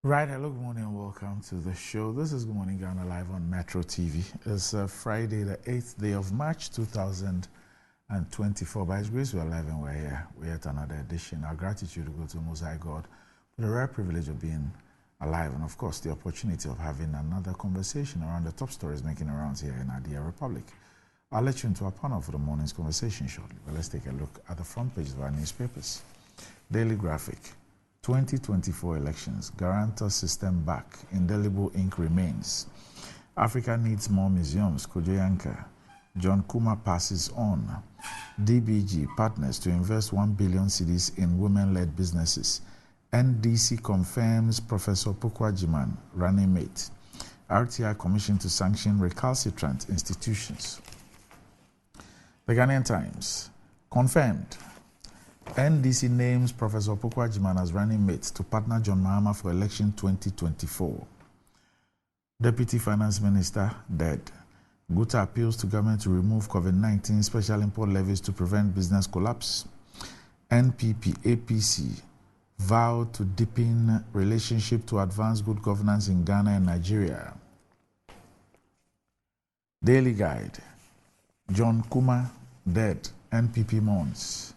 Right, hello, good morning, and welcome to the show. This is Good Morning Ghana live on Metro TV. It's Friday, the 8th day of March 2024. By His grace, we are live and we're here. We're at another edition. Our gratitude to go to Most High God for the rare privilege of being alive and, of course, the opportunity of having another conversation around the top stories making rounds here in our dear Republic. I'll let you into our panel for the morning's conversation shortly, but let's take a look at the front pages of our newspapers. Daily Graphic. 2024 elections, guarantor system back, indelible ink remains. Africa needs more museums, Kojoyanka. John Kumah passes on. DBG partners to invest 1 billion cedis in women-led businesses. NDC confirms Professor Pukwajiman, running mate. RTI commission to sanction recalcitrant institutions. The Ghanaian Times, confirmed. NDC names Professor Pukwajiman as running mate to partner John Mahama for election 2024. Deputy Finance Minister dead. Guta appeals to government to remove COVID-19 special import levies to prevent business collapse. NPP, APC vow to deepen relationship to advance good governance in Ghana and Nigeria. Daily Guide. John Kumah dead. NPP mourns.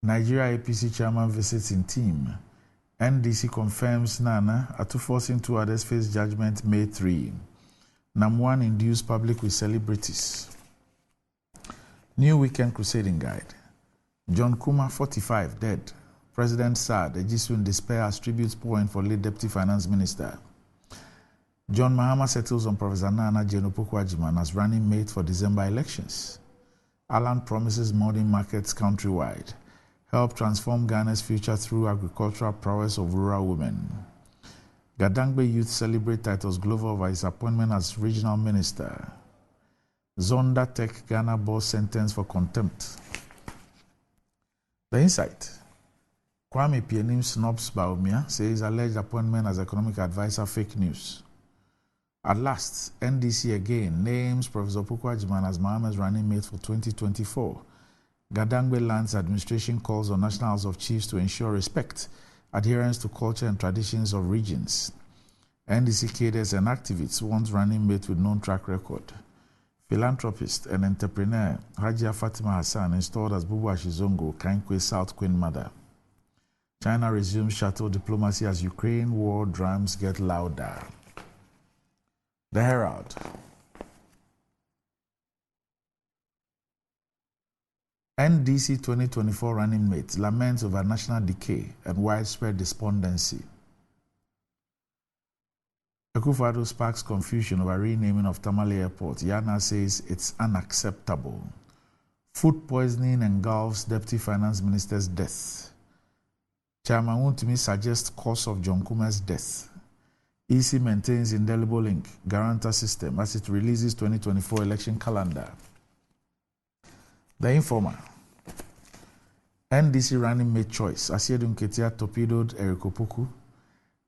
Nigeria APC chairman visits in team. NDC confirms Nana. Atuforce 2 others face judgment May 3. Nam1 induced public with celebrities. New Weekend Crusading Guide. John Kumah 45 dead. President sad. Ejisu in despair as tribute point for late Deputy Finance Minister. John Mahama settles on Professor Nana Jeno Pukwajiman as running mate for December elections. Alan promises modern markets countrywide. Help transform Ghana's future through agricultural prowess of rural women. Gadangbe youth celebrate Titus Glover over his appointment as regional minister. Zonda Tech Ghana boss sentenced for contempt. The Insight. Kwame Pienim snubs Baumia, says alleged appointment as economic advisor fake news. At last, NDC again names Professor Pukwajiman as Mahama's running mate for 2024. Gadangbe Lands Administration calls on National House of Chiefs to ensure respect, adherence to culture and traditions of regions. NDC cadres and activists want running mate with known track record. Philanthropist and entrepreneur Hajia Fatima Hassan installed as Bubu Ashizongo, Kankwe South Queen Mother. China resumes shuttle diplomacy as Ukraine war drums get louder. The Herald. NDC 2024 running mate laments over national decay and widespread despondency. Akufo-Addo sparks confusion over renaming of Tamale Airport. Yana says it's unacceptable. Food poisoning engulfs Deputy Finance Minister's death. Chairman Wontumi suggests cause of John Kumah's death. EC maintains indelible ink guarantor system as it releases 2024 election calendar. The Informer. NDC running mate choice. Asiedu Nketia torpedoed Eriko Puku.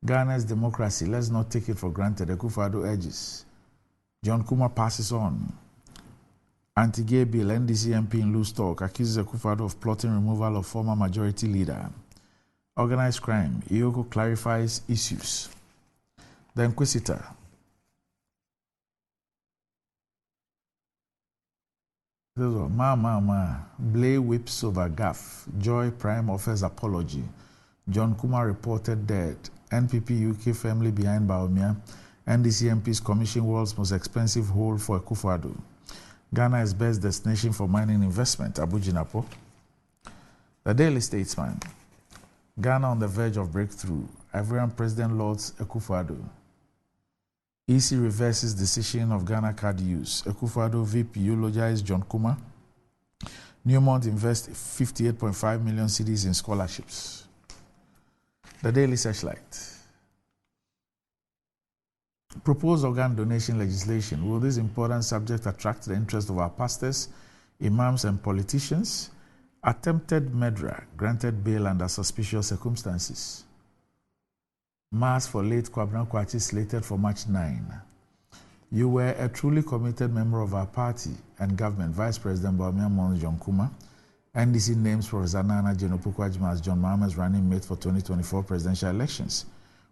Ghana's democracy. Let's not take it for granted. Akufo-Addo urges. John Kumah passes on. Anti-gay bill. NDC MP in loose talk accuses Akufo-Addo of plotting removal of former majority leader. Organized crime. Iyoko clarifies issues. The Inquisitor. Blay whips over gaff. Joy Prime offers apology. John Kumah reported dead. NPP UK family behind Baumia. NDC MPs commission world's most expensive hole for Akufo-Addo. Ghana is best destination for mining investment. Abu Jinapo. The Daily Statesman. Ghana on the verge of breakthrough. Ivorian President Lords Akufo-Addo. EC reverses decision of Ghana card use. Akufo-Addo VP eulogized John Kumah. Newmont invests 58.5 million cedis in scholarships. The Daily Searchlight. Proposed organ donation legislation. Will this important subject attract the interest of our pastors, imams, and politicians? Attempted murderer granted bail under suspicious circumstances. Mass for late Kwabena Kwachi slated for March 9. You were a truly committed member of our party and government. Vice President Baumia Mons John Kumah. NDC names Professor Nana Jeno Pukwajiman as John Mahama's running mate for 2024 presidential elections.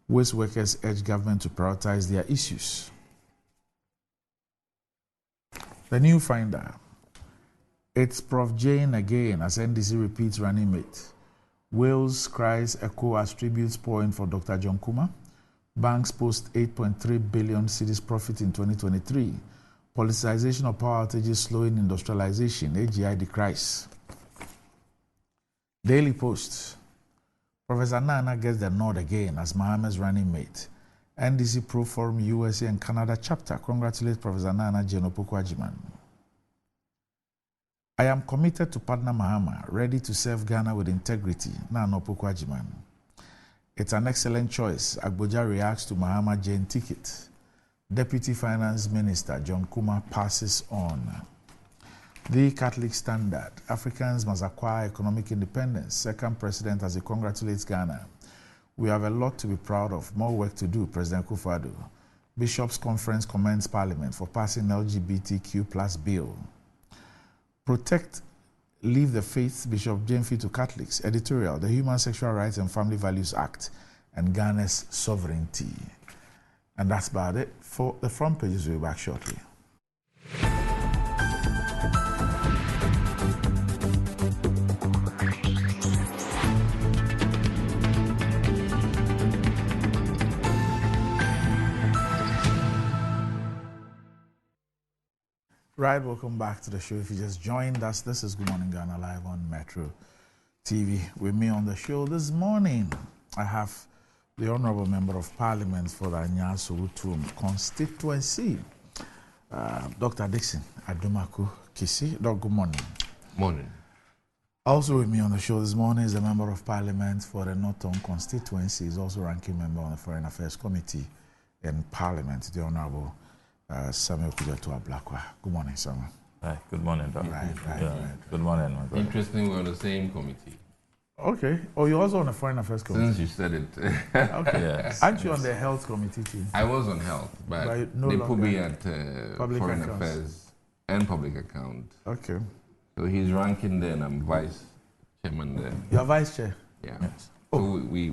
Waste workers urge government to prioritize their issues. The new finder. It's Prof. Jane again as NDC repeats running mate. Wales cries echo as tributes point for Dr. John Kumah. Banks post 8.3 billion cedis profit in 2023. Politicization of power outages slowing industrialization. AGI decries. Daily Post. Professor Nana gets the nod again as Mohammed's running mate. NDC Pro Forum USA and Canada chapter congratulates Professor Nana Jane Opoku-Agyeman. I am committed to partner Mahama, ready to serve Ghana with integrity. Nana Opoku-Agyeman. It's an excellent choice. Agboja reacts to Mahama Jane ticket. Deputy Finance Minister John Kumah passes on. The Catholic Standard. Africans must acquire economic independence. Second president as he congratulates Ghana. We have a lot to be proud of. More work to do, President Akufo-Addo. Bishops' Conference commends Parliament for passing LGBTQ plus bill. Protect, Leave the Faith, Bishop Jane Fee to Catholics. Editorial, the Human Sexual Rights and Family Values Act and Ghana's sovereignty. And that's about it for the front pages. We'll be back shortly. Right, welcome back to the show. If you just joined us, this is Good Morning Ghana live on Metro TV. With me on the show this morning, I have the Honorable Member of Parliament for the Anyaso-Utum constituency, Dr. Dixon Adumaku Kisi. Doc, good morning. Morning. Also with me on the show this morning is the Member of Parliament for the Northern constituency. He's also ranking member on the Foreign Affairs Committee in Parliament, the Honorable Samuel Kujatua Blakwa. Good morning, Samuel. Hi, good morning, Doc. Right. Good morning, my brother. Interesting, we're on the same committee. Okay. Oh, you're also on the Foreign Affairs Committee? Since you said it. Okay. Yes. Aren't you on the Health Committee too? I was on health, but no they put me at Public Foreign Accounts. Affairs and Public Account. Okay. So he's ranking there and I'm vice chairman there. You're vice chair? Yeah. Yes. So we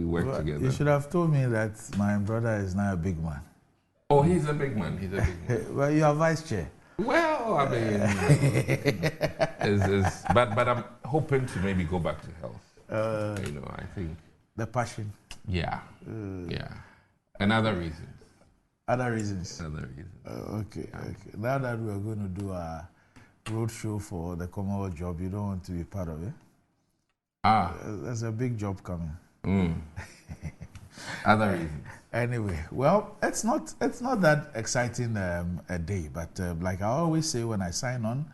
work Well, together. you should have told me that my brother is now a big man. Oh, he's a big man. He's a big man. Well, you are vice chair. Well, I mean, but I'm hoping to maybe go back to health. I think. The passion. Yeah. Yeah. And other reasons. Other reasons. Other reasons. Okay. Now that we are going to do a road show for the Commonwealth job, you don't want to be part of it? There's a big job coming. Other reasons. Anyway, well, it's not that exciting a day, but like I always say when I sign on,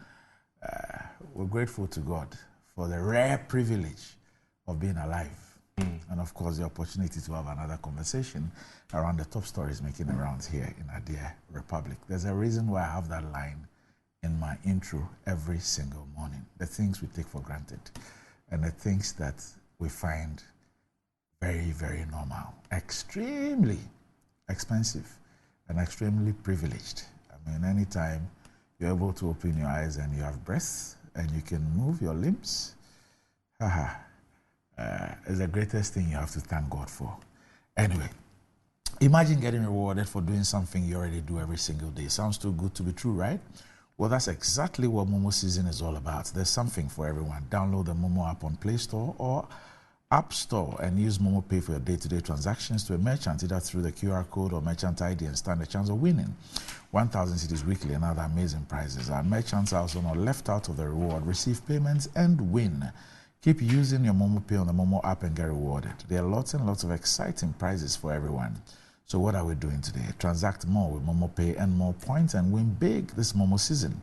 we're grateful to God for the rare privilege of being alive. And of course, the opportunity to have another conversation around the top stories making the rounds here in our dear Republic. There's a reason why I have that line in my intro every single morning. The things we take for granted and the things that we find very, very normal, extremely expensive, and extremely privileged. I mean, anytime you're able to open your eyes and you have breath and you can move your limbs, is the greatest thing you have to thank God for. Anyway, imagine getting rewarded for doing something you already do every single day. Sounds too good to be true, right? Well, that's exactly what Momo Season is all about. There's something for everyone. Download the Momo app on Play Store or App Store and use Momo Pay for your day-to-day transactions to a merchant, either through the QR code or merchant ID, and stand a chance of winning 1,000 cedis weekly and other amazing prizes. Our merchants are also not left out of the reward. Receive payments and win. Keep using your Momo Pay on the Momo app and get rewarded. There are lots and lots of exciting prizes for everyone. So what are we doing today? Transact more with Momo Pay and more points and win big this Momo season.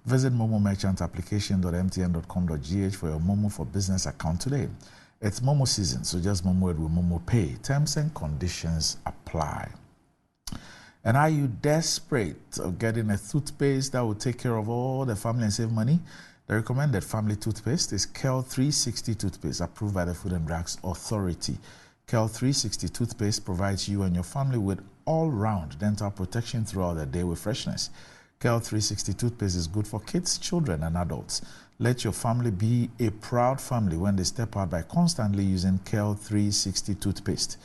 Visit Momo Merchant application.mtn.com.gh for your Momo for Business account today. It's Momo season, so just Momo it with Momo Pay. Terms and conditions apply. And are you desperate of getting a toothpaste that will take care of all the family and save money? The recommended family toothpaste is Kel 360 toothpaste, approved by the Food and Drugs Authority. Kel 360 toothpaste provides you and your family with all-round dental protection throughout the day with freshness. Kel 360 toothpaste is good for kids, children, and adults. Let your family be a proud family when they step out by constantly using Kel 360 toothpaste.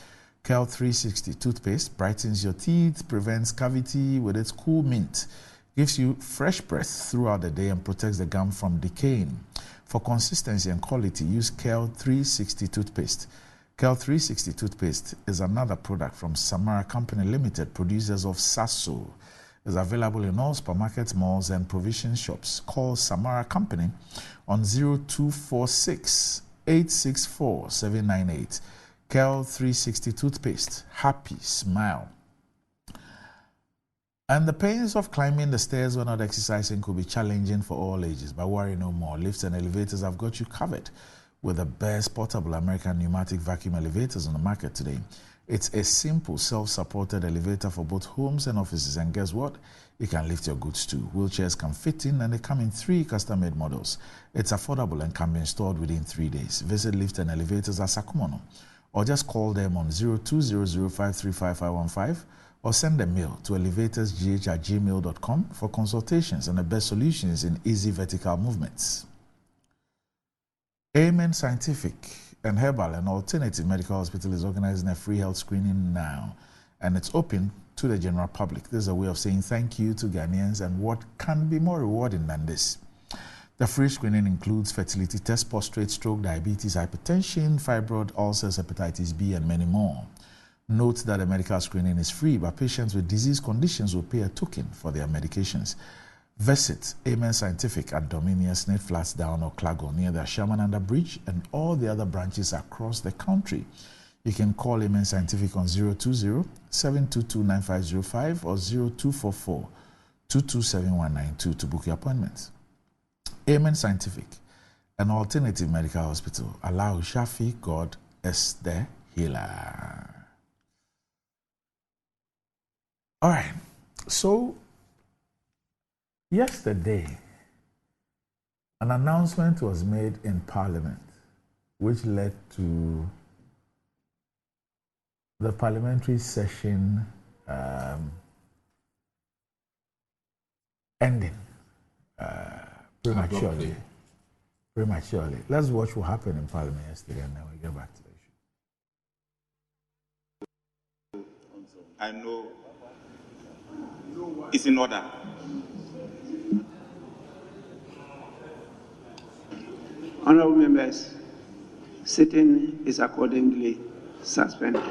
Kel 360 toothpaste brightens your teeth, prevents cavity with its cool mint, gives you fresh breath throughout the day and protects the gum from decaying. For consistency and quality, use Kel 360 toothpaste. Kel 360 toothpaste is another product from Samara Company Limited, producers of Sasso. It's available in all supermarkets, malls, and provision shops. Call Samara Company on 0246 864 798. Kel 360 toothpaste. Happy smile. And the pains of climbing the stairs when not exercising could be challenging for all ages, but worry no more. Lifts and elevators have got you covered with the best portable American pneumatic vacuum elevators on the market today. It's a simple self-supported elevator for both homes and offices, and guess what? You can lift your goods too. Wheelchairs can fit in, and they come in 3 custom-made models. It's affordable and can be installed within 3 days. Visit Lift and Elevators at Sakumono, or just call them on 0200535515, or send a mail to elevatorsgh@gmail.com for consultations and the best solutions in easy vertical movements. Amen Scientific and Herbal and Alternative Medical Hospital is organizing a free health screening now, and it's open to the general public. This is a way of saying thank you to Ghanaians, and what can be more rewarding than this? The free screening includes fertility tests, prostate, stroke, diabetes, hypertension, fibroid, ulcers, hepatitis B, and many more. Note that the medical screening is free, but patients with disease conditions will pay a token for their medications. Visit Amen Scientific at Dominia, Snake Flats Down, or Clago near the Shamananda Bridge and all the other branches across the country. You can call Amen Scientific on 020-722-9505 or 0244-227192 to book your appointments. Amen Scientific, an alternative medical hospital. Allah Shafi, God is the healer. All right, so yesterday, an announcement was made in Parliament which led to the parliamentary session ending prematurely. Let's watch what happened in Parliament yesterday and then we'll get back to the issue. I know it's in order. Honorable members, sitting is accordingly suspended.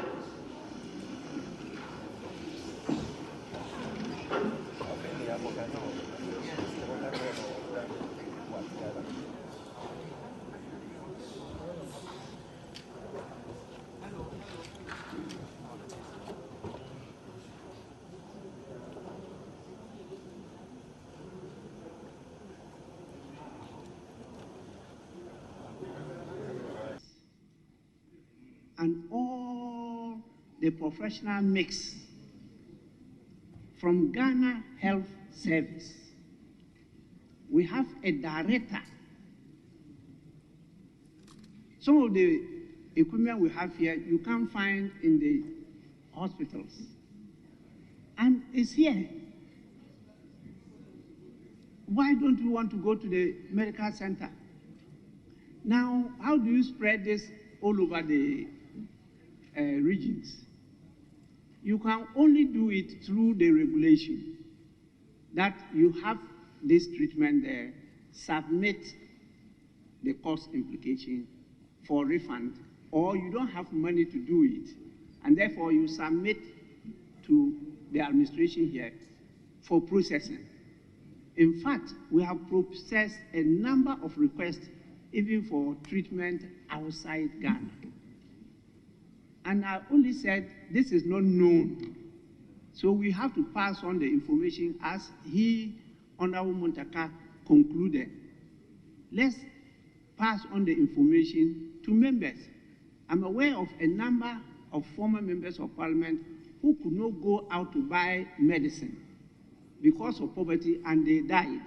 And all the professional mix from Ghana Health Service. We have a director. Some of the equipment we have here, you can't find in the hospitals. And it's here. Why don't you want to go to the medical center? Now, how do you spread this all over the regions? You can only do it through the regulation that you have this treatment there, submit the cost implication for refund, or you don't have money to do it, and therefore you submit to the administration here for processing. In fact, we have processed a number of requests even for treatment outside Ghana. And I only said this is not known. So we have to pass on the information as Honorable Montaka, concluded. Let's pass on the information to members. I'm aware of a number of former members of parliament who could not go out to buy medicine because of poverty and they died.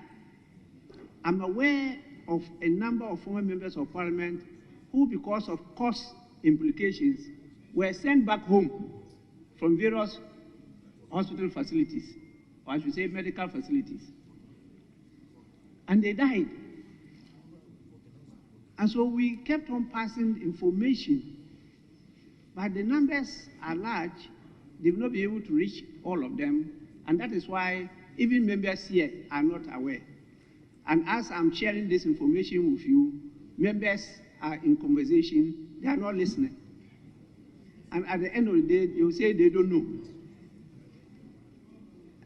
I'm aware of a number of former members of parliament who, because of cost implications, were sent back home from various hospital facilities, or I should say medical facilities. And they died. And so we kept on passing information But the numbers are large. They will not be able to reach all of them. And that is why even members here are not aware. And as I'm sharing this information with you, members are in conversation, they are not listening. And at the end of the day, they will say they don't know.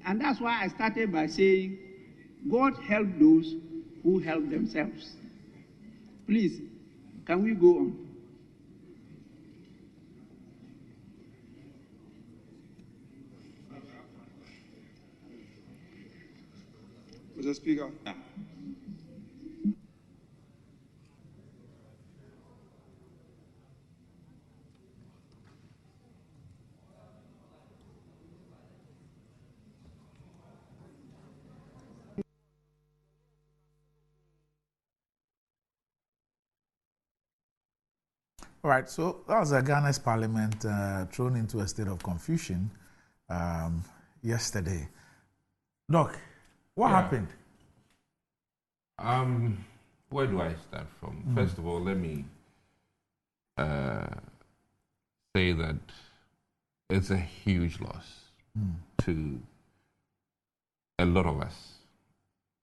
And that's why I started by saying, God help those who help themselves. Please, can we go on? Mr. Speaker. All right, so that was Ghana's parliament thrown into a state of confusion yesterday. Doc, what happened? Where do I start from? First of all, let me say that it's a huge loss to a lot of us,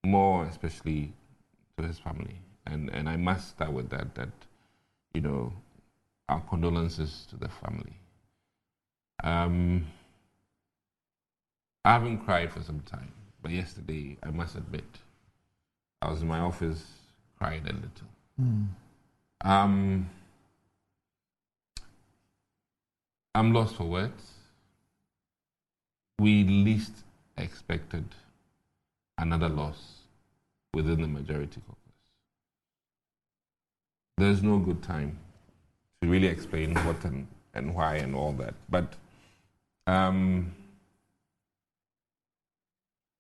more especially to his family. And I must start with that, you know, our condolences to the family. I haven't cried for some time, but yesterday, I must admit, I was in my office, cried a little. I'm lost for words. We least expected another loss within the majority caucus. There's no good time to really explain what and why and all that. But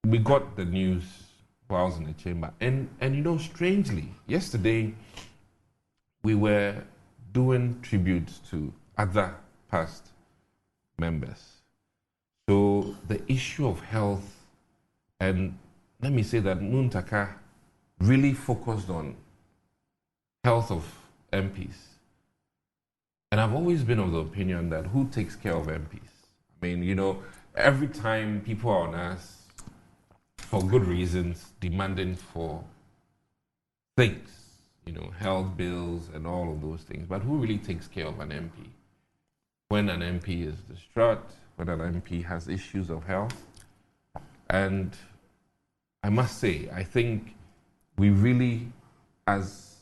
we got the news while I was in the chamber. And you know, strangely, yesterday we were doing tributes to other past members. So the issue of health, and let me say that Muntaka really focused on health of MPs. And I've always been of the opinion that who takes care of MPs? I mean, you know, every time people are on us, for good reasons, demanding for things, you know, health bills and all of those things. But who really takes care of an MP? When an MP is distraught, when an MP has issues of health. And I must say, I think we really, as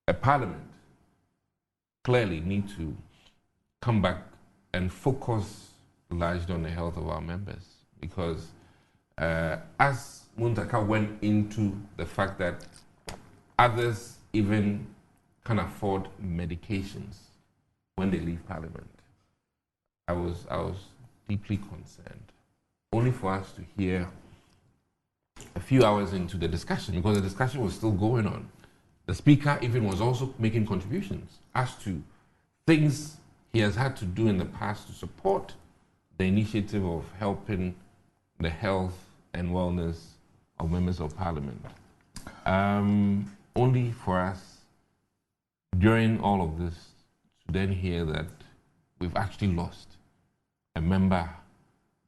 a parliament, clearly need to come back and focus largely on the health of our members. Because as Muntaka went into the fact that others even can afford medications when they leave Parliament, I was deeply concerned. Only for us to hear a few hours into the discussion, because the discussion was still going on, the Speaker even was also making contributions as to things he has had to do in the past to support the initiative of helping the health and wellness of members of Parliament. Only for us, during all of this, to then hear that we've actually lost a member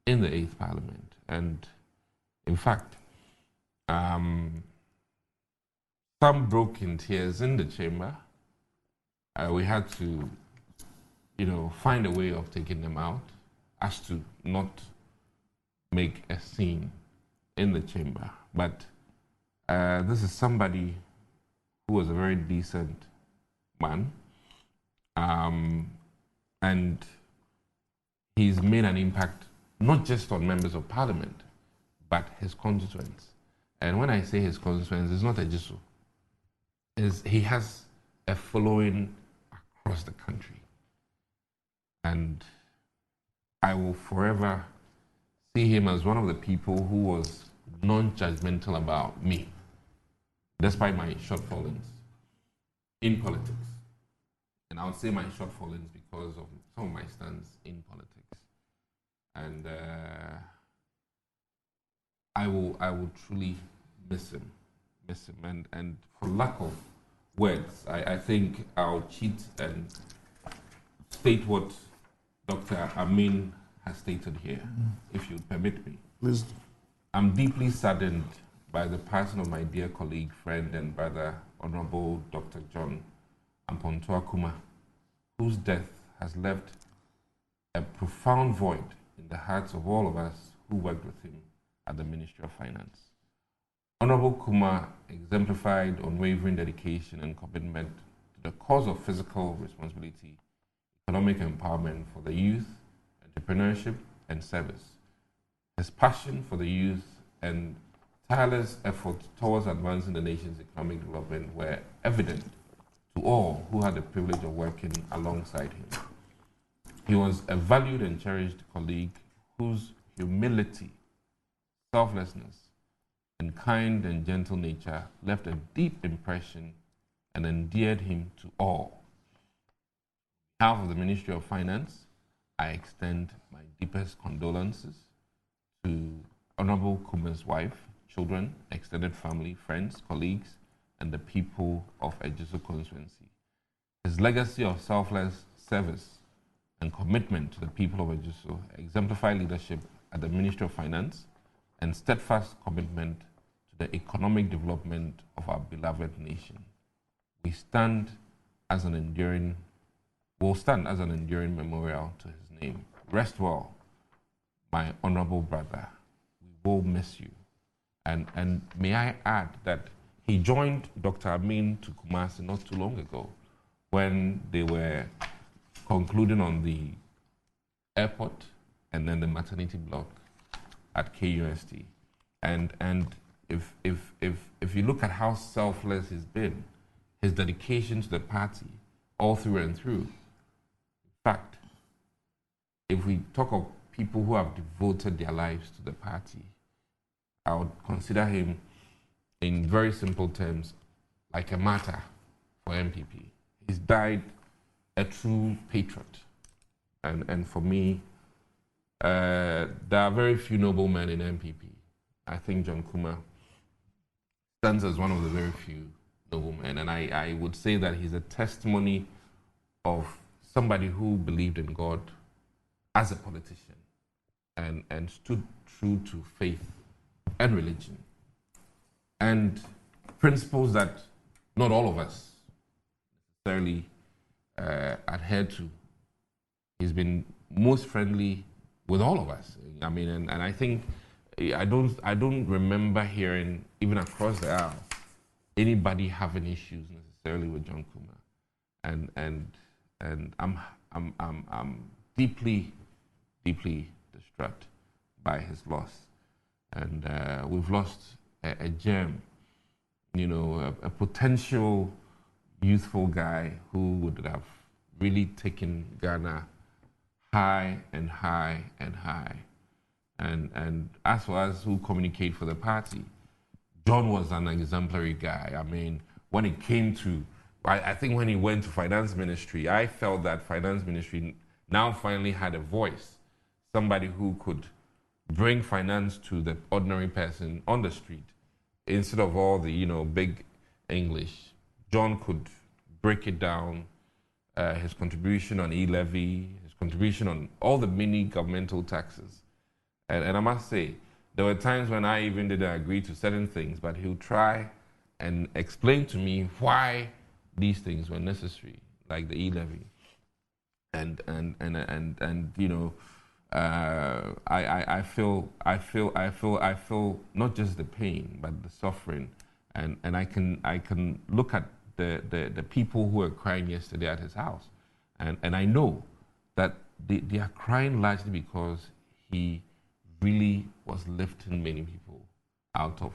in the 8th Parliament. And in fact, some broke in tears in the chamber. We had to, you know, find a way of taking them out as to not make a scene in the chamber. But this is somebody who was a very decent man, and he's made an impact not just on members of Parliament, but his constituents. And when I say his constituents, it's not a Jisu. He has a following across the country. And I will forever see him as one of the people who was non-judgmental about me, despite my shortfallings in politics. And I would say my shortfallings because of some of my stands in politics. And I will truly miss him. And for lack of words, I think I'll cheat and state what Dr. Amin has stated here, if you'd permit me. Please. I'm deeply saddened by the passing of my dear colleague, friend, and brother, Honorable Dr. John Ampontua Kumah, whose death has left a profound void in the hearts of all of us who worked with him at the Ministry of Finance. Honorable Kumah exemplified unwavering dedication and commitment to the cause of fiscal responsibility, economic empowerment for the youth, entrepreneurship, and service. His passion for the youth and tireless efforts towards advancing the nation's economic development were evident to all who had the privilege of working alongside him. He was a valued and cherished colleague whose humility, selflessness, and kind and gentle nature left a deep impression and endeared him to all. On behalf of the Ministry of Finance, I extend my deepest condolences to Honorable Kumah's wife, children, extended family, friends, colleagues, and the people of Ejisu constituency. His legacy of selfless service and commitment to the people of Ejisu exemplify leadership at the Ministry of Finance and steadfast commitment to the economic development of our beloved nation. Will stand as an enduring memorial to his name. Rest well, my honorable brother. We will miss you. And may I add that he joined Dr. Amin to Kumasi not too long ago when they were concluding on the airport and then the maternity block at KUST. And if you look at how selfless he's been, his dedication to the party all through and through. In fact, if we talk of people who have devoted their lives to the party, I would consider him, in very simple terms, like a martyr for MPP. He's died a true patriot. And for me, there are very few noble men in MPP. I think John Kumah stands as one of the very few noble men. And I would say that he's a testimony of somebody who believed in God as a politician and stood true to faith and religion and principles that not all of us necessarily adhere to. He's been most friendly with all of us. I mean, and I think I don't remember hearing, even across the aisle, anybody having issues necessarily with John Kumah, and I'm deeply distraught by his loss, and we've lost a gem, a potential youthful guy who would have really taken Ghana high and high and high. And as for us who communicate for the party, John was an exemplary guy. I mean, when it came to, I think when he went to finance ministry, I felt that finance ministry now finally had a voice, somebody who could bring finance to the ordinary person on the street instead of all the, big English. John could break it down, his contribution on e-levy, his contribution on all the mini governmental taxes. And I must say, there were times when I even didn't agree to certain things, but he would try and explain to me why these things were necessary, like the e-levy. I feel not just the pain, but the suffering, and I can look at the people who were crying yesterday at his house, and I know that they are crying largely because he really was lifting many people out of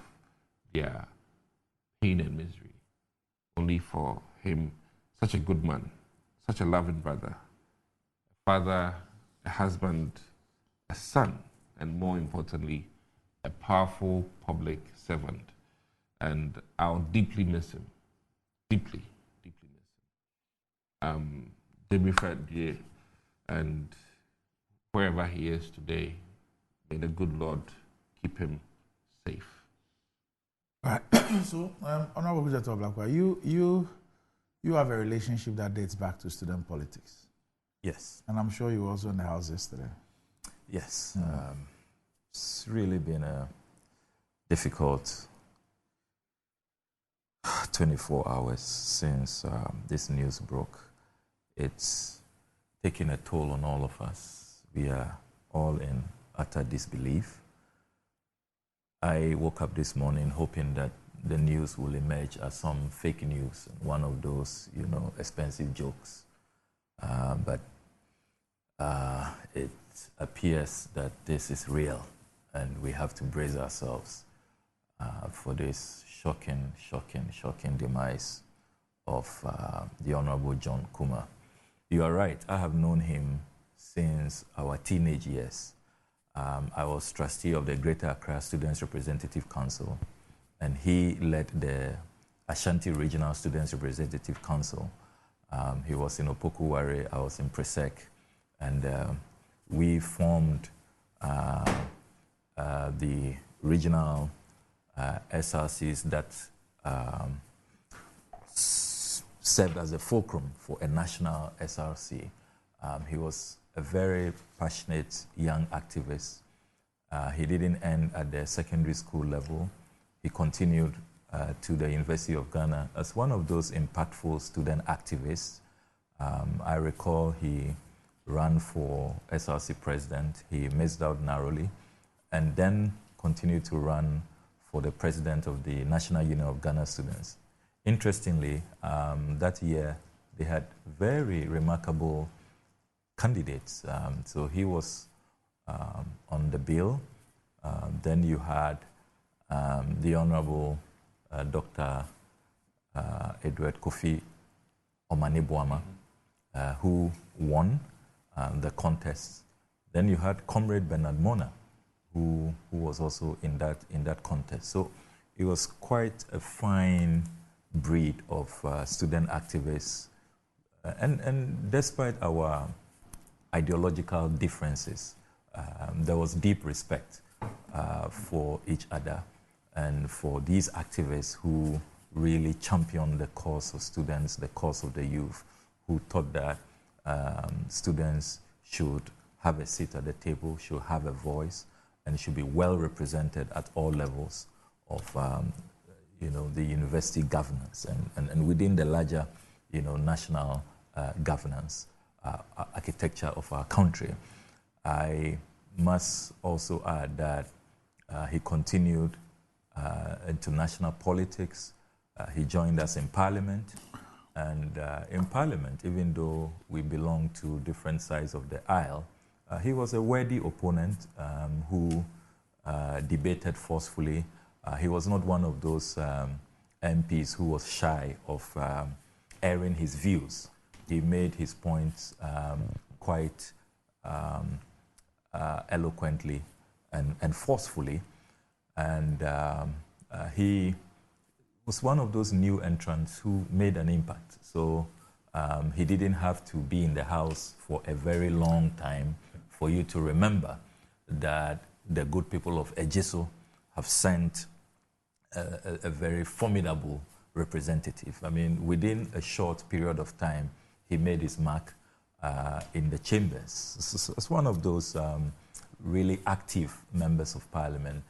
their pain and misery, only for him, such a good man, such a loving brother, a father, a husband, a son, and more importantly, a powerful public servant. And I'll deeply miss him. Deeply miss him. Dear, and wherever he is today, may the good Lord keep him safe. All right. So, Honorable Bridget Oblakwa, you have a relationship that dates back to student politics. Yes. And I'm sure you were also in the house yesterday. Yes. It's really been a difficult 24 hours since this news broke. It's taking a toll on all of us. We are all in utter disbelief. I woke up this morning hoping that the news will emerge as some fake news, one of those, expensive jokes. But it appears that this is real, and we have to brace ourselves for this shocking demise of the Honorable John Kumah. You are right. I have known him since our teenage years. I was trustee of the Greater Accra Students Representative Council, and he led the Ashanti Regional Students Representative Council. He was in Opoku-Ware, I was in Presec, and we formed the regional SRCs that served as a fulcrum for a national SRC. He was a very passionate young activist. He didn't end at the secondary school level. He continued to the University of Ghana as one of those impactful student activists. I recall he ran for SRC president. He missed out narrowly, and then continued to run for the president of the National Union of Ghana Students. Interestingly, that year they had very remarkable candidates. So he was on the bill. Then you had the Honorable Dr. Edward Kofi Omane-Boama, who won the contest. Then you had Comrade Bernard Mona, who was also in that contest. So it was quite a fine breed of student activists. And despite our ideological differences, there was deep respect for each other and for these activists who really championed the cause of students, the cause of the youth, who thought that students should have a seat at the table, should have a voice, and should be well represented at all levels of the university governance and within the larger national governance architecture of our country. I must also add that he continued into national politics. He joined us in Parliament. And in Parliament, even though we belong to different sides of the aisle, he was a worthy opponent who debated forcefully. He was not one of those MPs who was shy of airing his views. He made his points quite eloquently and forcefully. And he was one of those new entrants who made an impact. So he didn't have to be in the house for a very long time for you to remember that the good people of Ejiso have sent a very formidable representative. I mean, within a short period of time, he made his mark in the chambers. As one of those really active members of parliament,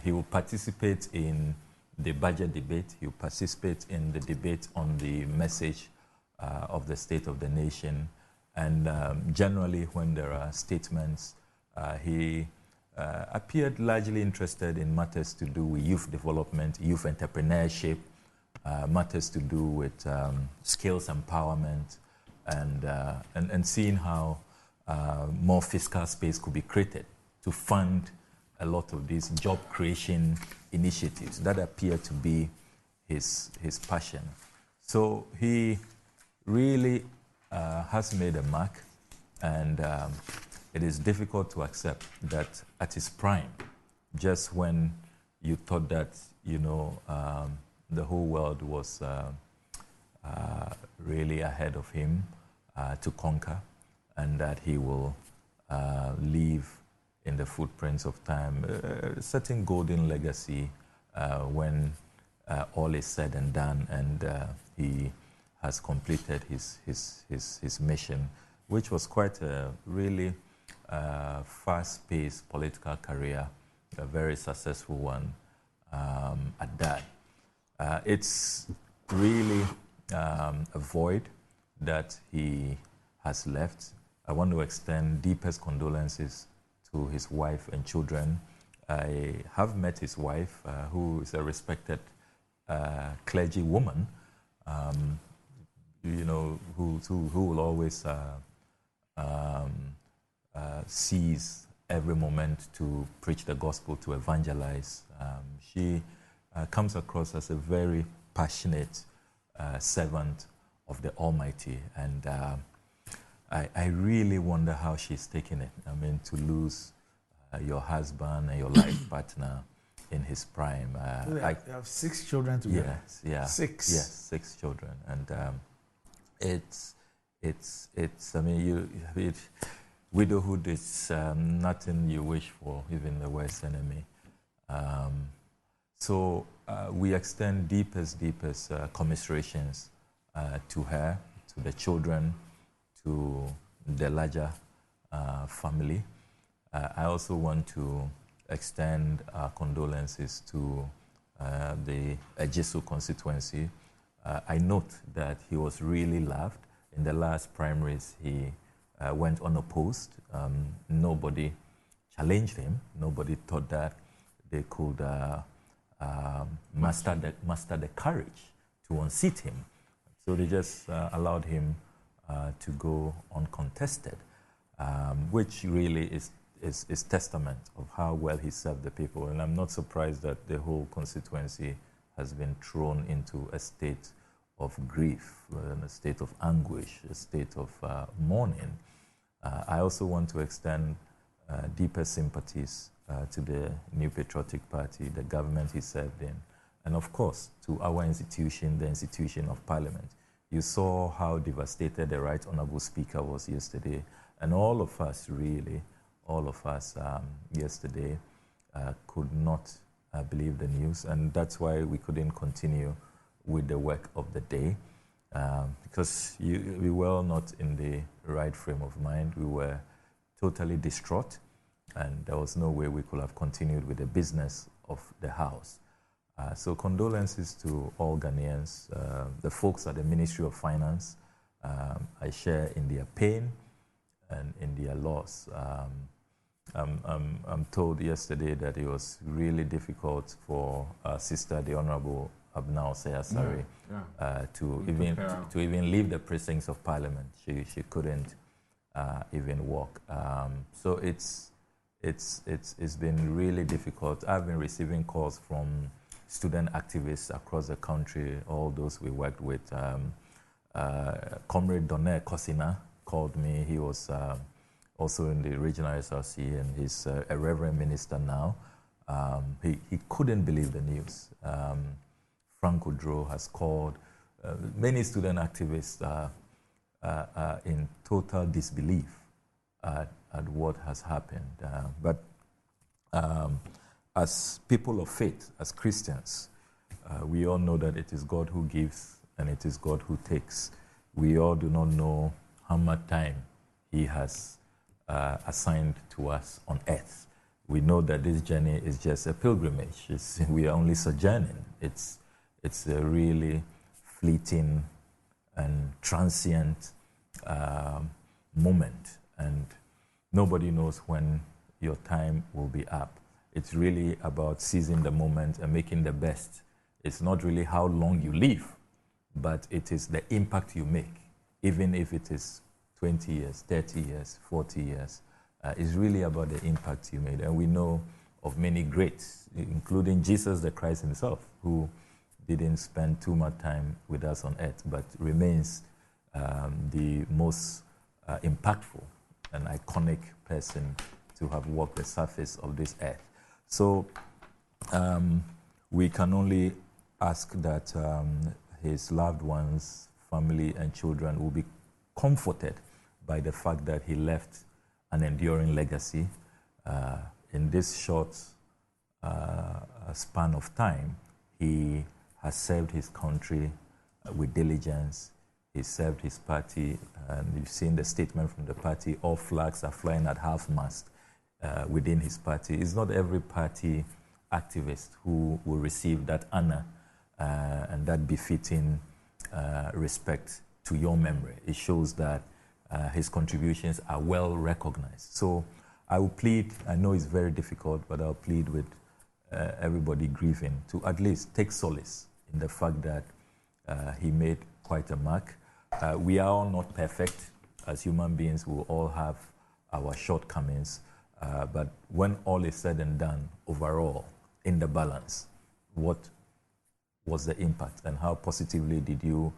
he will participate in the budget debate. He will participate in the debate on the message of the state of the nation. And generally, when there are statements, he appeared largely interested in matters to do with youth development, youth entrepreneurship, matters to do with skills empowerment, and seeing how more fiscal space could be created to fund a lot of these job creation initiatives. That appear to be his passion. So he really has made a mark, and it is difficult to accept that at his prime, just when you thought that the whole world was really ahead of him to conquer, and that he will leave in the footprints of time a certain golden legacy when all is said and done, and he has completed his mission. which was quite a really fast-paced political career, a very successful one at that. It's really a void that he has left. I want to extend deepest condolences to his wife and children. I have met his wife, who is a respected clergy woman, you know, who will always seize every moment to preach the gospel, to evangelize. She comes across as a very passionate servant of the Almighty, and I really wonder how she's taking it. I mean, to lose your husband and your life partner in his prime. You have 6 children together? Yes, yeah. 6? Yes, 6 children. And it's I mean, widowhood is nothing you wish for, even the worst enemy. So we extend deepest commiserations to her, to the children, to the larger family. I also want to extend our condolences to the Ejisu constituency. I note that he was really loved. In the last primaries, he went unopposed. Nobody challenged him. Nobody thought that they could muster the courage to unseat him. So they just allowed him to go uncontested, which really is testament of how well he served the people. And I'm not surprised that the whole constituency has been thrown into a state of grief, a state of anguish, a state of mourning. I also want to extend deepest sympathies to the New Patriotic Party, the government he served in, and of course to our institution, the institution of Parliament. You saw how devastated the Right Honourable Speaker was yesterday, and all of us yesterday could not believe the news, and that's why we couldn't continue with the work of the day, because we were not in the right frame of mind. We were totally distraught, and there was no way we could have continued with the business of the House. So condolences to all Ghanaians, the folks at the Ministry of Finance. I share in their pain and in their loss. I'm told yesterday that it was really difficult for our sister, the Honourable Abnao Sayasari, to even leave the precincts of Parliament. She couldn't even walk. So it's been really difficult. I've been receiving calls from student activists across the country, all those we worked with. Comrade Donaire Kosina called me. He was also in the regional SRC, and he's a reverend minister now. He couldn't believe the news. Frank Udro has called. Many student activists are in total disbelief at what has happened. But as people of faith, as Christians, we all know that it is God who gives and it is God who takes. We all do not know how much time He has assigned to us on earth. We know that this journey is just a pilgrimage. We are only sojourning. It's a really fleeting and transient moment, and nobody knows when your time will be up. It's really about seizing the moment and making the best. It's not really how long you live, but it is the impact you make, even if it is 20 years, 30 years, 40 years. It's really about the impact you made. And we know of many greats, including Jesus the Christ himself, who didn't spend too much time with us on earth, but remains the most impactful and iconic person to have walked the surface of this earth. So we can only ask that his loved ones, family and children will be comforted by the fact that he left an enduring legacy. In this short span of time, he has served his country with diligence. he served his party, and you've seen the statement from the party, all flags are flying at half-mast within his party. It's not every party activist who will receive that honor and that befitting respect to your memory. It shows that his contributions are well recognized. So I will plead, I know it's very difficult, but I'll plead with everybody grieving to at least take solace in the fact that he made quite a mark. We are all not perfect. As human beings, we will all have our shortcomings. But when all is said and done, overall, in the balance, what was the impact and how positively did you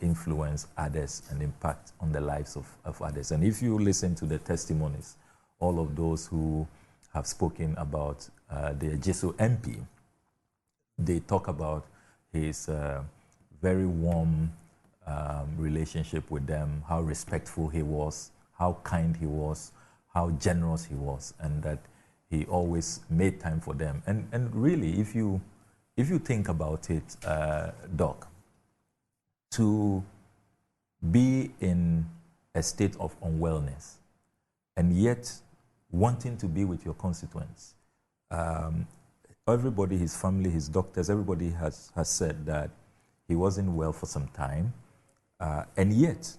influence others and impact on the lives of others? And if you listen to the testimonies, all of those who have spoken about the Ejiso MP, they talk about his very warm relationship with them, how respectful he was, how kind he was, how generous he was, and that he always made time for them. And really, if you think about it, Doc, to be in a state of unwellness and yet wanting to be with your constituents. Everybody, his family, his doctors, everybody has said that he wasn't well for some time, and yet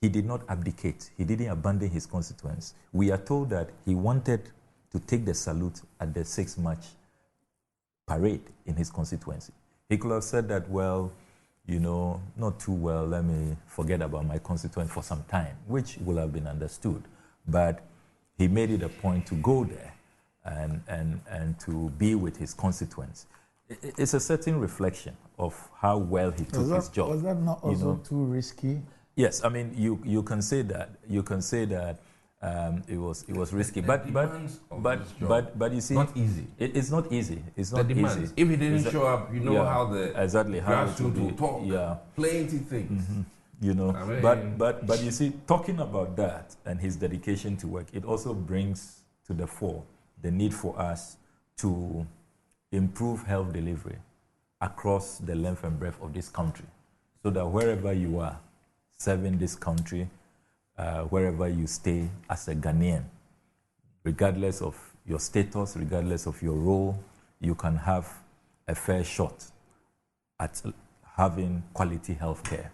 he did not abdicate. He didn't abandon his constituents. We are told that he wanted to take the salute at the 6th March parade in his constituency. He could have said that, well, you know, not too well, let me forget about my constituent for some time, which will have been understood. But he made it a point to go there and to be with his constituents. It's a certain reflection of how well he took his job. Was that not also too risky? Yes, I mean you can say that. You can say that it was risky, but you see, not easy. It's not easy. It's not the demands. easy. If he didn't show up, you know how the grassroots will talk. Yeah, plenty things. Mm-hmm. You know, I mean, but you see, talking about that and his dedication to work, it also brings to the fore the need for us to improve health delivery across the length and breadth of this country, so that wherever you are serving this country, wherever you stay as a Ghanaian, regardless of your status, regardless of your role, you can have a fair shot at having quality health care.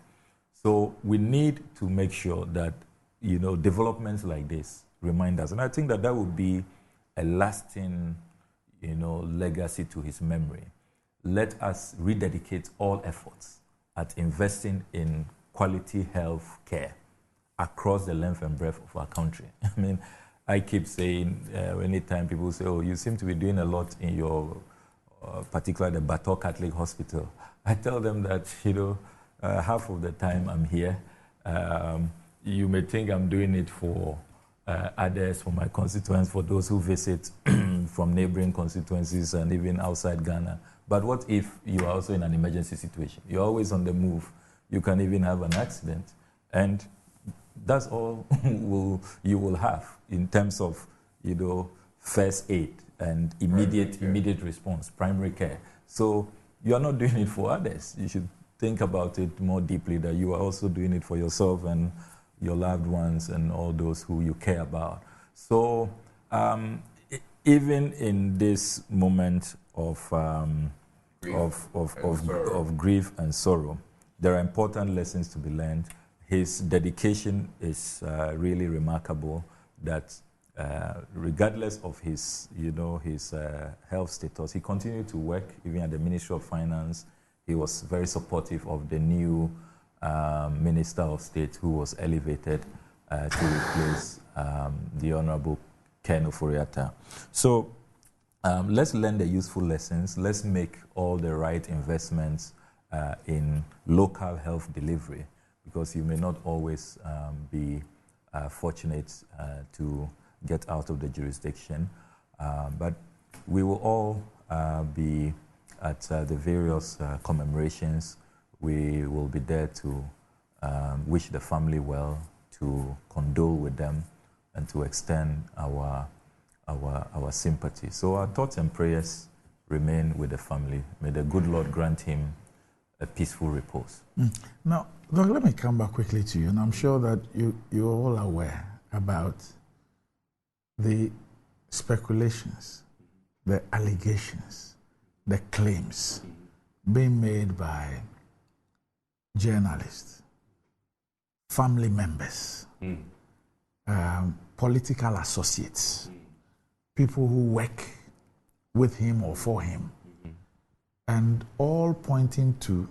So we need to make sure that, you know, developments like this remind us. And I think that would be a lasting, you know, legacy to his memory. Let us rededicate all efforts at investing in quality health care across the length and breadth of our country. I mean, I keep saying, anytime people say, oh, you seem to be doing a lot in your, particularly the Bator Catholic Hospital, I tell them that, you know, half of the time I'm here. You may think I'm doing it for others, for my constituents, for those who visit from neighboring constituencies and even outside Ghana. But what if you are also in an emergency situation? You're always on the move. You can even have an accident. And that's all you will have in terms of, you know, first aid and immediate response, primary care. So you are not doing it for others. You should think about it more deeply, that you are also doing it for yourself and your loved ones and all those who you care about. So even in this moment of grief and sorrow, there are important lessons to be learned. His dedication is really remarkable. That regardless of his, you know, his health status, he continued to work even at the Ministry of Finance. He was very supportive of the new Minister of State who was elevated to replace the Honorable Ken Ofori-Atta. So let's learn the useful lessons. Let's make all the right investments in local health delivery, because you may not always be fortunate to get out of the jurisdiction. But we will all be at the various commemorations. We will be there to wish the family well, to condole with them, and to extend our sympathy. So our thoughts and prayers remain with the family. May the good Lord grant him a peaceful repose. Now, Doc, let me come back quickly to you, and I'm sure that you're all aware about the speculations, the allegations, the claims being made by journalists, family members, political associates, people who work with him or for him, and all pointing to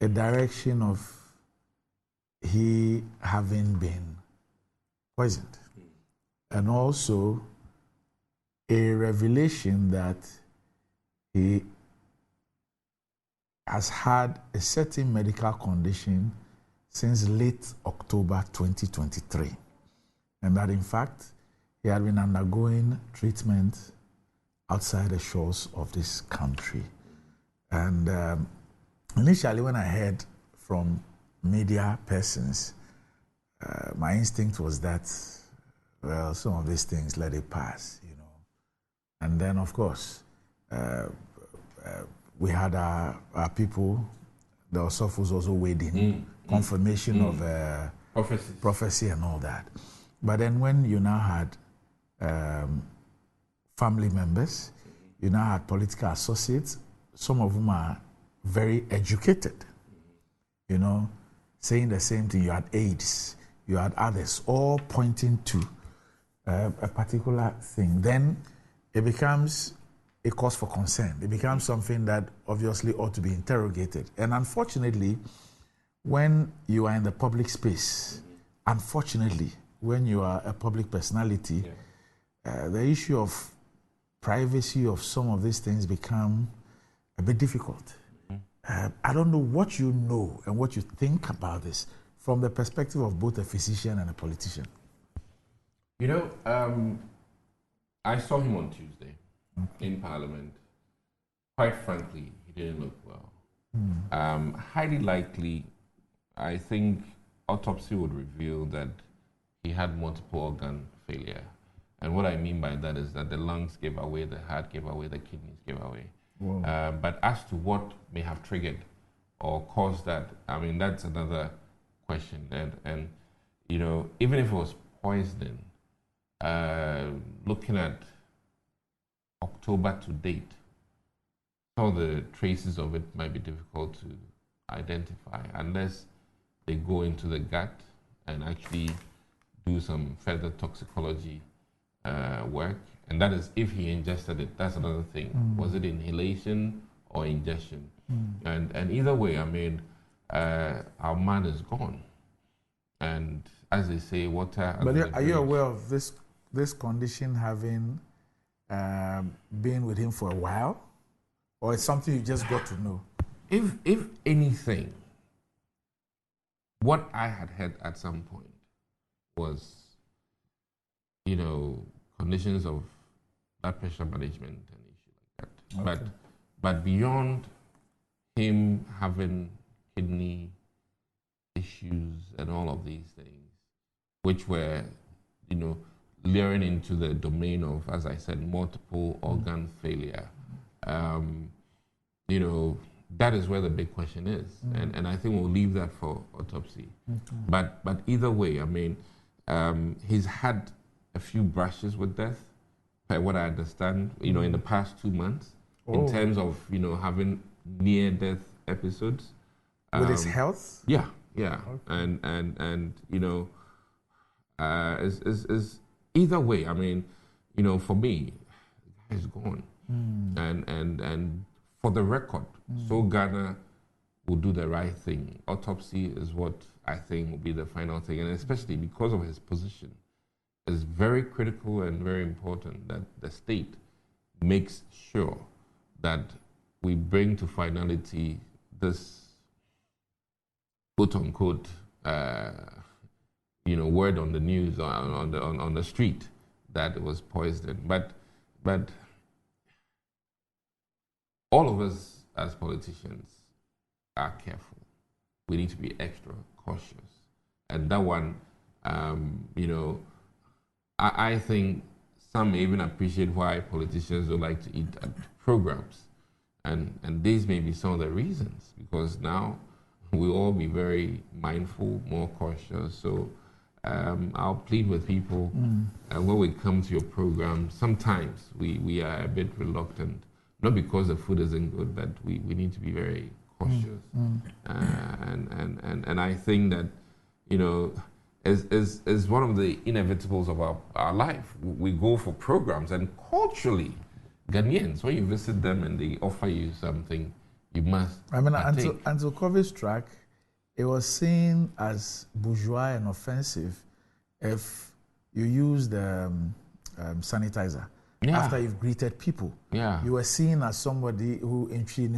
a direction of he having been poisoned, and also a revelation that he has had a certain medical condition since late October 2023, and that in fact he had been undergoing treatment outside the shores of this country. And initially when I heard from media persons, my instinct was that, well, some of these things, let it pass, you know. And then, of course, we had our people, the Osofos also weighed in, confirmation of prophecy and all that. But then when you now had family members, you now had political associates, some of whom are very educated, you know, saying the same thing. You had aides, you had others, all pointing to a particular thing. Then it becomes a cause for concern. It becomes something that obviously ought to be interrogated. And unfortunately, when you are in the public space, unfortunately, when you are a public personality, the issue of privacy of some of these things become a bit difficult. I don't know what you know and what you think about this from the perspective of both a physician and a politician. You know, I saw him on Tuesday in Parliament. Quite frankly, he didn't look well. Highly likely, I think autopsy would reveal that he had multiple organ failure. And what I mean by that is that the lungs gave away, the heart gave away, the kidneys gave away. But as to what may have triggered or caused that, I mean, that's another question. And you know, even if it was poisoning, looking at October to date, some of the traces of it might be difficult to identify unless they go into the gut and actually do some further toxicology work. And that is if he ingested it. That's another thing. Was it inhalation or ingestion? And either way, I mean, our man is gone. And as they say, water. But are you aware of this condition having been with him for a while, or it's something you just got to know? If anything, what I had heard at some point was, you know, conditions of blood pressure management and issues like that. Okay. But beyond him having kidney issues and all of these things, which were, you know, leering into the domain of, as I said, multiple organ failure, you know, that is where the big question is. And I think we'll leave that for autopsy. But either way, I mean, he's had a few brushes with death, by what I understand, you know, in the past 2 months, in terms of, you know, having near-death episodes. With his health? Yeah. Okay. And you know, is either way, I mean, you know, for me, the guy is gone. And for the record, so Ghana will do the right thing. Autopsy is what I think will be the final thing, and especially because of his position, it's very critical and very important that the state makes sure that we bring to finality this quote-unquote, you know, word on the news, on the street that it was poisoned. But all of us as politicians are careful. We need to be extra cautious. And that one, you know, I think some may even appreciate why politicians don't like to eat at programs. And these may be some of the reasons, because now we'll all be very mindful, more cautious. So I'll plead with people when we come to your program, sometimes we are a bit reluctant, not because the food isn't good, but we need to be very cautious. And I think that, you know, is one of the inevitables of our life. We go for programs, and culturally, Ghanaians, when you visit them and they offer you something, you must partake. Until COVID struck, it was seen as bourgeois and offensive if you used sanitizer after you've greeted people. Yeah. You were seen as somebody who you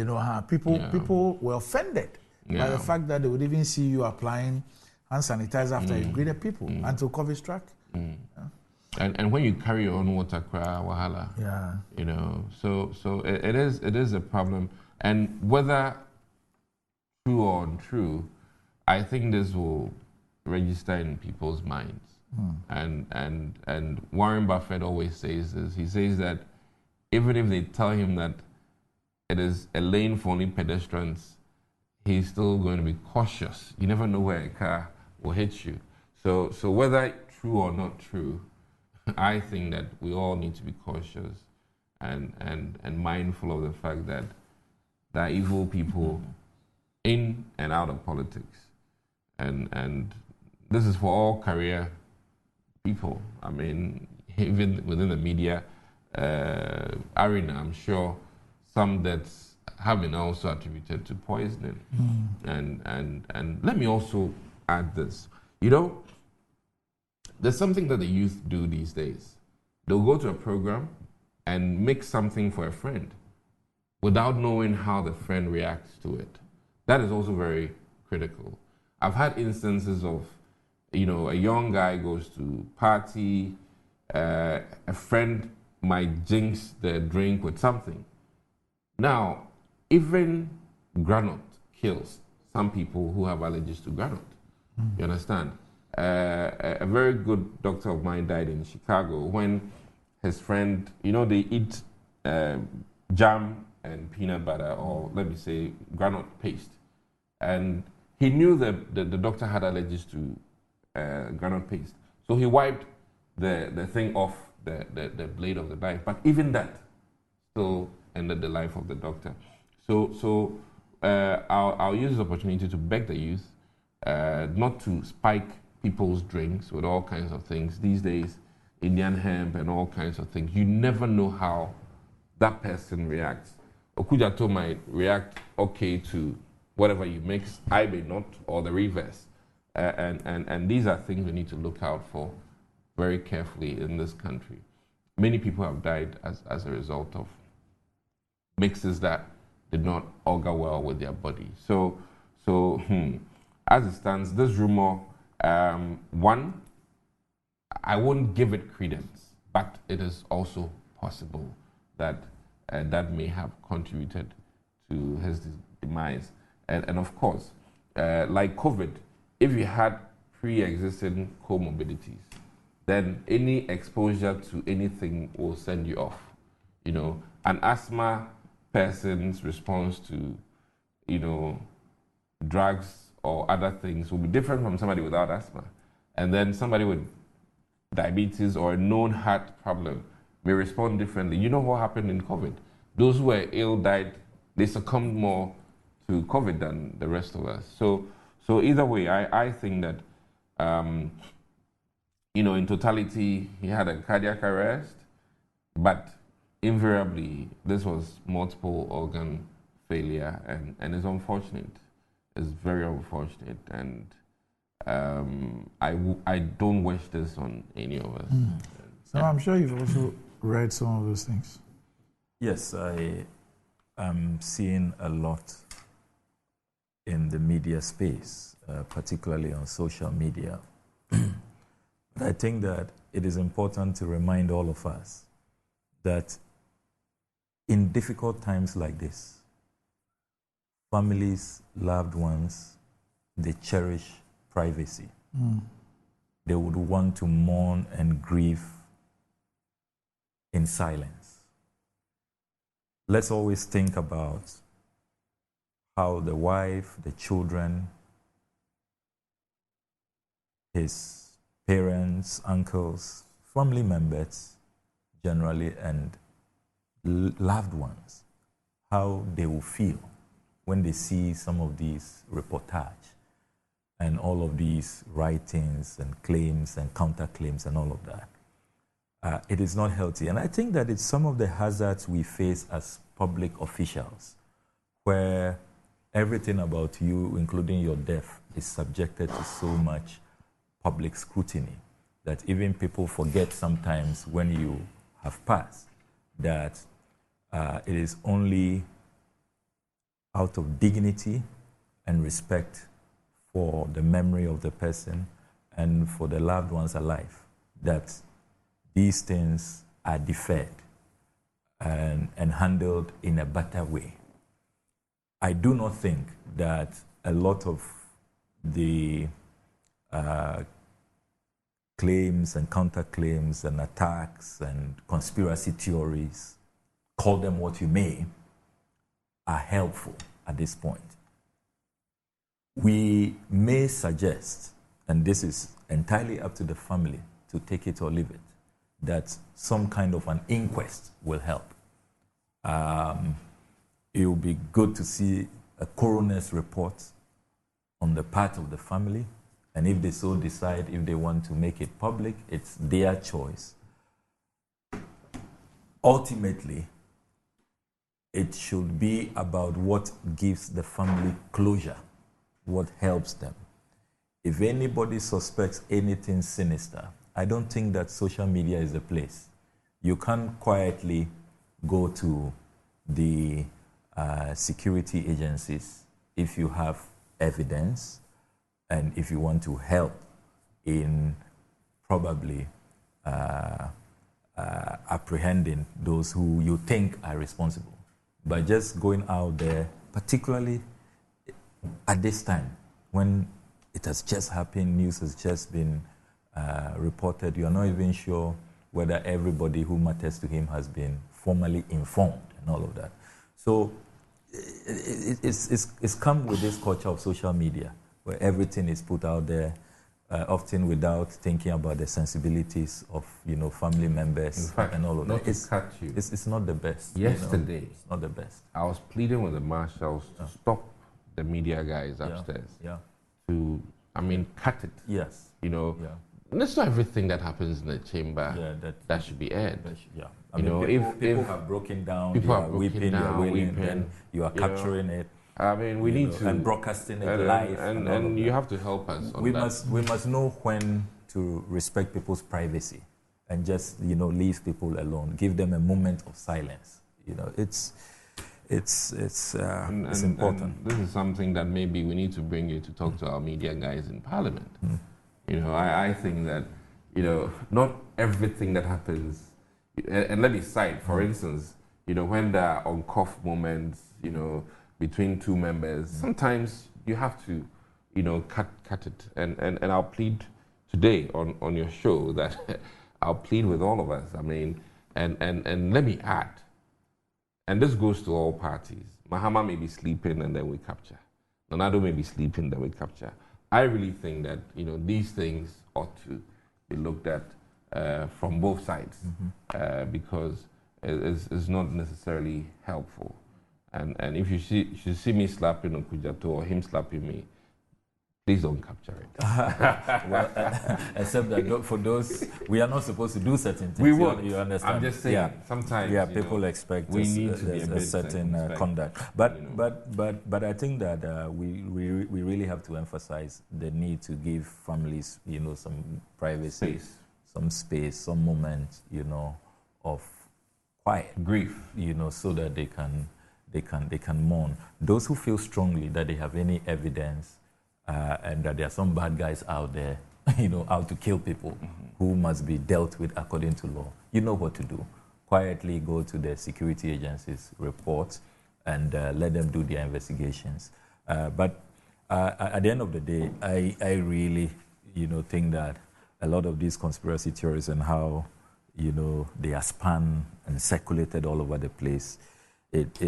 know, people were offended by the fact that they would even see you applying hand sanitizer after you greeted people until COVID struck. And when you carry your own water cry, wahala. Yeah. You know, so it is a problem. And whether true or untrue, I think this will register in people's minds. And Warren Buffett always says this. He says that even if they tell him that it is a lane for only pedestrians, he's still going to be cautious. You never know where a car will hit you. So whether true or not true, I think that we all need to be cautious and mindful of the fact that there are evil people in and out of politics. And this is for all career people. I mean, even within the media arena, I'm sure some deaths have been also attributed to poisoning. And let me also add this. You know, there's something that the youth do these days. They'll go to a program and make something for a friend without knowing how the friend reacts to it. That is also very critical. I've had instances of, you know, a young guy goes to party, a friend might jinx the drink with something. Now, even granite kills some people who have allergies to granite. You understand? A very good doctor of mine died in Chicago when his friend, you know, they eat jam and peanut butter, or let me say granite paste. And he knew that the doctor had allergies to granite paste. So he wiped the thing off the blade of the knife. But even that still ended the life of the doctor. So I'll use this opportunity to beg the youth not to spike people's drinks with all kinds of things. These days, Indian hemp and all kinds of things. You never know how that person reacts. Okujato might react okay to whatever you mix, I may not, or the reverse. And these are things we need to look out for very carefully in this country. Many people have died as a result of mixes that did not augur well with their body. So as it stands, this rumor, one, I won't give it credence, but it is also possible that that may have contributed to his demise. And of course, like COVID, if you had pre-existing comorbidities, then any exposure to anything will send you off. You know, an asthma person's response to, you know, drugs or other things will be different from somebody without asthma. And then somebody with diabetes or a known heart problem may respond differently. You know what happened in COVID? Those who were ill died, they succumbed more to COVID than the rest of us. So either way, I think that, you know, in totality, he had a cardiac arrest, but invariably, this was multiple organ failure, and it's unfortunate. It's very unfortunate, and I don't wish this on any of us. So I'm sure you've also read some of those things. Yes, I am seeing a lot in the media space, particularly on social media. I think that it is important to remind all of us that in difficult times like this, families, loved ones, they cherish privacy. They would want to mourn and grieve in silence. Let's always think about how the wife, the children, his parents, uncles, family members generally, and loved ones, how they will feel when they see some of these reportage and all of these writings and claims and counterclaims and all of that. It is not healthy. And I think that it's some of the hazards we face as public officials, where everything about you, including your death, is subjected to so much public scrutiny that even people forget sometimes when you have passed that it is only out of dignity and respect for the memory of the person and for the loved ones alive that these things are deferred and handled in a better way. I do not think that a lot of the claims and counterclaims and attacks and conspiracy theories, call them what you may, are helpful at this point. We may suggest, and this is entirely up to the family to take it or leave it, that some kind of an inquest will help. It will be good to see a coroner's report on the part of the family, and if they so decide, if they want to make it public, it's their choice. Ultimately, it should be about what gives the family closure, what helps them. If anybody suspects anything sinister, I don't think that social media is the place. You can't quietly go to the security agencies if you have evidence and if you want to help in probably apprehending those who you think are responsible. But just going out there, particularly at this time, when it has just happened, news has just been reported, you're not even sure whether everybody who matters to him has been formally informed and all of that. So it's come with this culture of social media, where everything is put out there, often without thinking about the sensibilities of family members. In fact, and all of that. It's not the best. Yesterday, it's not the best. I was pleading with the marshals to stop the media guys upstairs. To, cut it. Yes. And it's not everything that happens in the chamber that should be aired. People have broken down, people are weeping, then you are capturing it. We need to and broadcasting it live, and you have to help us. We must know when to respect people's privacy, and just leave people alone. Give them a moment of silence. It's important. And this is something that maybe we need to bring you to talk to our media guys in Parliament. I think that not everything that happens, and let me cite, for instance, when there are on-cuff moments, between two members, sometimes you have to, cut it. And I'll plead today on your show that I'll plead with all of us. And let me add, and this goes to all parties. Mahama may be sleeping and then we capture. Nonado may be sleeping, then we capture. I really think that these things ought to be looked at from both sides, because it's not necessarily helpful. And if you see me slapping Okujato or him slapping me, please don't capture it. Except that for those, we are not supposed to do certain things. We won't. You understand? I'm just saying. Sometimes, people expect we need to be a certain conduct. But I think that we really have to emphasize the need to give families, some privacy, some space, some moment, of quiet, grief, so that they can mourn. Those who feel strongly that they have any evidence. And that there are some bad guys out there, out to kill people who must be dealt with according to law. You know what to do. Quietly go to the security agencies, report, and let them do their investigations. But at the end of the day, I really, think that a lot of these conspiracy theories and how, they are spun and circulated all over the place, it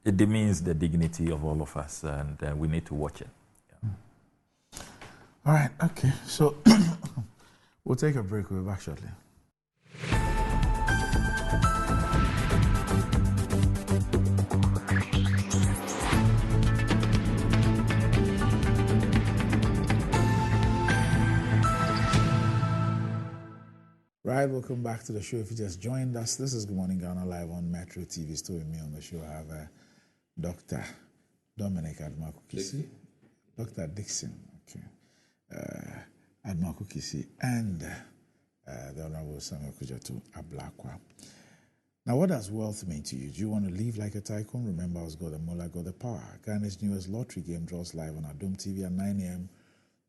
demeans the dignity of all of us, and we need to watch it. Yeah. All right, okay. So we'll take a break. We'll be back shortly. Right, welcome back to the show. If you just joined us, this is Good Morning Ghana live on Metro TV. Still with me on the show, I have Dr. Dominic Admakukisi, Dr. Dixon, Admakukisi, and the Honorable Samuel Kujatu Ablakwa. Now, what does wealth mean to you? Do you want to live like a tycoon? Remember, I was God the Mullah, got the power. Ghana's newest lottery game draws live on Adom TV at 9 a.m.,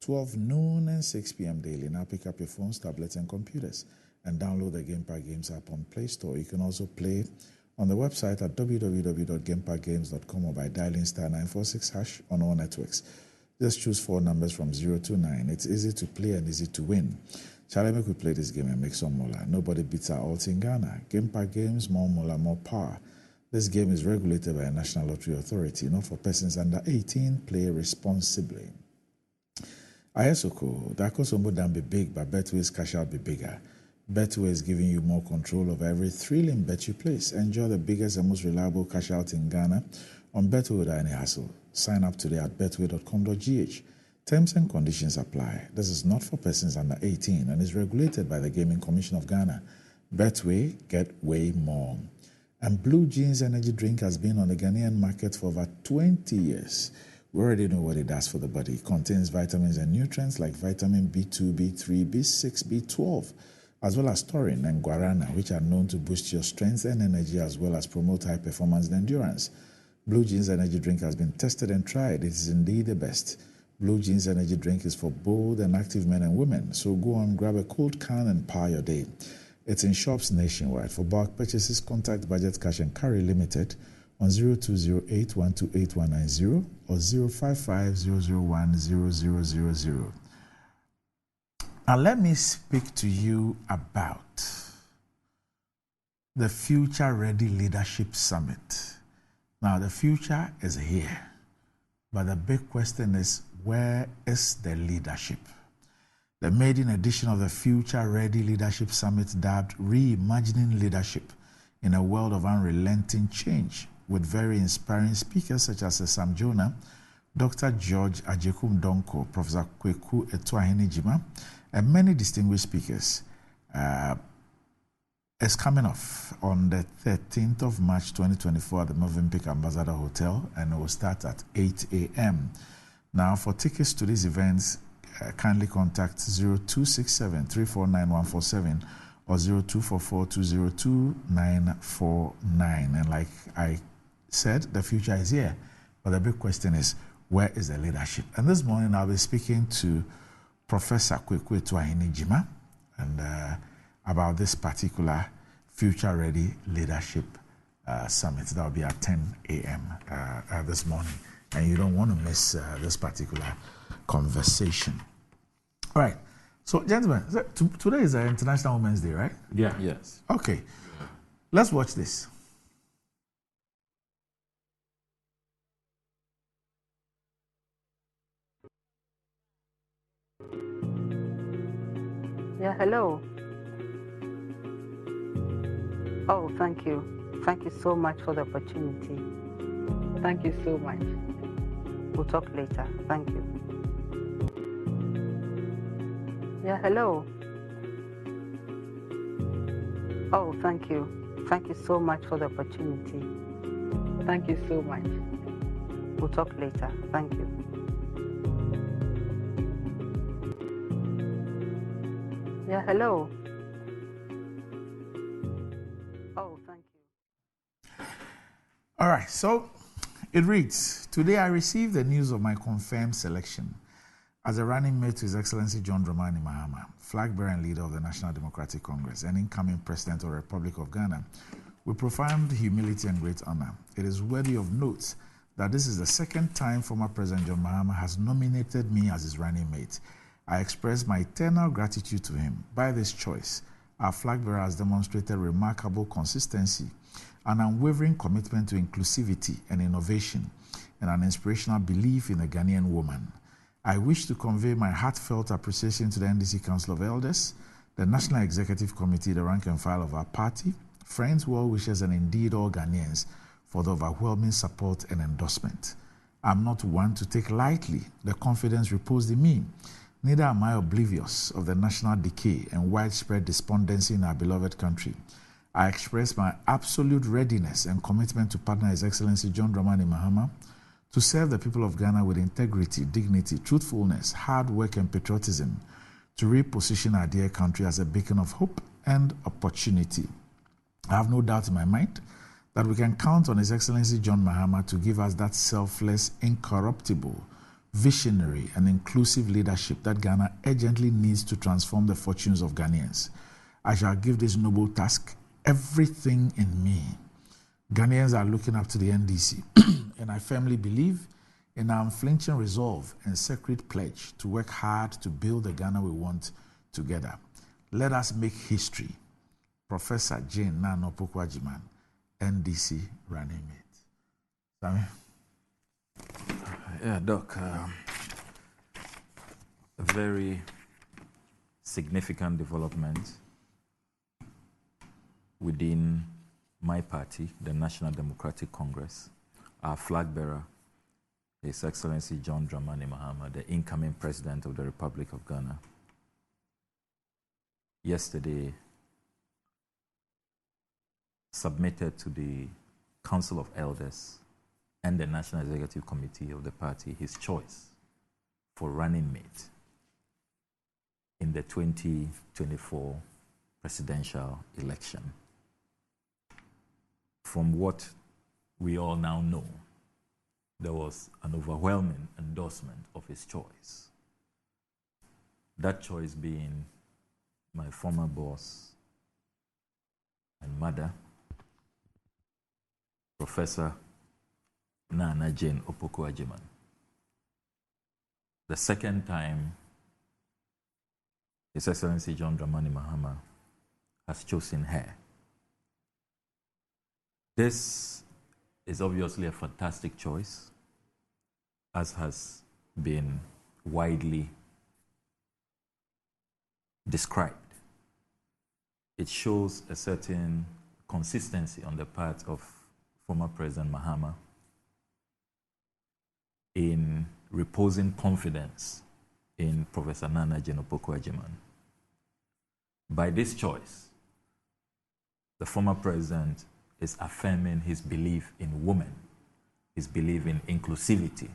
12 noon, and 6 p.m. daily. Now, pick up your phones, tablets, and computers and download the GamePad Games app on Play Store. You can also play on the website at www.gamepadgames.com or by dialing *946# on all networks. Just choose 4 numbers from 0 to 9. It's easy to play and easy to win. Charlie, make we play this game and make some moolah. Nobody beats our odds in Ghana. GamePad Games, more moolah, more power. This game is regulated by a National Lottery Authority, not for persons under 18. Play responsibly. Ayesoko, the Akosombo Dan be big, but Betway's cash out be bigger. Betway is giving you more control over every thrilling bet you place. Enjoy the biggest and most reliable cash out in Ghana on Betway without any hassle. Sign up today at betway.com.gh. Terms and conditions apply. This is not for persons under 18 and is regulated by the Gaming Commission of Ghana. Betway, get way more. And Blue Jeans energy drink has been on the Ghanaian market for over 20 years. We already know what it does for the body. It contains vitamins and nutrients like vitamin B2, B3, B6, B12, as well as taurine and guarana, which are known to boost your strength and energy as well as promote high performance and endurance. Blue Jeans energy drink has been tested and tried. It is indeed the best. Blue Jeans energy drink is for bold and active men and women. So go on, grab a cold can and power your day. It's in shops nationwide. For bulk purchases, contact Budget Cash and Carry Limited on 0208-128-190 or 055-001-0000. Now let me speak to you about the Future Ready Leadership Summit. Now the future is here, but the big question is, where is the leadership? The maiden edition of the Future Ready Leadership Summit, dubbed Reimagining Leadership in a World of Unrelenting Change, with very inspiring speakers such as Sam Jonah, Dr. George Ajekum Donko, Professor Kweku Etuahene-Jima, and many distinguished speakers, is coming off on the 13th of March 2024 at the Movenpick Ambassador Hotel, and it will start at 8 a.m. Now, for tickets to these events, kindly contact 0267-349-147 or 0244-202-949. And like I said, the future is here, but the big question is, where is the leadership? And this morning I'll be speaking to Professor Kweku Etuahene-Jima and about this particular Future Ready Leadership Summit. That will be at 10 a.m. This morning, and you don't want to miss this particular conversation. All right. So, gentlemen, today is International Women's Day, right? Yeah. Yes. Okay. Let's watch this. Yeah, hello. Oh, thank you. Thank you so much for the opportunity. Thank you so much. We'll talk later. Thank you. Yeah, hello. Oh, thank you. Thank you so much for the opportunity. Thank you so much. We'll talk later. Thank you. Yeah, hello. Oh, thank you. All right, so it reads, today I received the news of my confirmed selection as a running mate to His Excellency John Dramani Mahama, flag bearer and leader of the National Democratic Congress and incoming President of the Republic of Ghana, with profound humility and great honor. It is worthy of note that this is the second time former President John Mahama has nominated me as his running mate. I express my eternal gratitude to him. By this choice, our flag bearer has demonstrated remarkable consistency, an unwavering commitment to inclusivity and innovation, and an inspirational belief in the Ghanaian woman. I wish to convey my heartfelt appreciation to the NDC Council of Elders, the National Executive Committee, the rank and file of our party, friends, well-wishers, and indeed all Ghanaians for the overwhelming support and endorsement. I'm not one to take lightly the confidence reposed in me. Neither am I oblivious of the national decay and widespread despondency in our beloved country. I express my absolute readiness and commitment to partner His Excellency John Dramani Mahama to serve the people of Ghana with integrity, dignity, truthfulness, hard work, and patriotism to reposition our dear country as a beacon of hope and opportunity. I have no doubt in my mind that we can count on His Excellency John Mahama to give us that selfless, incorruptible, visionary, and inclusive leadership that Ghana urgently needs to transform the fortunes of Ghanaians. I shall give this noble task everything in me. Ghanaians are looking up to the NDC, and I firmly believe in our unflinching resolve and sacred pledge to work hard to build the Ghana we want together. Let us make history. Professor Jane Nana Opoku-Agyeman, NDC running mate. Sammy? Yeah, Doc, a very significant development within my party, the National Democratic Congress. Our flag bearer, His Excellency John Dramani Mahama, the incoming President of the Republic of Ghana, yesterday submitted to the Council of Elders and the National Executive Committee of the party his choice for running mate in the 2024 presidential election. From what we all now know, there was an overwhelming endorsement of his choice. That choice being my former boss and mother, Professor Nana Jane Opoku-Agyeman. The second time His Excellency John Dramani Mahama has chosen her. This is obviously a fantastic choice, as has been widely described. It shows a certain consistency on the part of former President Mahama in reposing confidence in Professor Nana Jane Opoku-Agyeman. By this choice, the former president is affirming his belief in women, his belief in inclusivity,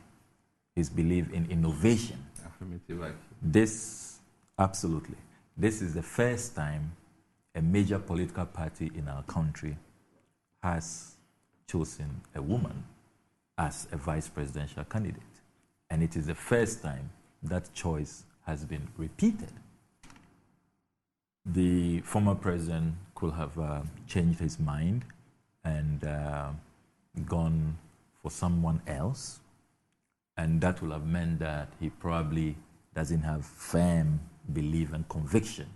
his belief in innovation. Affirmative action. This is the first time a major political party in our country has chosen a woman as a vice presidential candidate. And it is the first time that choice has been repeated. The former president could have changed his mind and gone for someone else, and that would have meant that he probably doesn't have firm belief and conviction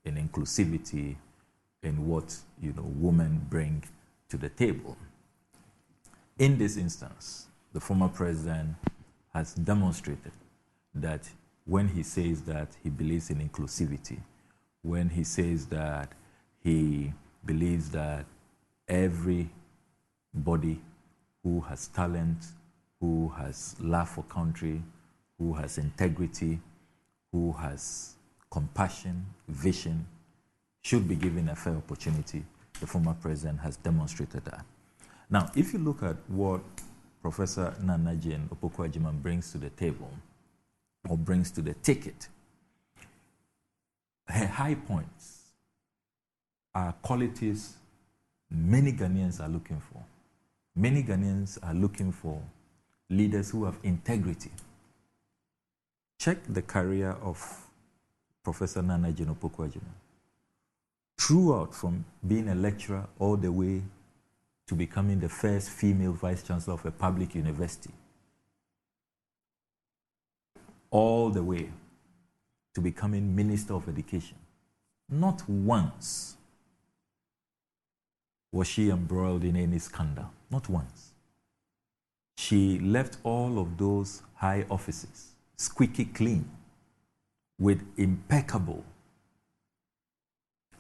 in inclusivity, in what women bring to the table. In this instance, the former president has demonstrated that when he says that he believes in inclusivity, when he says that he believes that everybody who has talent, who has love for country, who has integrity, who has compassion, vision, should be given a fair opportunity, the former president has demonstrated that. Now, if you look at what Professor Nana Jane Opoku-Agyeman brings to the table, or brings to the ticket, her high points are qualities many Ghanaians are looking for. Many Ghanaians are looking for leaders who have integrity. Check the career of Professor Nana Jane Opoku-Agyeman. Throughout, from being a lecturer all the way to becoming the first female vice chancellor of a public university, all the way to becoming Minister of Education, Not once was she embroiled in any scandal. Not once. She left all of those high offices squeaky clean with impeccable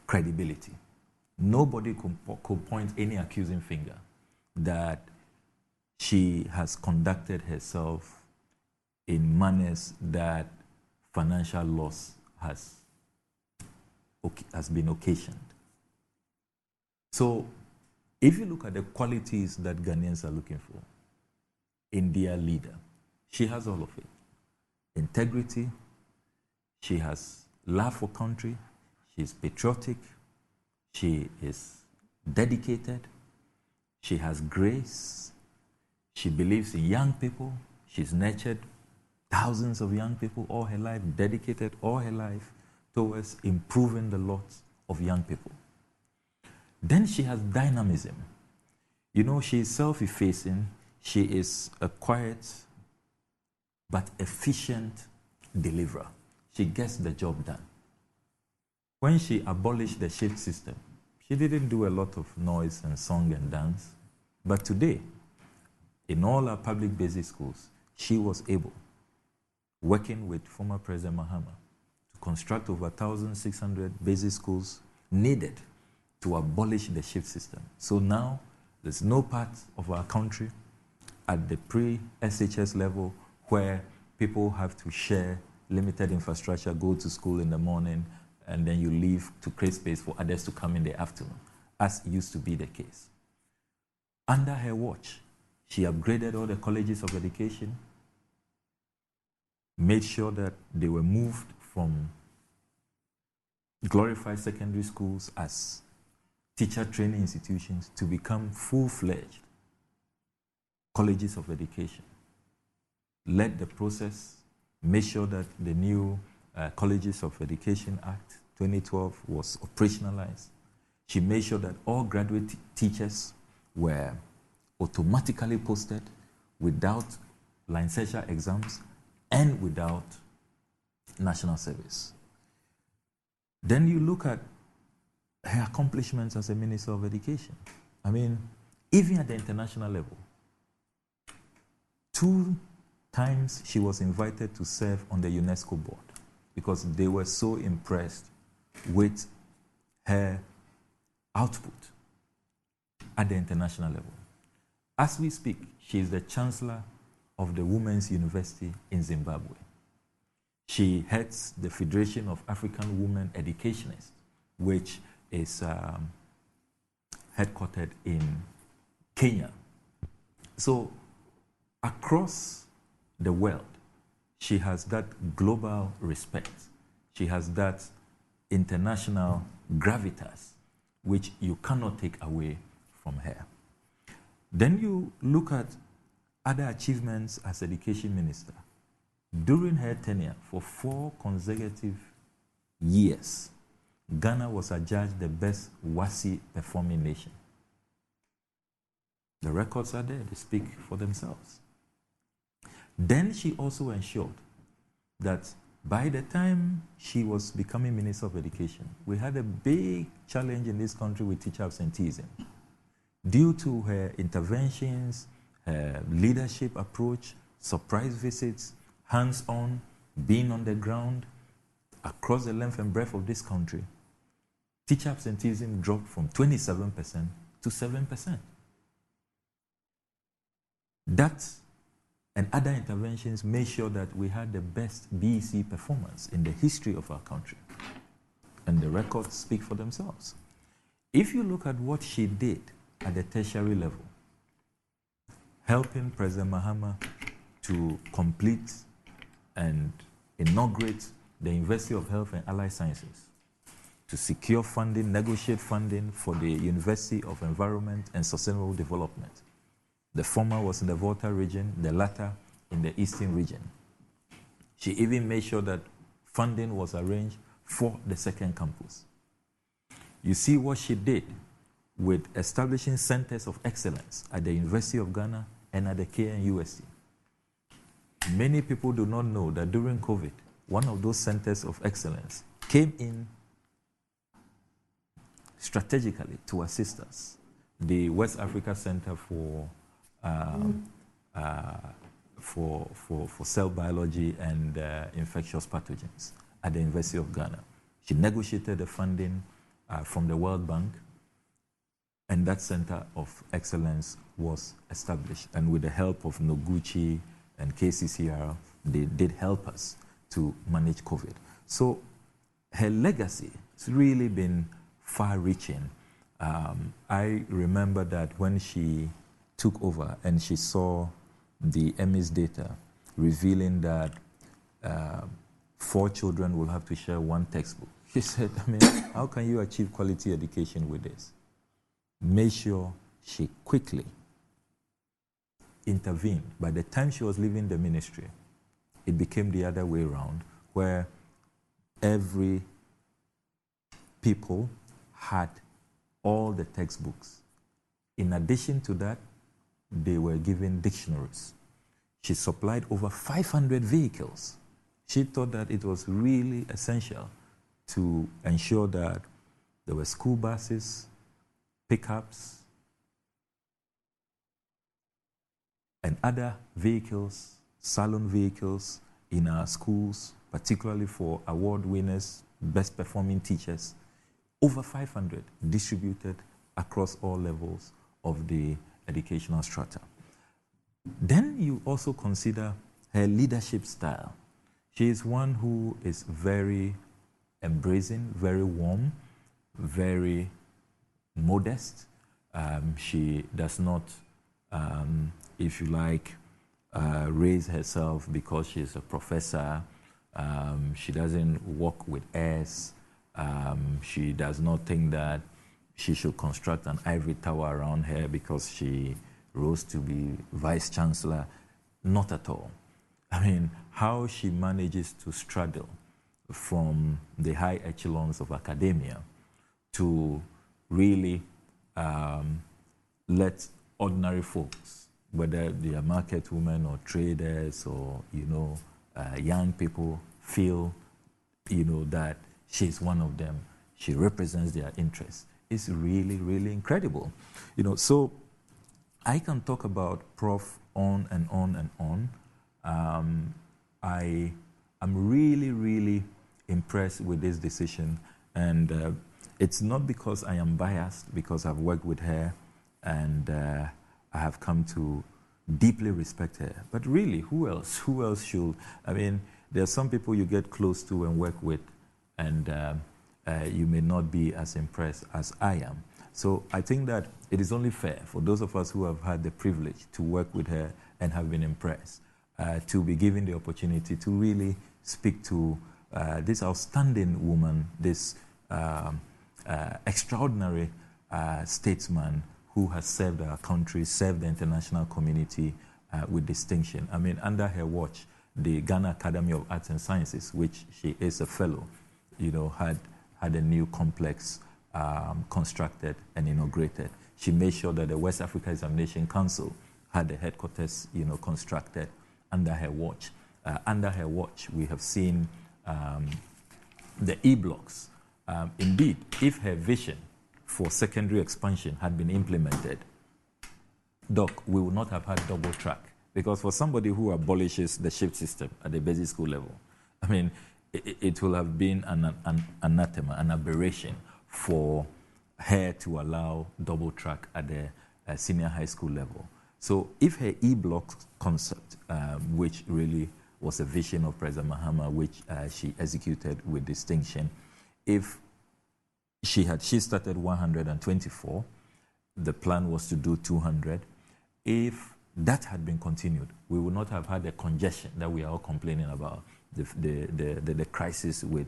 credibility. Nobody could point any accusing finger that she has conducted herself in manners that financial loss has been occasioned. So, if you look at the qualities that Ghanaians are looking for in their leader, she has all of it. Integrity, she has love for country, she's patriotic, she is dedicated, she has grace, she believes in young people, she's nurtured thousands of young people all her life, dedicated all her life towards improving the lot of young people. Then she has dynamism. You know, she is self-effacing, she is a quiet but efficient deliverer. She gets the job done. When she abolished the shift system, she didn't do a lot of noise and song and dance. But today, in all our public basic schools, she was able, working with former President Mahama, to construct over 1,600 basic schools needed to abolish the shift system. So now, there's no part of our country at the pre-SHS level where people have to share limited infrastructure, go to school in the morning, and then you leave to create space for others to come in the afternoon, as used to be the case. Under her watch, she upgraded all the colleges of education, made sure that they were moved from glorified secondary schools as teacher training institutions to become full-fledged colleges of education. Led the process, made sure that the new Colleges of Education Act 2012 was operationalized. She made sure that all graduate teachers were automatically posted without licensure exams and without national service. Then you look at her accomplishments as a Minister of Education. I mean, even at the international level, 2 times she was invited to serve on the UNESCO board because they were so impressed with her output at the international level. As we speak, she is the Chancellor of the Women's University in Zimbabwe. She heads the Federation of African Women Educationists, which is headquartered in Kenya. So across the world, she has that global respect. She has that international gravitas, which you cannot take away from her. Then you look at other achievements as education minister. During her tenure, for 4 consecutive years, Ghana was adjudged the best WASI performing nation. The records are there, they speak for themselves. Then she also ensured that by the time she was becoming Minister of Education, we had a big challenge in this country with teacher absenteeism. Due to her interventions, her leadership approach, surprise visits, hands-on, being on the ground, across the length and breadth of this country, teacher absenteeism dropped from 27% to 7%. That and other interventions made sure that we had the best BEC performance in the history of our country. And the records speak for themselves. If you look at what she did at the tertiary level, helping President Mahama to complete and inaugurate the University of Health and Allied Sciences, to secure funding, negotiate funding for the University of Environment and Sustainable Development. The former was in the Volta region, the latter in the Eastern region. She even made sure that funding was arranged for the second campus. You see what she did with establishing centers of excellence at the University of Ghana and at the KNUST. Many people do not know that during COVID, one of those centers of excellence came in strategically to assist us. The West Africa Center for Cell Biology and Infectious Pathogens at the University of Ghana. She negotiated the funding from the World Bank, and that Center of Excellence was established. And with the help of Noguchi and KCCR, they did help us to manage COVID. So her legacy has really been far-reaching. I remember that when she took over and she saw the EMIS data revealing that 4 children will have to share 1 textbook, she said, I mean, how can you achieve quality education with this? Made sure she quickly intervened. By the time she was leaving the ministry, it became the other way around, where every people had all the textbooks. In addition to that, they were given dictionaries. She supplied over 500 vehicles. She thought that it was really essential to ensure that there were school buses, pickups, and other vehicles, salon vehicles in our schools, particularly for award winners, best performing teachers. Over 500 distributed across all levels of the educational strata. Then you also consider her leadership style. She is one who is very embracing, very warm, very modest. She does not, if you like, raise herself because she's a professor. She doesn't walk with airs. She does not think that she should construct an ivory tower around her because she rose to be vice chancellor. Not at all. I mean, how she manages to straddle from the high echelons of academia to really let ordinary folks, whether they are market women or traders or, young people, feel, that she's one of them. She represents their interests. It's really, really incredible. So I can talk about Prof on and on and on. I am really, really impressed with this decision. And it's not because I am biased, because I've worked with her and I have come to deeply respect her. But really, who else? Who else should? I mean, there are some people you get close to and work with, and you may not be as impressed as I am. So I think that it is only fair for those of us who have had the privilege to work with her and have been impressed to be given the opportunity to really speak to this outstanding woman, this extraordinary statesman who has served our country, served the international community with distinction. I mean, under her watch, the Ghana Academy of Arts and Sciences, which she is a fellow, had a new complex constructed and inaugurated. She made sure that the West Africa Examination Council had the headquarters, constructed under her watch. Under her watch, we have seen the E-blocks. Indeed, if her vision for secondary expansion had been implemented, Doc, we would not have had double track. Because for somebody who abolishes the shift system at the basic school level, I mean, it will have been an anathema, an aberration for her to allow double track at the senior high school level. So if her E-block concept, which really was a vision of President Mahama, which she executed with distinction, if she started 124, the plan was to do 200. If that had been continued, we would not have had the congestion that we are all complaining about, the crisis with,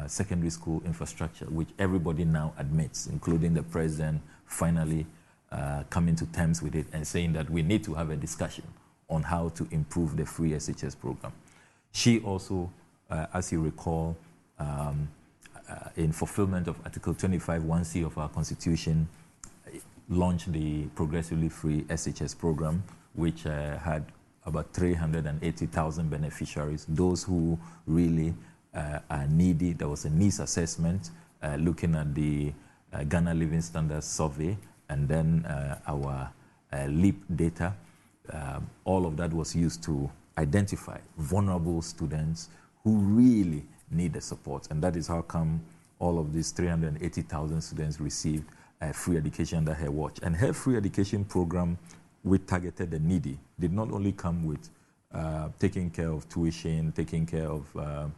secondary school infrastructure, which everybody now admits, including the president, finally coming to terms with it and saying that we need to have a discussion on how to improve the free SHS program. She also, as you recall, in fulfillment of Article 25(1)(c) of our Constitution, launched the Progressively Free SHS program, which had about 380,000 beneficiaries, those who really are needy. There was a needs assessment. looking at the Ghana Living Standards Survey, and then our LEAP data. All of that was used to identify vulnerable students who really need the support. And that is how come all of these 380,000 students received free education under her watch. And her free education program, which targeted the needy, did not only come with taking care of tuition, taking care of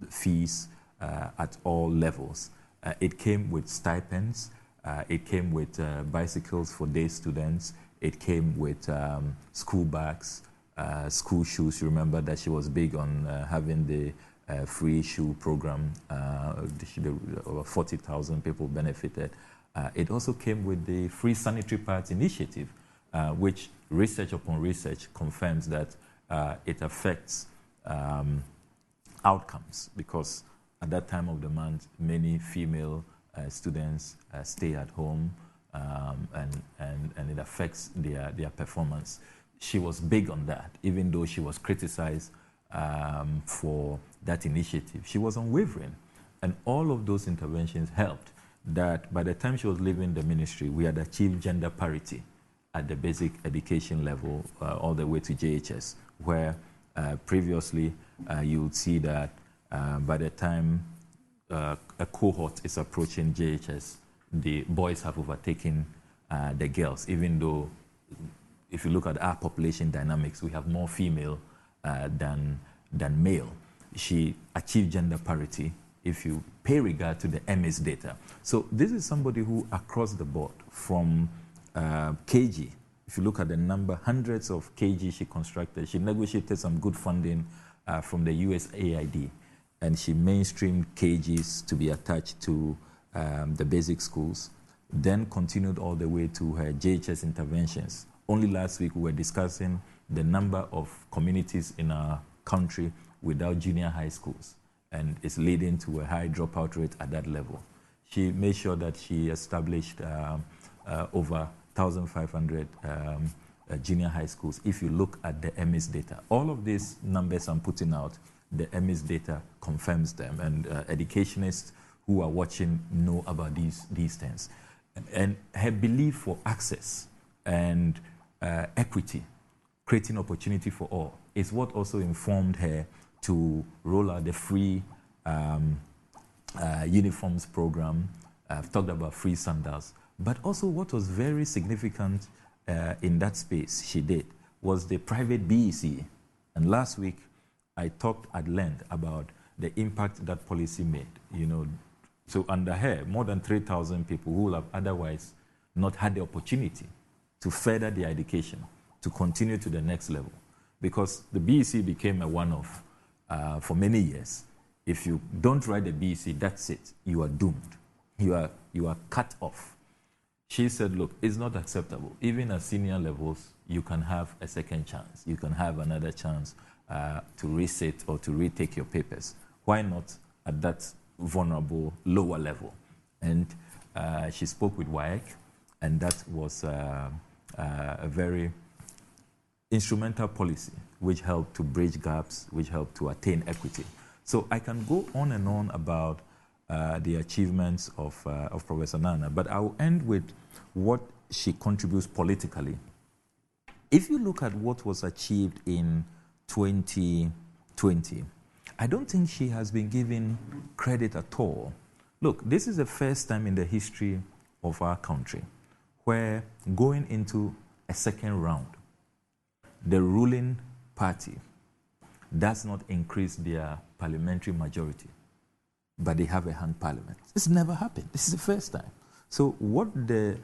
fees at all levels. It came with stipends. It came with bicycles for day students. It came with school bags, school shoes. You remember that she was big on having the free shoe program. Over 40,000 people benefited. It also came with the free sanitary pads initiative, which research upon research confirms that it affects outcomes, because at that time of the month, many female students stay at home, and it affects their performance. She was big on that, even though she was criticized for that initiative. She was unwavering, and all of those interventions helped that by the time she was leaving the ministry, we had achieved gender parity at the basic education level, all the way to JHS, where previously you would see that by the time a cohort is approaching JHS, the boys have overtaken the girls, even though if you look at our population dynamics, we have more female than male. She achieved gender parity if you pay regard to the MS data. So this is somebody who, across the board, from KG, if you look at the number, hundreds of KG she constructed, she negotiated some good funding from the USAID, and she mainstreamed KGs to be attached to the basic schools, then continued all the way to her JHS interventions. Only last week we were discussing the number of communities in our country without junior high schools, and it's leading to a high dropout rate at that level. She made sure that she established over 1,500 junior high schools. If you look at the MS data, all of these numbers I'm putting out, the MS data confirms them, and educationists who are watching know about these things. And her belief for access and equity, creating opportunity for all, is what also informed her to roll out the free uniforms program. I've talked about free sandals. But also what was very significant in that space she did was the private BEC. And last week, I talked at length about the impact that policy made. You know, so under her, more than 3,000 people who will have otherwise not had the opportunity to further their education, to continue to the next level. Because the BEC became a one-off for many years. If you don't write the BEC, that's it. You are doomed. You are cut off. She said, look, it's not acceptable. Even at senior levels, you can have a second chance. You can have another chance to resit or to retake your papers. Why not at that vulnerable lower level? And she spoke with WAEC, and that was a very instrumental policy which helped to bridge gaps, which helped to attain equity. So I can go on and on about the achievements of Professor Nana, but I will end with what she contributes politically. If you look at what was achieved in 2020, I don't think she has been given credit at all. Look, this is the first time in the history of our country where going into a second round, the ruling party does not increase their parliamentary majority, but they have a hung parliament. This never happened. This is the first time. So what the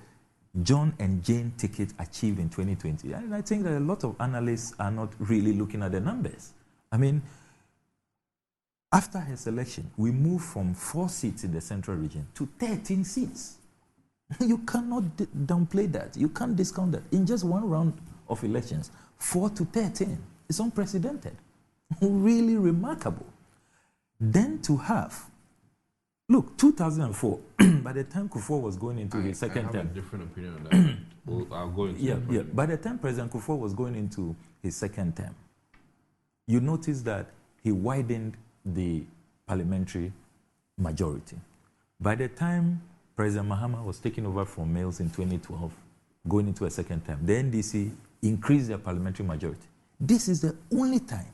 John and Jane ticket achieved in 2020, and I think that a lot of analysts are not really looking at the numbers. I mean, after her selection, we moved from 4 seats in the central region to 13 seats. You cannot downplay that. You can't discount that. In just one round of elections, 4 to 13. It's unprecedented. Really remarkable. Then to have, look, 2004, by the time Kufuor was going into his second term. I have a different opinion on that. Well, I'll go into Yeah. By the time President Kufuor was going into his second term, you notice that he widened the parliamentary majority. By the time President Mahama was taking over from Mills in 2012, going into a second term, the NDC increased their parliamentary majority. This is the only time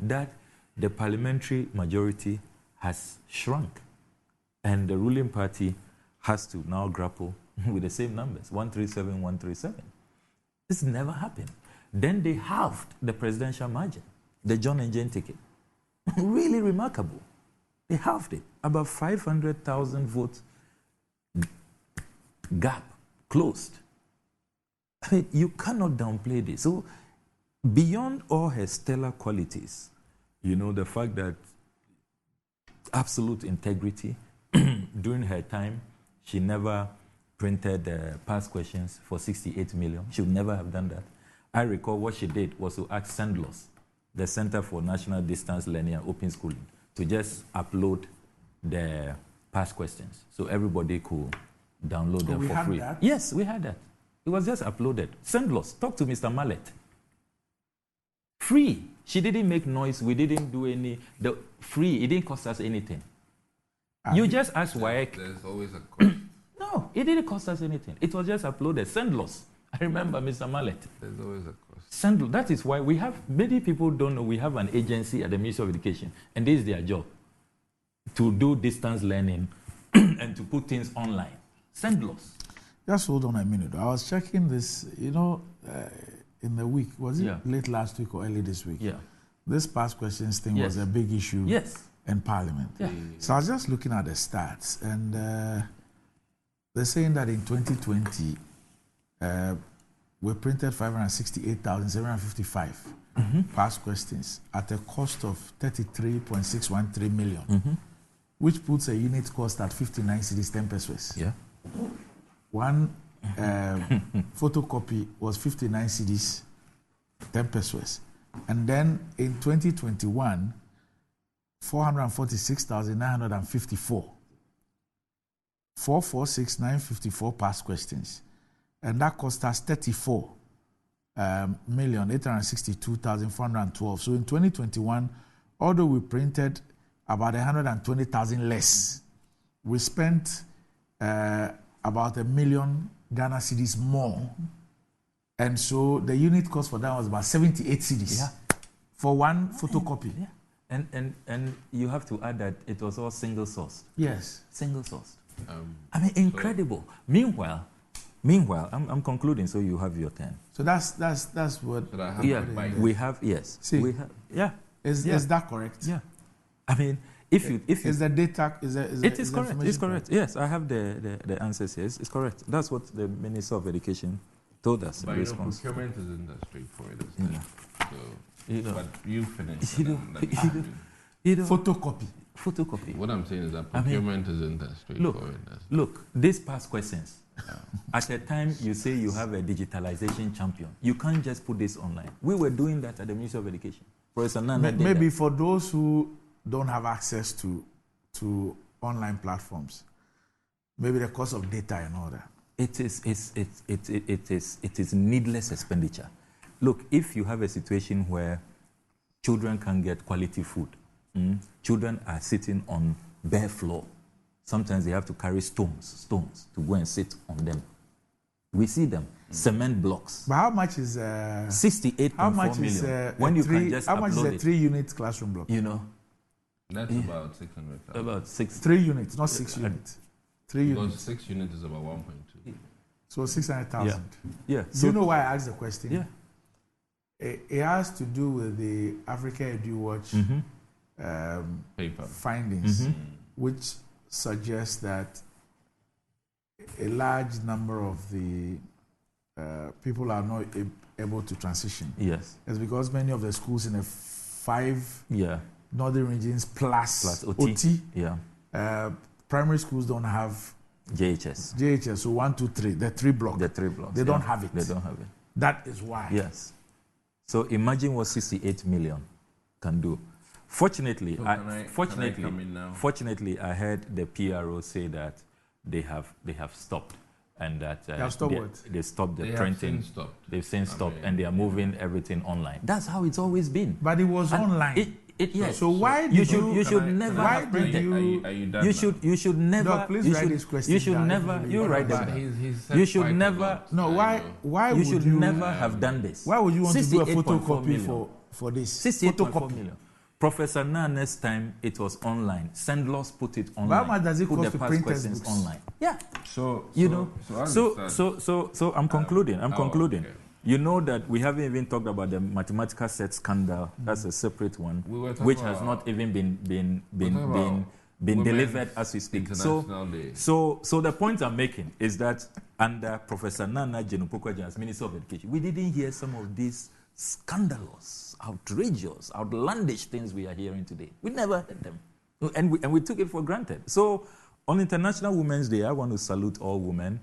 that the parliamentary majority has shrunk, and the ruling party has to now grapple with the same numbers, 137, 137. This never happened. Then they halved the presidential margin, the John and Jane ticket. Really remarkable. They halved it. About 500,000 votes gap closed. I mean, you cannot downplay this. So, beyond all her stellar qualities, the fact that absolute integrity, during her time, she never printed past questions for 68 million. She would never have done that. I recall what she did was to ask CENDLOS, the Center for National Distance Learning and Open Schooling, to just upload the past questions so everybody could download them for free. That? Yes, we had that. It was just uploaded. CENDLOS, talk to Mr. Mallet. Free. She didn't make noise. We didn't do free. It didn't cost us anything. You just ask why. There's always a cost. No, it didn't cost us anything. It was just uploaded. CENDLOS. I remember Mr. Mallet. There's always a cost. CENDLOS. That is why we have, many people don't know, we have an agency at the Ministry of Education, and this is their job, to do distance learning and to put things online. CENDLOS. Just hold on a minute. I was checking this, in the week. Was it late last week or early this week? Yeah. This past questions thing was a big issue in Parliament. Yeah. So I was just looking at the stats, and they're saying that in 2020, we printed 568,755 past questions at a cost of 33.613 million, which puts a unit cost at 59 cedis 10 pesos. Yeah. One photocopy was 59 cedis 10 pesos. And then in 2021, 446,954. 446,954 past questions. And that cost us 34,862,412. So in 2021, although we printed about 120,000 less, we spent about 1 million Ghana cedis more. And so the unit cost for that was about 78 cedis for one photocopy. Yeah. And you have to add that it was all single sourced. Yes. Single sourced. I mean, incredible. Meanwhile, I'm concluding, so you have your turn. So that's what. We have. Yes. See, we have. Yeah. Is that correct? Yeah. I mean, if you is the data it is correct. It's correct. Yes, I have the answers here. It's correct. That's what the Minister of Education told us. But in response. procurement isn't that straightforward, isn't it? So, but you finish. Photocopy. What I'm saying is that procurement isn't that straightforward. Look, these past questions. At a time you say you have a digitalization champion, you can't just put this online. We were doing that at the Ministry of Education. Professor Nana maybe for those who don't have access to online platforms, maybe the cost of data and all that. It is needless expenditure. Look, if you have a situation where children can get quality food, children are sitting on bare floor. Sometimes they have to carry stones to go and sit on them. We see them, cement blocks. But how much is 68.4 million? When you can just how much is a it, 3-unit classroom block? That's about 600,000. About 3 units, not 6 units. 3 units. Because 6 units is about 1.2. So 600,000. Yeah. Do you know why I asked the question? Yeah. It has to do with the Africa EduWatch paper findings, which suggests that a large number of the people are not able to transition. Yes. It's because many of the schools in the 5 northern regions plus OT. Primary schools don't have JHS. So 1, 2, 3. The 3 blocks. They don't have it. That is why. Yes. So imagine what 68 million can do. Fortunately, fortunately, I heard the PRO say that they have stopped, and that they stopped the printing. They've since stopped, and they are moving everything online. That's how it's always been. But it was online. Yes. So why you did should you should never why have did printed. you? Are you done You now? should never. Doc, please you write should, this question You should down. never. You write them But down. he's said You should quite a never. lot, No, I know. why You would should you never have done this. Why would you want to do a 68.4 photocopy million. for this? 68.4 million. Professor Nana's time, it was online. Sendlos put it online. How much does it put cost the to past print questions textbooks? online? Yeah. So So I'm concluding. I'm concluding. Okay. You know that we haven't even talked about the mathematical set scandal. That's a separate one, We were talking which has about- not even been Women's delivered as we speak. International Day. So the point I'm making is that under Professor Nana Jenupokwaja as Minister of Education, we didn't hear some of these scandalous, outrageous, outlandish things we are hearing today. We never heard them, and we took it for granted. So on International Women's Day, I want to salute all women.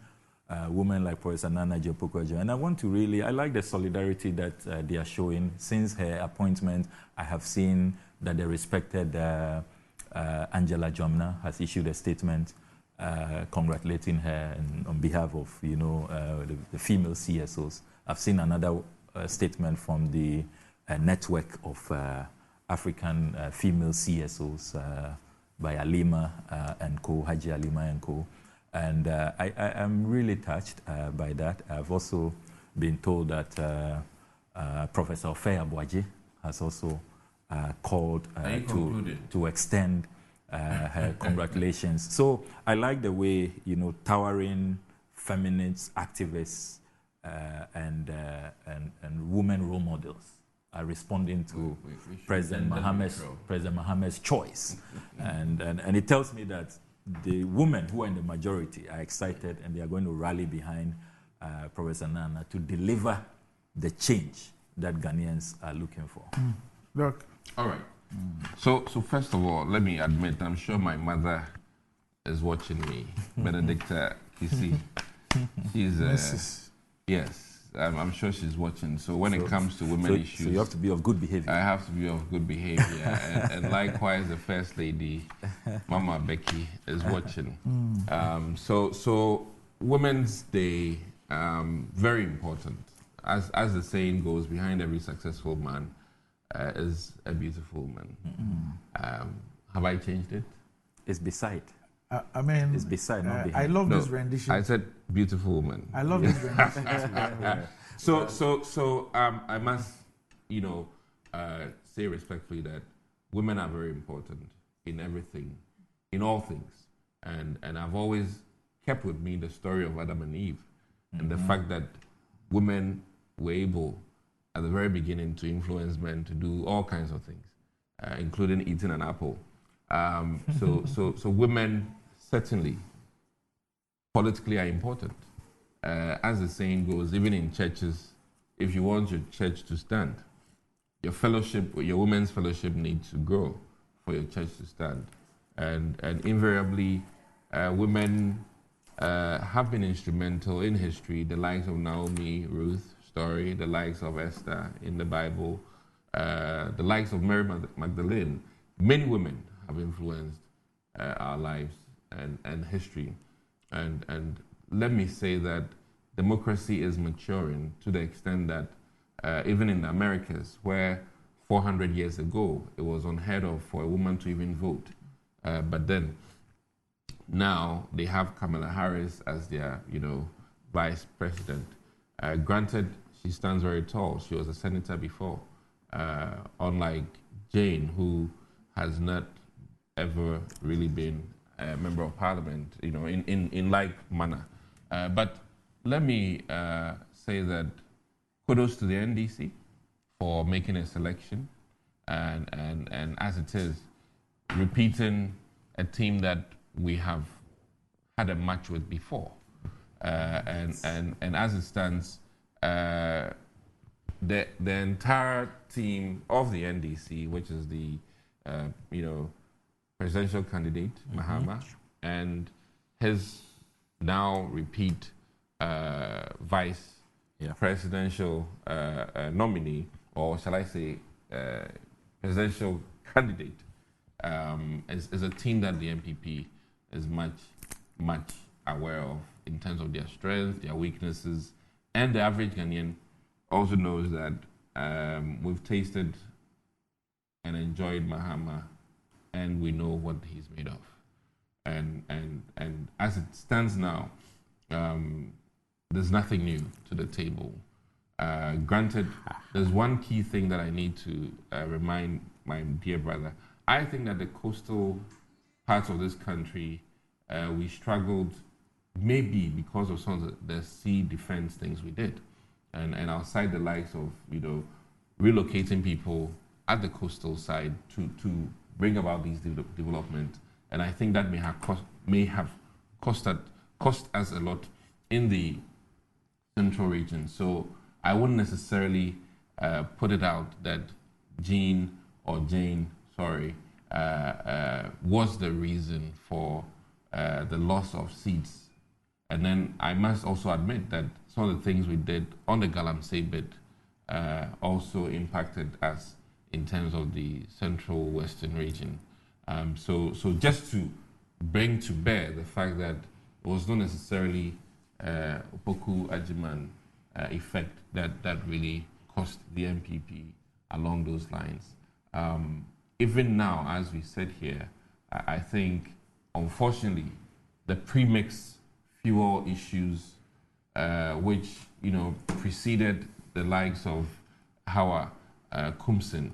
Women like Professor Nana Jenupokwaja, and I want to I like the solidarity that they are showing. Since her appointment, I have seen that the respected Angela Jomna has issued a statement congratulating her and on behalf of the female CSOs. I've seen another statement from the network of African female CSOs by Alima and co, Haji Alima and co. And I am really touched by that. I've also been told that Professor Ofeya Boaji has also called to extend her congratulations. So I like the way, towering feminist activists and women role models are responding to President Mohammed's choice. and it tells me that the women who are in the majority are excited and they are going to rally behind Professor Nana to deliver the change that Ghanaians are looking for. Look. All right. So first of all, let me admit, I'm sure my mother is watching me, Benedicta Kisi. She's yes. I'm sure she's watching. So when it comes to women issues... So you have to be of good behavior. I have to be of good behavior. and likewise, the First Lady, Mama Becky, is watching. So Women's Day, very important. As the saying goes, behind every successful man is a beautiful woman. Have I changed it? It's beside. I mean, it's beside, not behind. I love this rendition. I said beautiful woman. I love this rendition. So I must, say respectfully that women are very important in everything, in all things, and I've always kept with me the story of Adam and Eve, and the fact that women were able at the very beginning to influence men to do all kinds of things, including eating an apple. So women certainly politically are important. As the saying goes, even in churches, if you want your church to stand, your fellowship, your women's fellowship needs to grow for your church to stand. And invariably, women have been instrumental in history, the likes of Naomi, Ruth, story, the likes of Esther in the Bible, the likes of Mary Magdalene. Many women have influenced our lives and history. And let me say that democracy is maturing to the extent that even in the Americas, where 400 years ago it was unheard of for a woman to even vote, but then now they have Kamala Harris as their, vice president. Granted, she stands very tall. She was a senator before, unlike Jane, who has not ever really been a member of parliament, in like manner. But let me say that kudos to the NDC for making a selection, and as it is, repeating a team that we have had a match with before. And as it stands, the entire team of the NDC, which is the presidential candidate Mahama, and his now repeat vice presidential nominee, or shall I say presidential candidate, is a team that the MPP is much aware of in terms of their strengths, their weaknesses, and the average Ghanaian also knows that we've tasted and enjoyed Mahama, and we know what he's made of. And as it stands now, there's nothing new to the table. Granted, there's one key thing that I need to remind my dear brother. I think that the coastal parts of this country, we struggled maybe because of some of the sea defense things we did. And outside the likes of, relocating people at the coastal side to bring about these development. And I think that may have cost us a lot in the central region. So I wouldn't necessarily put it out that Jane was the reason for the loss of seats. And then I must also admit that some of the things we did on the Galamsey bit also impacted us in terms of the central western region. So just to bring to bear the fact that it was not necessarily Opoku Ajiman effect that really cost the MPP along those lines. Even now, as we said here, I think, unfortunately, the premix fuel issues, which preceded the likes of Hawa Kumsin,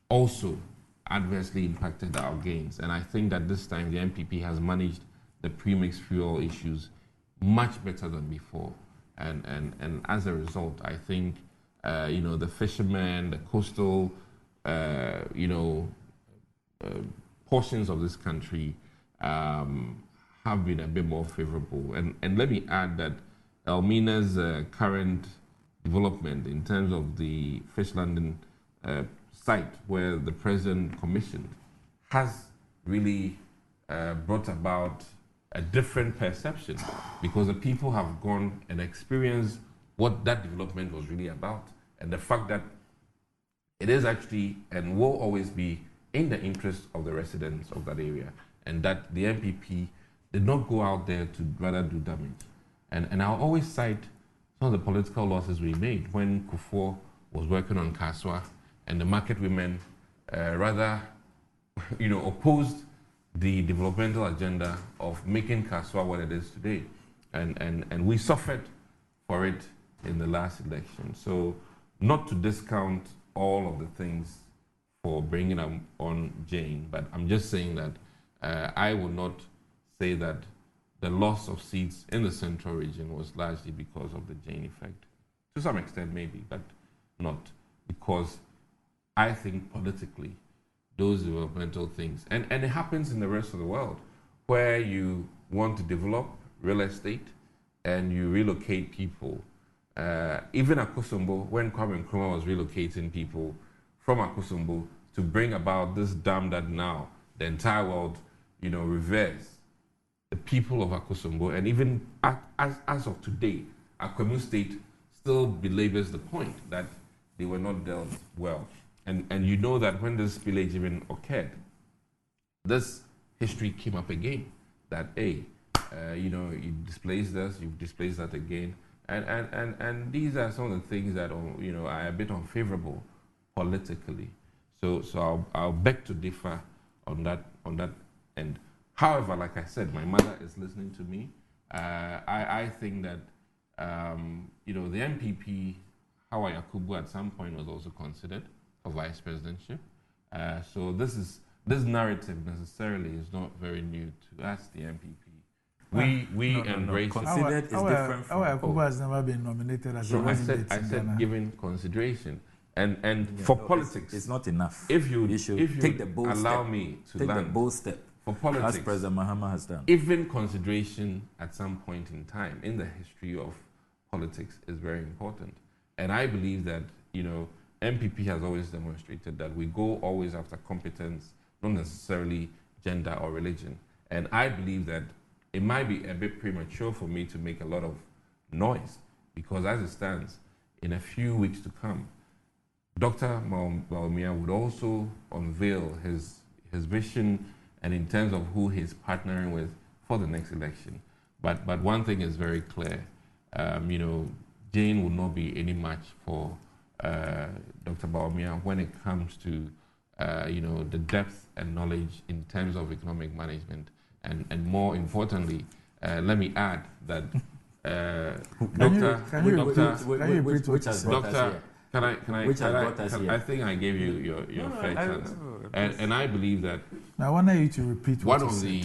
also adversely impacted our gains. And I think that this time the MPP has managed the premix fuel issues much better than before. And as a result, I think the fishermen, the coastal, portions of this country have been a bit more favorable. And let me add that Elmina's current development in terms of the fish landing site where the president commissioned has really brought about a different perception, because the people have gone and experienced what that development was really about, and the fact that it is actually and will always be in the interest of the residents of that area, and that the MPP did not go out there to rather do damage. And I'll always cite some of the political losses we made when Kufuor was working on Kaswa, and the market women opposed the developmental agenda of making Kaswa what it is today. And we suffered for it in the last election. So not to discount all of the things for bringing on Jane, but I'm just saying that I will not say that the loss of seats in the central region was largely because of the Jane effect. To some extent, maybe, but not because I think politically those developmental things, and it happens in the rest of the world, where you want to develop real estate and you relocate people. Even Akosombo, when Kwame Nkrumah was relocating people from Akosombo to bring about this dam that now the entire world, reveres, the people of Akosombo, and even as of today, Akwemu State still belabors the point that they were not dealt well. And you know that when this spillage even occurred, this history came up again, that, hey, you displaced us, you've displaced that again. And these are some of the things that are a bit unfavorable politically. So I'll beg to differ on that end. However, like I said, my mother is listening to me. I think that the MPP, Hawa Yakubu, at some point was also considered for vice presidentship. So this narrative necessarily is not very new to us, the MPP. We embrace it. Considered is different from Yakubu has never been nominated as a candidate. I said given consideration. And for politics, it's not enough. If you take the bold allow step, me to take land, the bold step, for politics, as President Mahama has done. Even consideration at some point in time in the history of politics is very important. And I believe that, MPP has always demonstrated that we go always after competence, not necessarily gender or religion. And I believe that it might be a bit premature for me to make a lot of noise, because as it stands, in a few weeks to come, Dr. Bawumia would also unveil his vision and in terms of who he's partnering with for the next election. But one thing is very clear. Jane will not be any match for Dr. Bawumia when it comes to the depth and knowledge in terms of economic management, and more importantly, let me add that I think I gave you your fair chance, and I believe that. Now, I want you to repeat one of the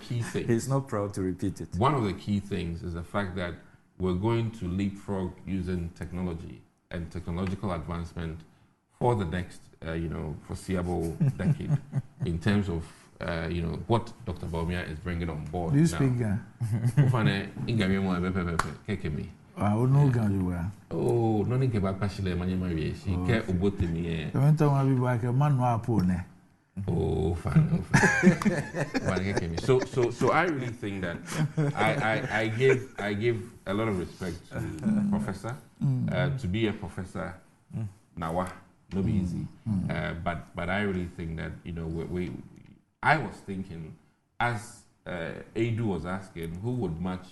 key things. He's not proud to repeat it. One of the key things is the fact that we're going to leapfrog using technology and technological advancement for the next, foreseeable decade in terms of, what Dr. Bawumia is bringing on board. Do you speak Ghana? Oh, no, Ghana. Oh, no, think about Pashile Manyamawi. She care about me. I went to my people like a man who are poor. Oh, fine. So I really think that I give a lot of respect to the professor. To be a professor, now no be easy. But I really think that I was thinking, as Edu was asking, who would match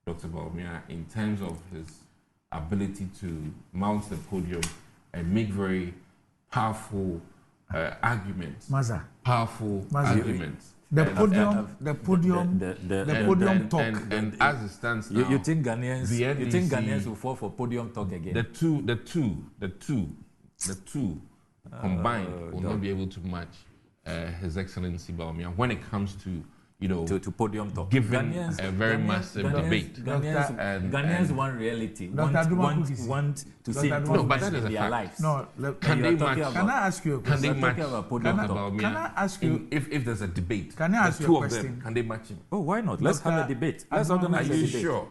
Dr. Bawumia in terms of his ability to mount the podium and make very powerful arguments. Powerful arguments. The podium talk. And as it stands now, you think Ghanaians will fall for podium talk again? The two combined will not be able to match His Excellency Bawumia when it comes to to podium talk. Given a very massive debate. Ghanaians want reality. Want to see improvement in their lives. No, can I ask you a question? Can they match Can I ask you if there's a debate? Can I ask you a question? The two of them, can they match him? Oh, why not? Let's have a debate. Let's organize a debate. Are you sure?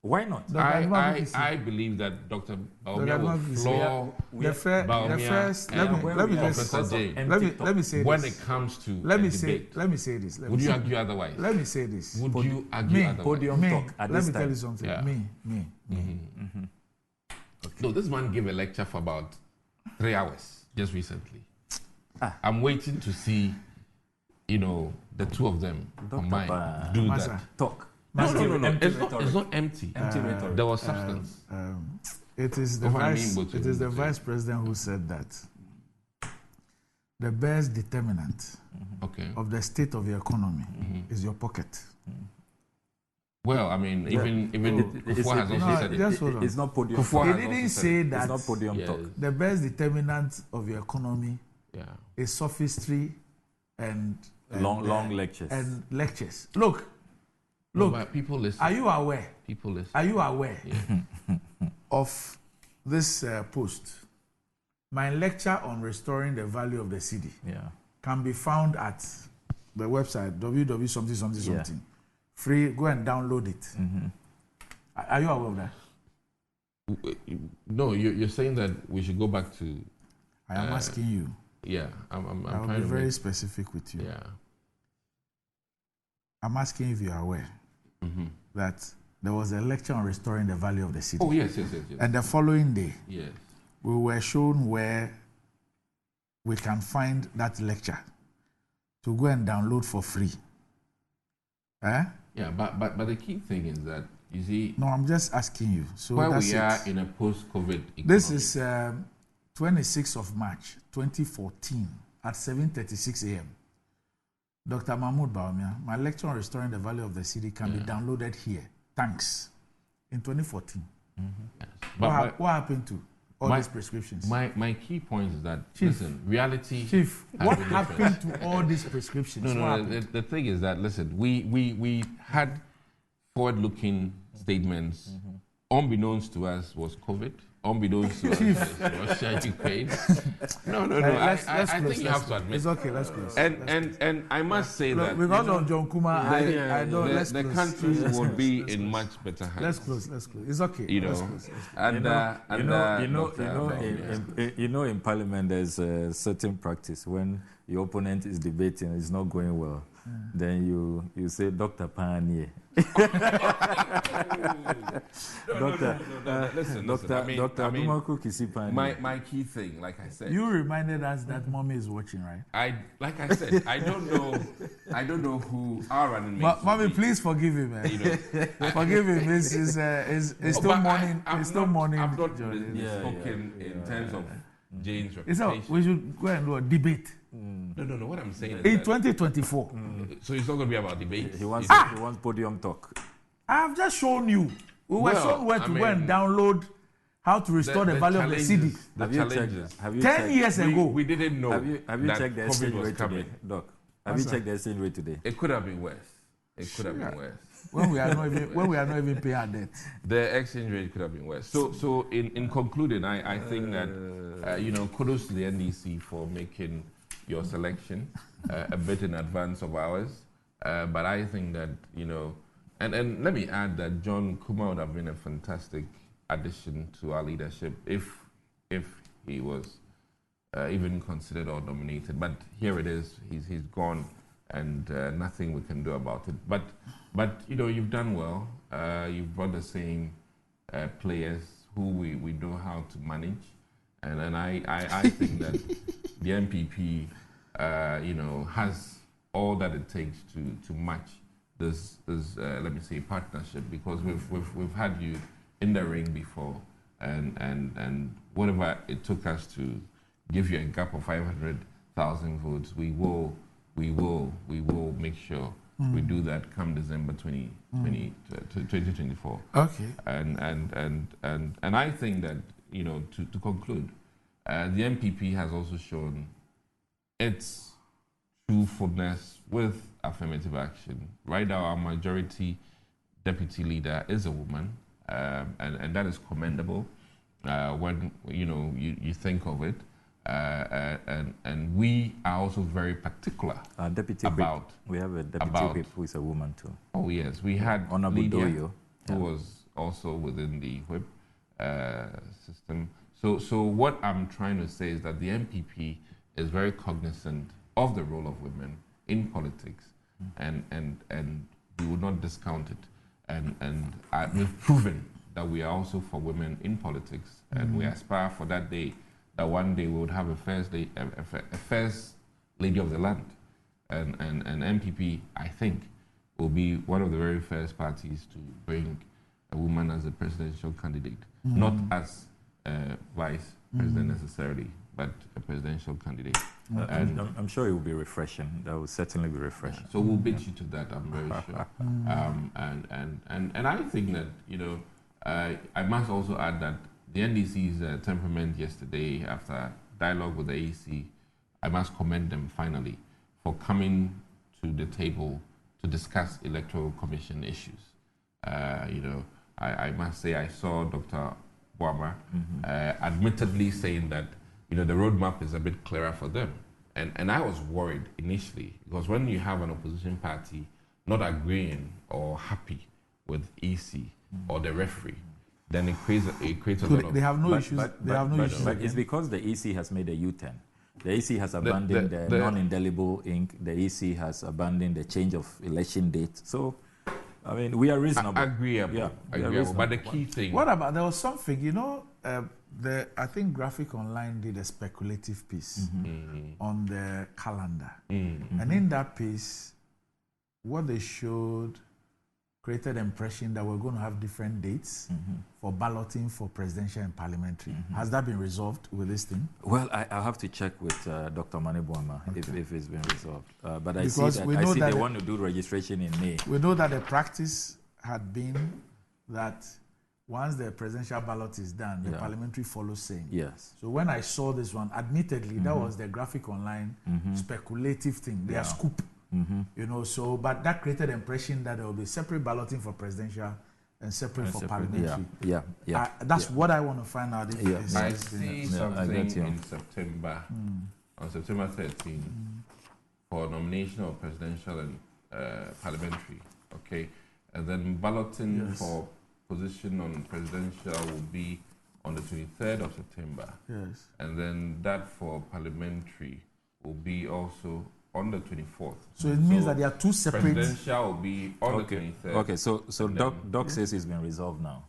Why not? I believe that Dr. Bawumia will floor let me say this. When it comes to let me say this. Would you argue otherwise? Let me say this. Would you argue otherwise? Podium talk at let this me time. tell you something. Yeah. Me. Okay. No, this man gave a lecture for about 3 hours just recently. I'm waiting to see, the two of them combined do that. Talk. No. It's not empty. Empty rhetoric. There was substance. It is the vice president who said that the best determinant of the state of your economy is your pocket. Well, I mean, even Kufuor has also said it. It's not podium. He didn't say that. It's not podium talk. The best determinant of your economy is sophistry and long lectures. And lectures. Look, but people listen. Are you aware? People listen. Are you aware of this post? My lecture on restoring the value of the city can be found at the website www. Free. Go and download it. Are you aware of that? No, you're saying that we should go back to. I am asking you. Yeah, I'm I will trying be to very specific with you. Yeah. I'm asking if you are aware that there was a lecture on restoring the value of the city. Oh, yes. And the following day, we were shown where we can find that lecture to go and download for free. Yeah, but the key thing is that, you see... No, I'm just asking you. So where we are in a post-COVID economy. This is 26th of March, 2014, at 7:36 a.m. Dr. Mahmoud Bawumia, my lecture on restoring the value of the city can be downloaded here. Thanks. In 2014. Yes. What happened to all these prescriptions? My key point is that, Chief, listen, reality... Chief, what happened to all these prescriptions? No. The thing is that, listen, we had forward-looking statements. Unbeknownst to us was COVID. Unbeknownst to us was Russia, Ukraine. No. I think you have to admit. It's okay, let's close. And I must say that... Because of John Kumah, I don't... The country would be in much better hands. Let's close. It's okay. Let's close. In Parliament, there's a certain practice when your opponent is debating, it's not going well. Then you say, Dr. Panier. Listen. My key thing, like I said. You reminded us that mommy is watching, right? Like I said, I don't know who our running mates. Mommy, please forgive him. Forgive him. It's still morning. It's still morning. I've not spoken in terms of Jane's So reputation. we should go and do a debate No. What I'm saying is in that, 2024. so it's not going to be about debates. He wants podium talk. I have just shown you. We were Well, shown where I to go and mean, download how to restore the value of the CD. The challenges. Have you 10 checked? years ago. We didn't know. Have you that checked the COVID exchange was rate coming. today, Doc? Have you checked the exchange rate today? It could have been worse. It could have been worse. when we are not even paying our debt. The exchange rate could have been worse. So in concluding, I think that kudos to the NDC for making your selection a bit in advance of ours. But I think that and let me add that John Kumah would have been a fantastic addition to our leadership if he was even considered or nominated. But here it is. He's gone, and nothing we can do about it. But you've done well. You've brought the same players who we know how to manage, and I think that the MPP has all that it takes to match this let me say partnership, because we've had you in the ring before, and whatever it took us to give you a gap of 500,000 votes, we will make sure we do that come December 2024. Okay. And I think that to conclude, the MPP has also shown its truthfulness with affirmative action. Right now, our majority deputy leader is a woman, and that is commendable when you think of it. And we are also very particular Deputy about. Whip. We have a deputy whip who is a woman too. Oh yes, we had Honorable Lydia, Doyo, who was also within the whip system. So what I'm trying to say is that the MPP is very cognizant of the role of women in politics, and we will not discount it. And we've proven that we are also for women in politics, and we aspire for that day, that one day we would have a first lady of the land, and MPP, I think, will be one of the very first parties to bring a woman as a presidential candidate, not as a vice president necessarily, but a presidential candidate. And I'm sure it will be refreshing. That will certainly be refreshing. so we'll beat you to that, I'm very sure. And I think that I must also add that the NDC's temperament yesterday, after dialogue with the AC, I must commend them finally for coming to the table to discuss electoral commission issues. I must say I saw Dr. Boama admittedly saying that the roadmap is a bit clearer for them. And I was worried initially, because when you have an opposition party not agreeing or happy with EC or the referee, then it creates a lot of... They have no issues. They have no issues. But it's because the EC has made a U-turn. The EC has abandoned the non-indelible ink. The EC has abandoned the change of election date. So, I mean, we are reasonable. Agreeable. Yeah, agreeable. But the key thing... What about, there was something, I think Graphic Online did a speculative piece on the calendar. And in that piece, what they showed created the impression that we're going to have different dates for balloting for presidential and parliamentary. Has that been resolved with this thing? Well, I'll have to check with Dr. Mane Boama if it's been resolved. But I Because see we that, know that they want to do registration in May. We know that the practice had been that once the presidential ballot is done, the parliamentary follows same. Yes. So when I saw this one, admittedly, that was the Graphic Online speculative thing, their scoop. But that created the impression that there will be separate balloting for presidential and separate for parliamentary. That's what I want to find out. If I see something in September, on September 13, for nomination of presidential and parliamentary. Okay, and then balloting for position on presidential will be on the 23rd of September. Yes. And then that for parliamentary will be also on the 24th. So it means that there are two separate... Presidential will be on the 23rd. Okay, so Doc says it's been resolved now.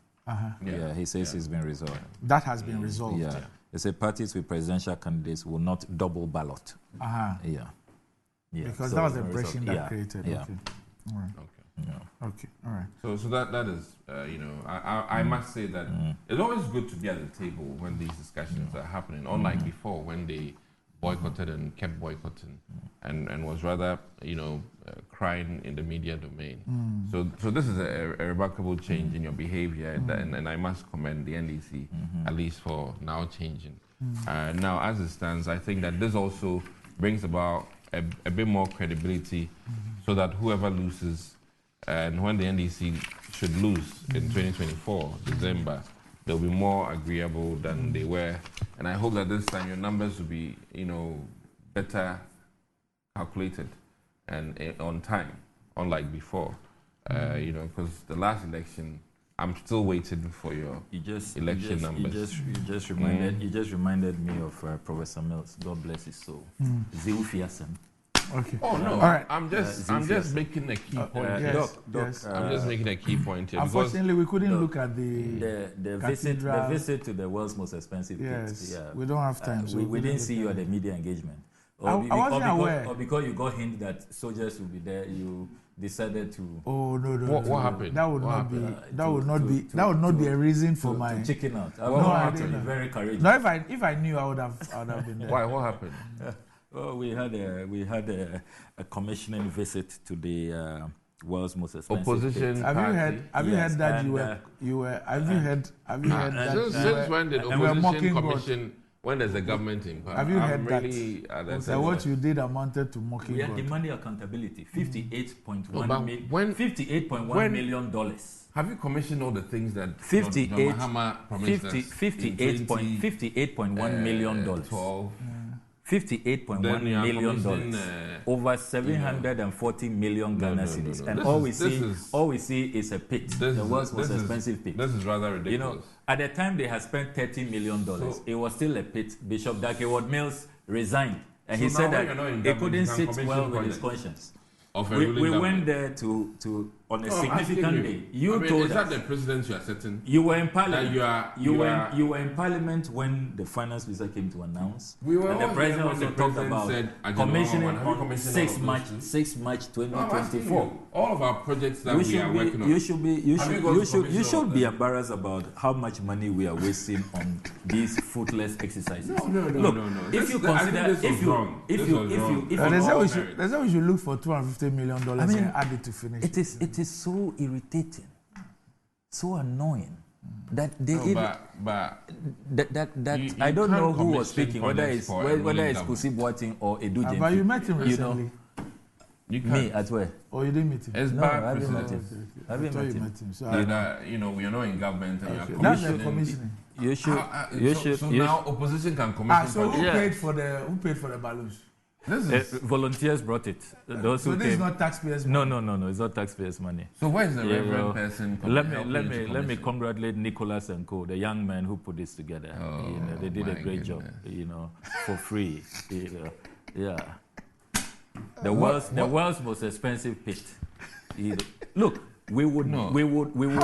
Yeah, he says it's been resolved. That has been resolved. Yeah. They say parties with presidential candidates will not double ballot. Yeah. Because So that was the it's been impression resolved. that created. Yeah. Okay. All right. Okay. Okay, all right. So that is, I must say that it's always good to be at the table when these discussions are happening, unlike before when they boycotted and kept boycotting and was rather, crying in the media domain. So this is a remarkable change in your behavior, and I must commend the NDC, at least for now changing. Now, as it stands, I think that this also brings about a bit more credibility so that whoever loses, and when the NDC should lose in 2024, December, they'll be more agreeable than they were. And I hope that this time your numbers will be, better calculated and on time, unlike before. Because the last election, I'm still waiting for your election numbers. You just reminded me of Professor Mills. God bless his soul. Zeufiasen. Okay. Oh no! All right. I'm just making a key point. Yes, Doc, yes. I'm just making a key point here. Unfortunately, we couldn't look at the visit to the world's most expensive yes, pit. we don't have time. So we didn't see you at the media engagement. I wasn't aware. Or because you got hint that soldiers will be there, you decided to. Oh no! What happened? That would not be. That would not be a reason for my chicken out. I didn't. Very courageous. No, if I knew, I would have been there. Why? What happened? Well, we had a commissioning visit to the world's most expensive opposition pit. Have you heard that you were? Have you heard that? Since when did opposition commission? When there's a government in power? Have you heard really that? So what you did amounted to mocking We are God. demanding accountability. $58.1 million. Have you commissioned all the things that 58.1 million dollars. 12. $58.1 million, over 740 million Ghana cedis, and all we see is a pit, the world's most expensive pit. This is rather ridiculous. At the time they had spent $30 million, it was still a pit. Bishop Dakeward Mills resigned, and he said that he couldn't sit well with his conscience. We went there to on a significant day. You told is us that the president you are setting? You were in parliament. You were in parliament when the finance minister came to announce. We were and the president also talked about commissioning on 6 March 2024. All of our projects that we are working on. You should be embarrassed about how much money we are wasting on these fruitless exercises. No. If you consider, if you, they say we should look for $250 million and add it to finish. It is so irritating, so annoying that they I don't know who was speaking, whether it's Kusi Boateng or Edu Jenfi. But you met him recently. Me at where? Oh, you didn't meet him? It's I bad. met him. I met him. So we are not in government. And okay. That's the commissioning. You should. So now opposition can commission. So who paid for the balloons? Volunteers brought it. Those so who this came. is not taxpayers' money? No, it's not taxpayers' money. So where is the reverend person? Let me congratulate Nicholas and co, the young men who put this together. They did a great job. For free. Yeah. The world's most expensive pit. Look, we will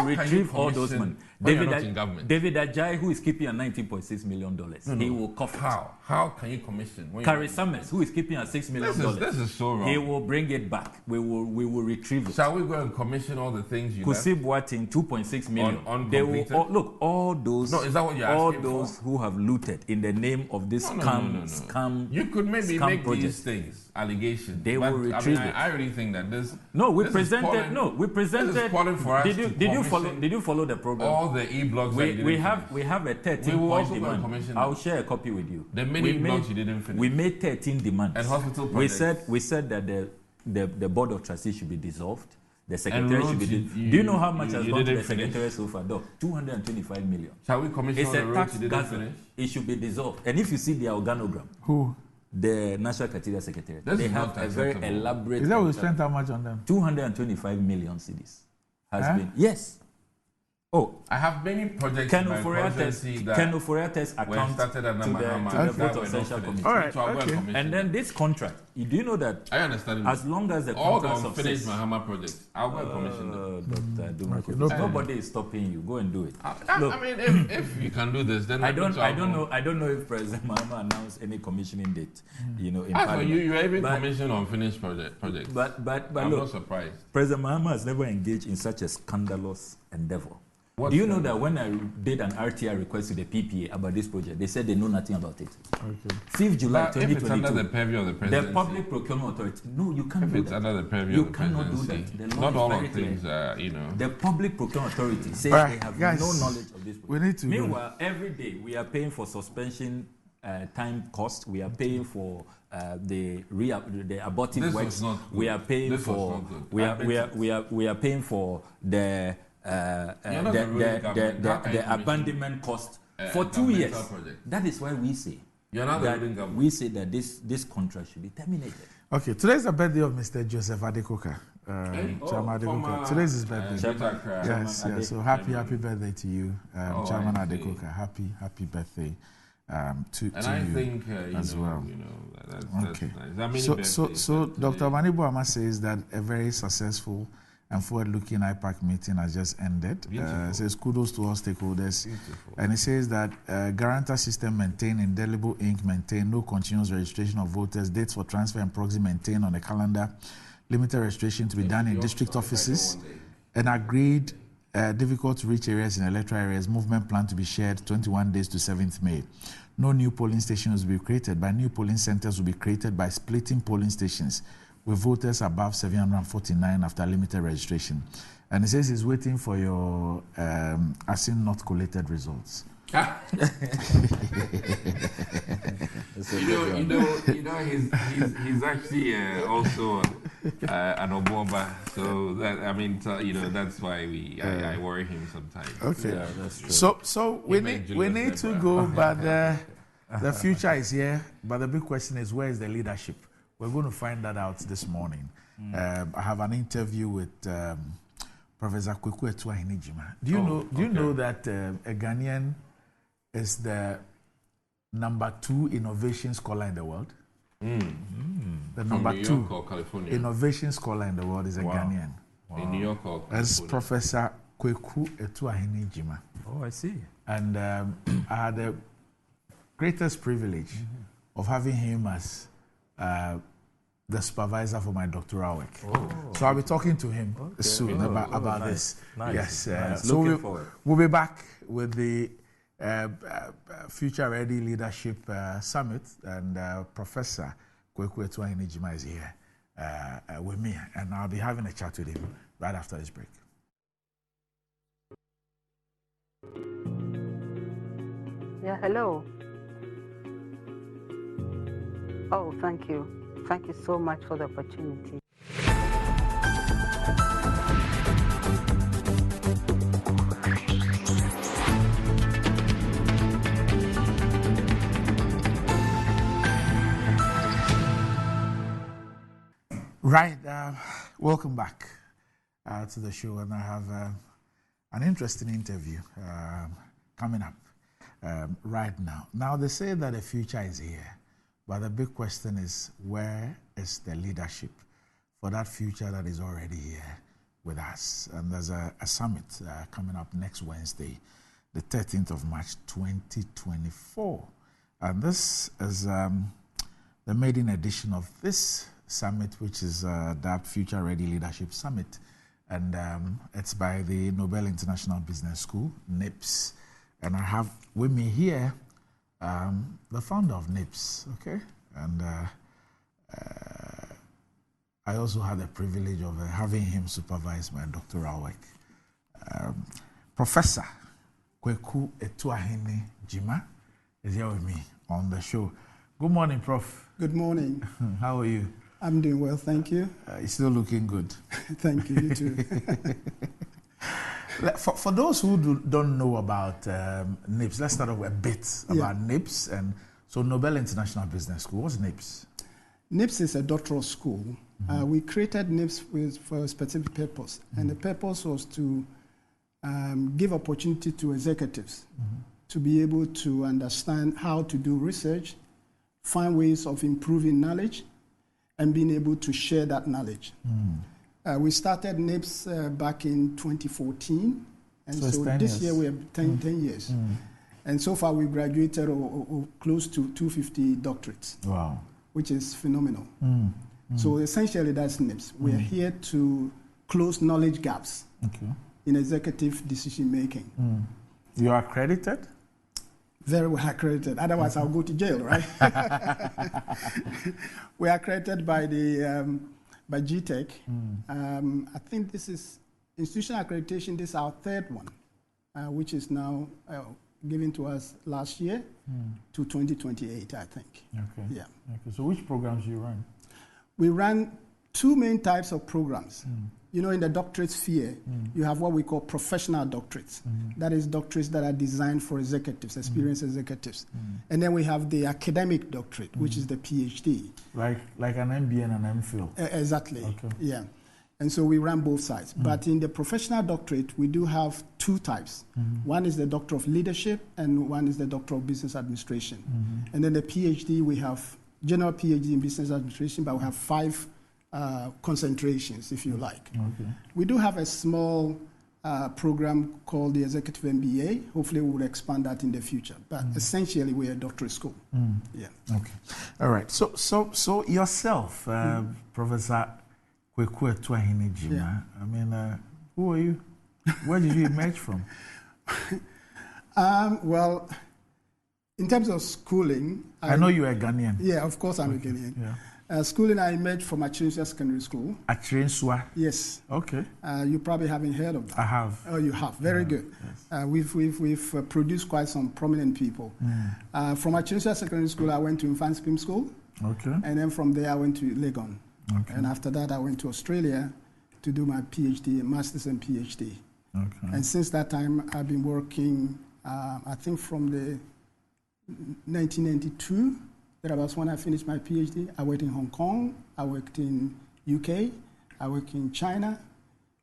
retrieve all those money. David Ajay, who is keeping at $19.6 million, he will cough it. How can you commission? Carrie Summers, who is keeping at $6 million, this is so wrong. He will bring it back. We will retrieve it. Shall we go and commission all the things you Kusi Boateng, $2.6 million. They will all those. No, is that what you're all asking those for? who have looted in the name of this scam. You could maybe make project. These things allegations. They will retrieve it. I really think that this. We presented. This is calling for us did you follow the program? All the e-blogs we have a 13-point demand. I'll share a copy with you. The many blogs you didn't finish. We made 13 demands. And hospital projects. We said that the board of trustees should be dissolved. The secretary should be dissolved. Do you know how much has gone to the secretary so far? $225 million. Shall we commission it's all the roads you didn't finish? finish? It should be dissolved. And if you see their organogram, the National Cathedral Secretariat, they have a very elaborate. Is that we spent how much on them? 225 million cedis has been. Yes. Oh, I have many projects in my constituency that were started under Mahama. to the vote of essential committee. All right, So I'll go and okay. commission And then them. this contract, do you know that I understand. as long as the all the contract unfinished success, Mahama projects, I'll go and commission them. Dr. Dumako, no problem. nobody is stopping you. Go and do it. Look, I mean, if you can do this, then I don't know if President Mahama announced any commissioning date. You know, in As for Parliament. you are even But- commissioned unfinished projects. But I'm look, not surprised. President Mahama has never engaged in such a scandalous endeavor. What Do you know scandal? that when I did an RTI request to the PPA about this project, they said they know nothing about it. Okay. 5th July But if it's under 2022. the purview of the presidency, The Public Procurement Authority. No, you can't if do it's that. under the purview You of the cannot do presidency, that. The law not is all very of things, The Public Procurement Authority says All right, they have guys, no knowledge of this project. we need to go. Meanwhile, every day we are paying for suspension time cost. We are paying for the abortive This works. was not good. We are paying This was for not good. we are Admit we are, it. we are we are paying for the You're not the ruling government. How can you the abandonment cost a for 2 years. governmental project? That is why we say You're not the that ruling government. we say that this contract should be terminated. Okay, today's the birthday of Mr. Joseph Adekoka. Chairman Adekoka. former, Today's his birthday. Greater Accra. Yes, Chairman yes. So Ade. happy birthday to you, Oh, Chairman I see. Adekoka. Happy birthday to And I you think as well. that's Okay. nice. There are many So birthdays Dr. today. Manibuama says that a very successful and forward-looking IPAC meeting has just ended. Beautiful. Says kudos to all stakeholders. Beautiful. And he says that guarantor system maintained, indelible ink maintained, no continuous registration of voters, dates for transfer and proxy maintained on the calendar, limited registration to be done in district offices, and agreed difficult to reach areas in electoral areas, movement plan to be shared 21 days to 7th May. No new polling stations will be created, but new polling centers will be created by splitting polling stations with voters above 749 after limited registration. And he says he's waiting for your ASIN not collated results. You know, he's actually also an Obomba. So that that's why I worry him sometimes. Okay. Yeah, that's true. So we need to go, but the future is here. But the big question is, where is the leadership? We're going to find that out this morning. I have an interview with Professor Kweku Etuahinijima. Do you know that a Ghanaian is the number 2 innovation scholar in the world? The number New 2 York or California? innovation scholar in the world is a Ghanaian. In New York or As California? Professor Kweku Etuahinijima. Oh, I see. And I had the greatest privilege of having him as the supervisor for my doctoral work. So I'll be talking to him soon about this. Nice. Yes. Nice. So Looking forward. we'll be back with the Future Ready Leadership Summit, and Professor Kweku Etuahinijima is here with me, and I'll be having a chat with him right after this break. Yeah, hello. Oh, thank you. Thank you so much for the opportunity. Right, welcome back to the show, and I have an interesting interview coming up right now. Now, they say that the future is here, but the big question is, where is the leadership for that future that is already here with us? And there's a summit coming up next Wednesday, the 13th of March, 2024. And this is the maiden edition of this summit, which is that Future Ready Leadership Summit. And it's by the Nobel International Business School, NIPS. And I have with me here the founder of NIPS, okay? And I also had the privilege of having him supervise my doctoral work. Professor Kweku Etuahinijima is here with me on the show. Good morning, Prof. Good morning. How are you? I'm doing well, thank you. You're still looking good. Thank you, you too. For those who don't know about NIPS, let's start off a bit about NIPS. And so Nobel International Business School, what's NIPS? NIPS is a doctoral school. We created NIPS for a specific purpose, and the purpose was to give opportunity to executives to be able to understand how to do research, find ways of improving knowledge, and being able to share that knowledge. We started NIPS back in 2014, and so this year we have 10 years. And so far we've graduated close to 250 doctorates. Wow. Which is phenomenal. So essentially that's NIPS. We're here to close knowledge gaps in executive decision making. You are accredited? Very well accredited. Otherwise, I'll go to jail, right? We are accredited by the by GTEC. I think this is institutional accreditation. This is our third one, which is now given to us last year to 2028, I think. Okay. Yeah. Okay. So which programs do you run? We run two main types of programs. You know, in the doctorate sphere, you have what we call professional doctorates. That is doctorates that are designed for executives, experienced executives. And then we have the academic doctorate, which is the PhD. Like an MBA and an MPhil? Exactly, okay. Yeah. And so we run both sides. But in the professional doctorate, we do have two types. One is the Doctor of Leadership, and one is the Doctor of Business Administration. And then the PhD, we have general PhD in Business Administration, but we have 5 concentrations, if you like. Okay. We do have a small program called the Executive MBA. Hopefully we will expand that in the future. But essentially, we're a doctorate school. Yeah. Okay. All right. So yourself, Professor Kweku Etuahene-Gyimah, I mean, who are you? Where did you emerge from? Well, in terms of schooling... I know you are Ghanaian. Yeah, of course I'm a Ghanaian. Yeah. Schooling, I emerged from Achirensua Secondary School. Achirensua? Yes. Okay. You probably haven't heard of that. I have. Oh, you have. Very good. Yes. We've produced quite some prominent people. From Achirensua Secondary School, I went to Infant Spim School. Okay. And then from there, I went to Legon. Okay. And after that, I went to Australia to do my PhD, Master's and PhD. Okay. And since that time, I've been working, I think from the 1992, that was when I finished my PhD. I worked in Hong Kong, I worked in UK, I worked in China,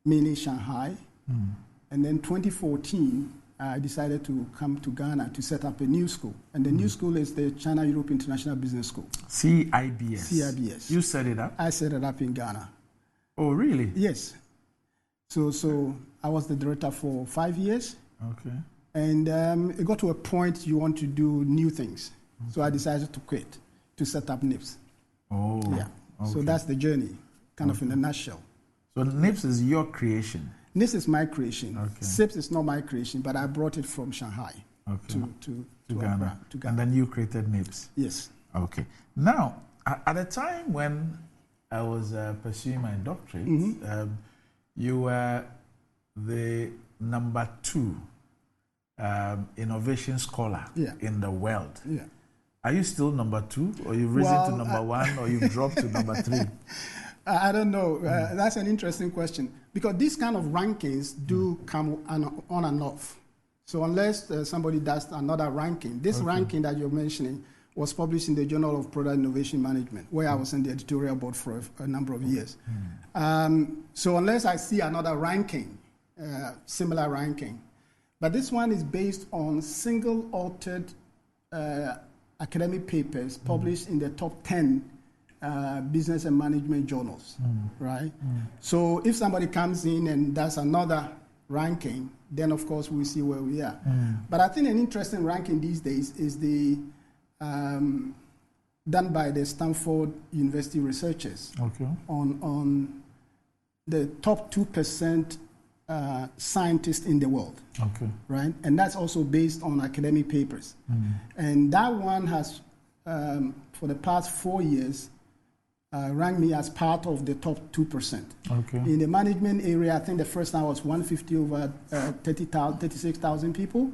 mainly Shanghai. And then 2014, I decided to come to Ghana to set up a new school. And the new school is the China Europe International Business School. CIBS? CIBS. You set it up? I set it up in Ghana. Oh, really? Yes. So I was the director for 5 years. Okay. And it got to a point you want to do new things. So I decided to quit to set up NIPS. Oh. Yeah. Okay. So that's the journey, kind of in a nutshell. So NIPS is your creation? NIPS is my creation. Okay. SIPS is not my creation, but I brought it from Shanghai to Ghana. To Ghana. And then you created NIPS? Yes. Okay. Now, at the time when I was pursuing my doctorate, you were the number 2 innovation scholar in the world. Yeah. Are you still number 2, or you've risen to number 1, or you've dropped to number 3? I don't know. That's an interesting question, because these kind of rankings do come on and off. So unless somebody does another ranking, this ranking that you're mentioning was published in the Journal of Product Innovation Management, where I was in the editorial board for a number of years. So unless I see another ranking, similar ranking, but this one is based on single-authored academic papers published in the top 10 business and management journals, right? So if somebody comes in and does another ranking, then of course we'll see where we are. But I think an interesting ranking these days is the done by the Stanford University researchers on the top 2% scientists in the world, right? And that's also based on academic papers. And that one has, for the past 4 years, ranked me as part of the top 2%. In the management area, I think the first time was 150 over 36,000 people.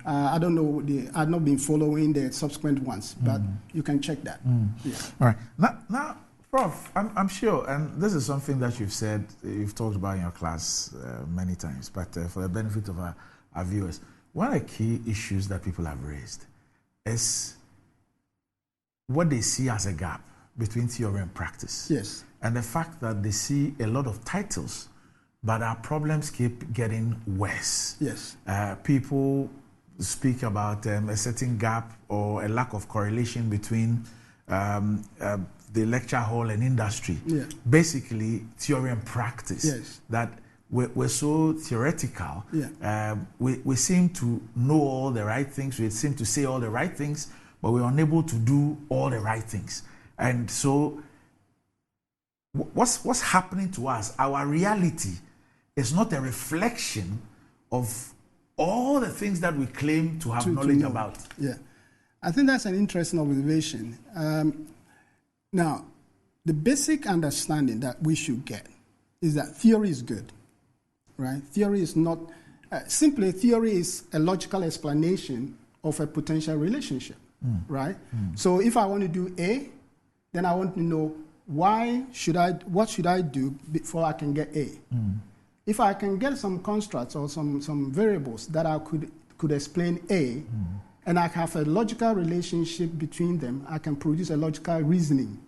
I don't know, I've not been following the subsequent ones, but you can check that. Yeah. All right. Now, Prof, I'm sure, and this is something that you've said, you've talked about in your class many times, but for the benefit of our viewers, one of the key issues that people have raised is what they see as a gap between theory and practice. Yes. And the fact that they see a lot of titles but our problems keep getting worse. Yes. People speak about a certain gap or a lack of correlation between the lecture hall and industry. Yeah. Basically, theory and practice. Yes. That we're so theoretical. Yeah. We seem to know all the right things. We seem to say all the right things, but we're unable to do all the right things. And so, what's happening to us? Our reality is not a reflection of all the things that we claim to have knowledge about. Yeah. I think that's an interesting observation. Now, the basic understanding that we should get is that theory is good, right? Theory is not, simply theory is a logical explanation of a potential relationship, right? So if I want to do A, then I want to know what should I do before I can get A? If I can get some constructs or some variables that I could explain A, and I have a logical relationship between them, I can produce a logical reasoning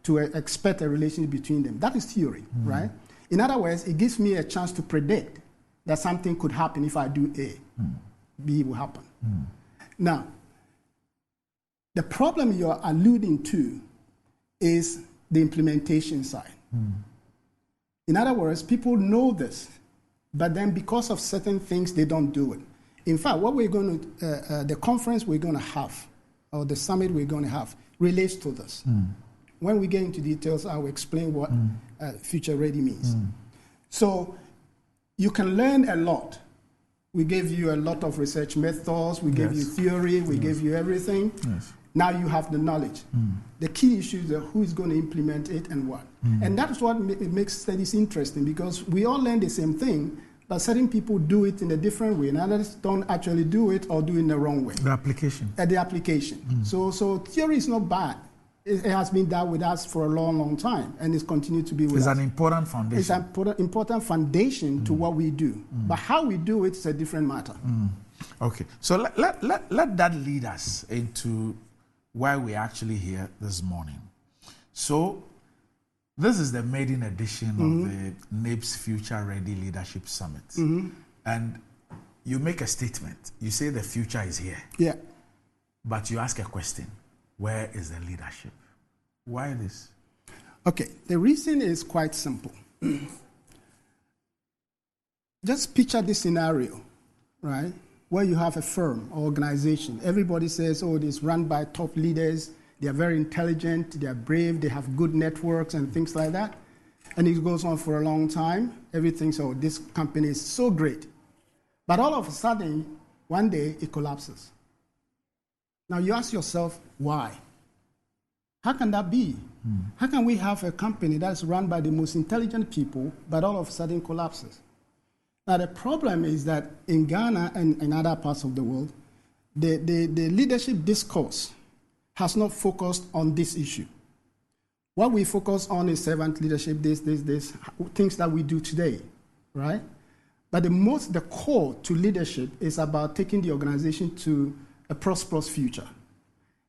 to expect a relationship between them. That is theory, right? In other words, it gives me a chance to predict that something could happen if I do A. B will happen. Now, the problem you're alluding to is the implementation side. In other words, people know this, but then because of certain things, they don't do it. In fact, what we're going to, the conference we're going to have, or the summit we're going to have, relates to this. When we get into details, I will explain what future ready means. So you can learn a lot. We gave you a lot of research methods, we gave you theory, we gave you everything. Now you have the knowledge. The key issue is who is going to implement it and what. And that's what makes studies interesting, because we all learn the same thing, but certain people do it in a different way, and others don't actually do it or do it in the wrong way. The application. The application. So theory is not bad. It has been done with us for a long, long time, and it's continued to be with us. It's an important foundation. It's an important foundation to what we do. But how we do it is a different matter. Okay, so let that lead us into why we're actually here this morning. So, this is the maiden edition of the NAPE's Future Ready Leadership Summit. And you make a statement. You say the future is here. Yeah. But you ask a question. Where is the leadership? Why this? Okay, the reason is quite simple. Just picture this scenario, right? Where you have a firm or organization. Everybody says, oh, it is run by top leaders. They are very intelligent, they are brave, they have good networks and things like that. And it goes on for a long time. Everything, so this company is so great. But all of a sudden, one day, it collapses. Now you ask yourself, why? How can that be? How can we have a company that's run by the most intelligent people, but all of a sudden collapses? Now the problem is that in Ghana and in other parts of the world, the leadership discourse has not focused on this issue. What we focus on is servant leadership, this, things that we do today, right? But the core to leadership is about taking the organization to a prosperous future.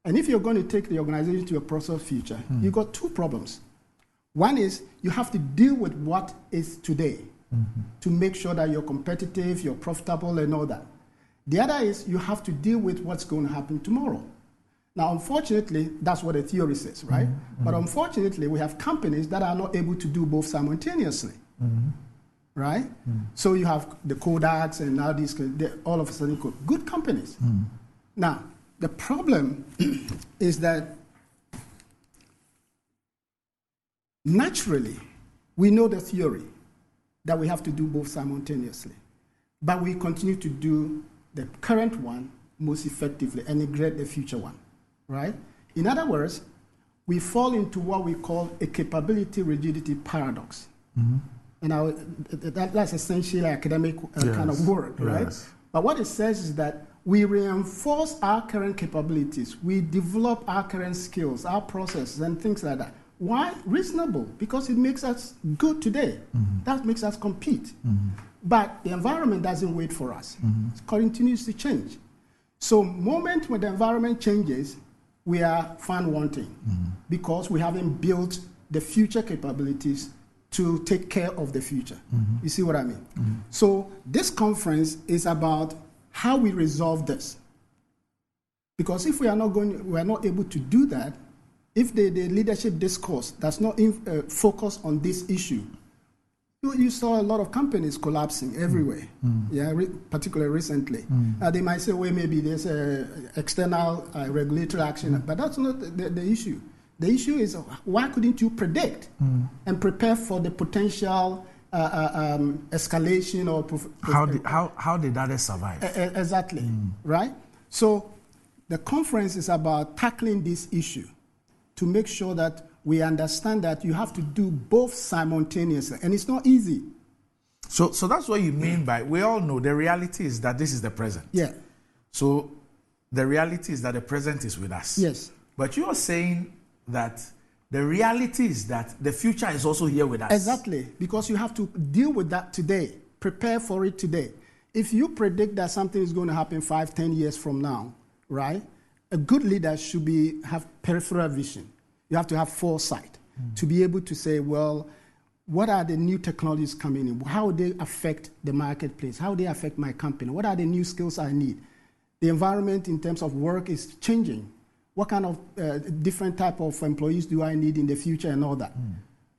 And if you're going to take the organization to a prosperous future, you've got two problems. One is you have to deal with what is today to make sure that you're competitive, you're profitable, and all that. The other is you have to deal with what's going to happen tomorrow. Now, unfortunately, that's what the theory says, right? But unfortunately, we have companies that are not able to do both simultaneously, right? So you have the Kodaks and now these, all of a sudden, good companies. Now, the problem is that naturally, we know the theory that we have to do both simultaneously, but we continue to do the current one most effectively and neglect the future one, right? In other words, we fall into what we call a capability rigidity paradox. And that's essentially an academic kind of word, right? But what it says is that we reinforce our current capabilities. We develop our current skills, our processes, and things like that. Why? Reasonable, because it makes us good today. That makes us compete. But the environment doesn't wait for us. It continues to change. So moment when the environment changes, we are fan wanting because we haven't built the future capabilities to take care of the future. You see what I mean? So this conference is about how we resolve this. Because if we are not able to do that, if the leadership discourse does not focus on this issue, you saw a lot of companies collapsing everywhere, particularly recently. They might say, well, maybe there's external regulatory action, but that's not the issue. The issue is, why couldn't you predict and prepare for the potential escalation or... How did others survive? Exactly, right? So the conference is about tackling this issue to make sure that we understand that you have to do both simultaneously, and it's not easy. So that's what you mean by, we all know the reality is that this is the present. Yeah. So the reality is that the present is with us. Yes. But you are saying that the reality is that the future is also here with us. Exactly, because you have to deal with that today, prepare for it today. If you predict that something is going to happen 5-10 years from now, right, a good leader should have peripheral vision. You have to have foresight to be able to say, well, what are the new technologies coming in? How would they affect the marketplace? How would they affect my company? What are the new skills I need? The environment in terms of work is changing. What kind of different type of employees do I need in the future and all that?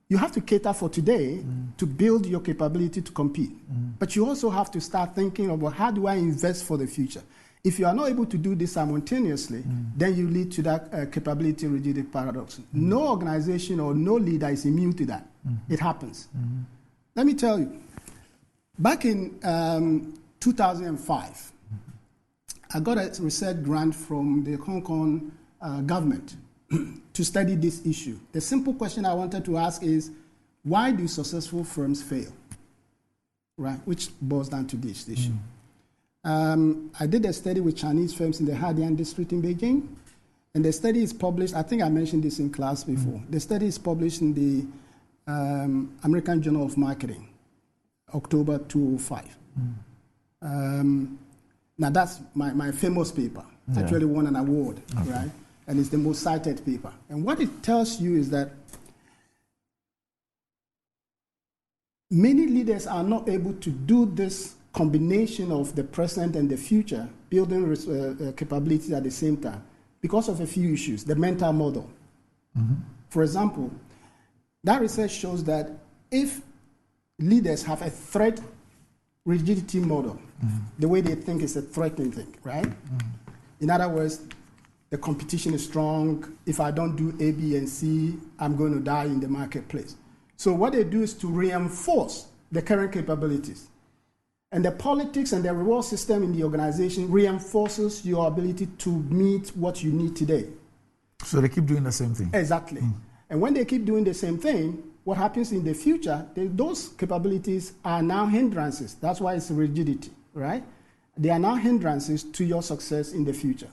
You have to cater for today to build your capability to compete. But you also have to start thinking about, how do I invest for the future? If you are not able to do this simultaneously, then you lead to that capability rigidity paradox. No organization or no leader is immune to that. It happens. Let me tell you, back in 2005, I got a research grant from the Hong Kong government to study this issue. The simple question I wanted to ask is, why do successful firms fail? Right, which boils down to this issue. I did a study with Chinese firms in the Haidian district in Beijing, and the study is published, I think I mentioned this in class before. The study is published in the American Journal of Marketing, October 2005. Now that's my famous paper, actually won an award, right? And it's the most cited paper. And what it tells you is that many leaders are not able to do this combination of the present and the future, building capabilities at the same time, because of a few issues. The mental model. For example, that research shows that if leaders have a threat rigidity model, the way they think is a threatening thing, right? In other words, the competition is strong. If I don't do A, B, and C, I'm going to die in the marketplace. So what they do is to reinforce the current capabilities. And the politics and the reward system in the organization reinforces your ability to meet what you need today. So they keep doing the same thing. Exactly. And when they keep doing the same thing, what happens in the future, those capabilities are now hindrances. That's why it's rigidity, right? They are now hindrances to your success in the future.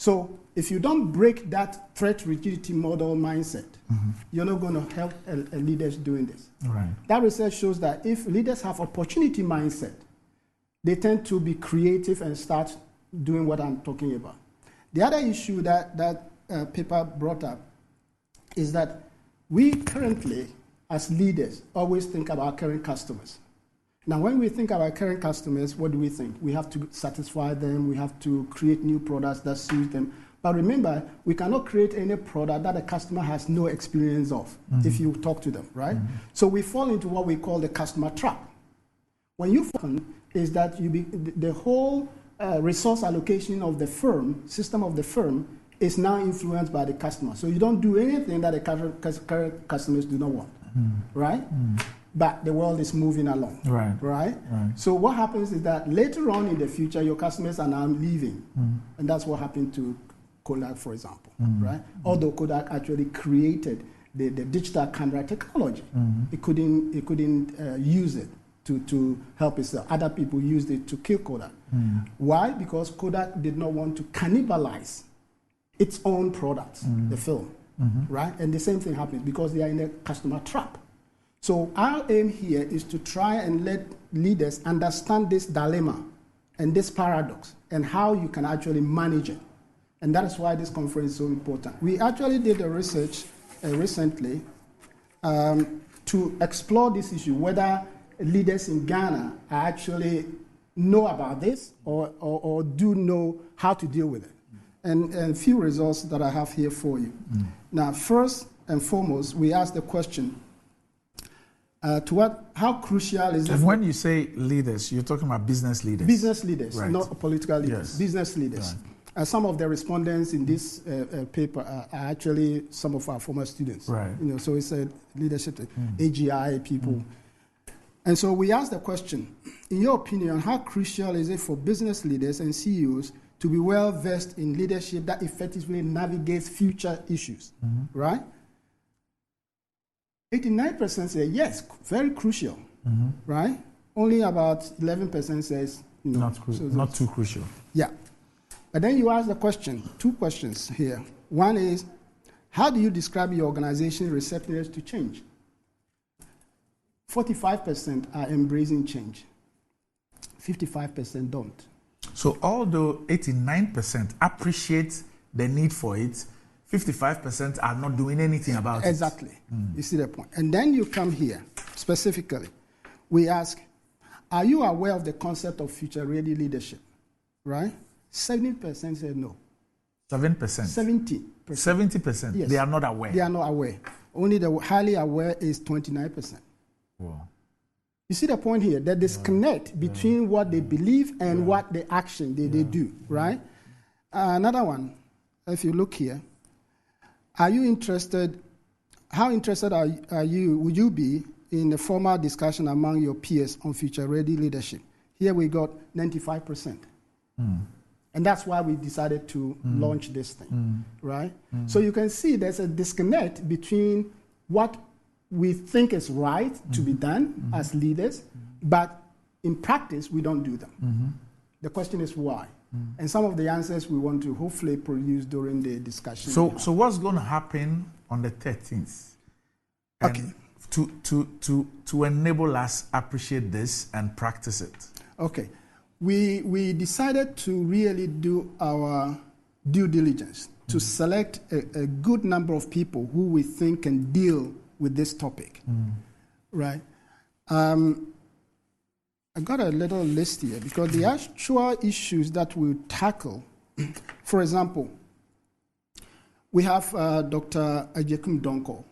So if you don't break that threat rigidity model mindset, you're not going to help a leaders doing this. Right. That research shows that if leaders have opportunity mindset, they tend to be creative and start doing what I'm talking about. The other issue that paper brought up is that we currently, as leaders, always think about current customers. Now, when we think about current customers, what do we think? We have to satisfy them. We have to create new products that suit them. But remember, we cannot create any product that a customer has no experience of if you talk to them, right? So we fall into what we call the customer trap. When you fall, is that the whole resource allocation of the firm, system of the firm, is now influenced by the customer. So you don't do anything that the current customers do not want, right? But the world is moving along, right? So what happens is that later on in the future, your customers are now leaving. And that's what happened to Kodak, for example, right? Although Kodak actually created the digital camera technology, it couldn't use it to help itself. Other people used it to kill Kodak. Why? Because Kodak did not want to cannibalize its own products, the film, right? And the same thing happens because they are in a customer trap. So our aim here is to try and let leaders understand this dilemma and this paradox and how you can actually manage it. And that is why this conference is so important. We actually did a research recently to to explore this issue, whether leaders in Ghana actually know about this or do know how to deal with it. And a few results that I have here for you. Now, first and foremost, we ask the question, how crucial is it? And when you say leaders, you're talking about business leaders. Business leaders, right. Not political leaders. Yes. Business leaders. Right. Some of the respondents in this paper are actually some of our former students. Right. So it's a leadership, AGI people. And so we ask the question, in your opinion, how crucial is it for business leaders and CEOs to be well versed in leadership that effectively navigates future issues, right? 89% say yes, very crucial, right? Only about 11% says no. Not too crucial. Yeah. But then you ask the question, two questions here. One is, how do you describe your organization's receptiveness to change? 45% are embracing change. 55% don't. So although 89% appreciate the need for it, 55% are not doing anything about it. Exactly. You see the point. And then you come here, specifically. We ask, are you aware of the concept of future-ready leadership? Right? 70% said no. 7%. 70%. 70%. Yes. They are not aware. They are not aware. Only the highly aware is 29%. Wow. You see the point here, that disconnect between what they believe and what the action they do, right? Another one, if you look here, are you interested, how interested would you be in the formal discussion among your peers on future-ready leadership? Here we got 95%. And that's why we decided to launch this thing, right? So you can see there's a disconnect between what we think is right to be done as leaders, but in practice, we don't do them. The question is why? And some of the answers we want to hopefully produce during the discussion. So what's going to happen on the 13th? And to enable us appreciate this and practice it. Okay. We decided to really do our due diligence to select a good number of people who we think can deal with this topic, right? I got a little list here because the actual issues that we'll tackle, for example, we have Dr. Ajekum Donko,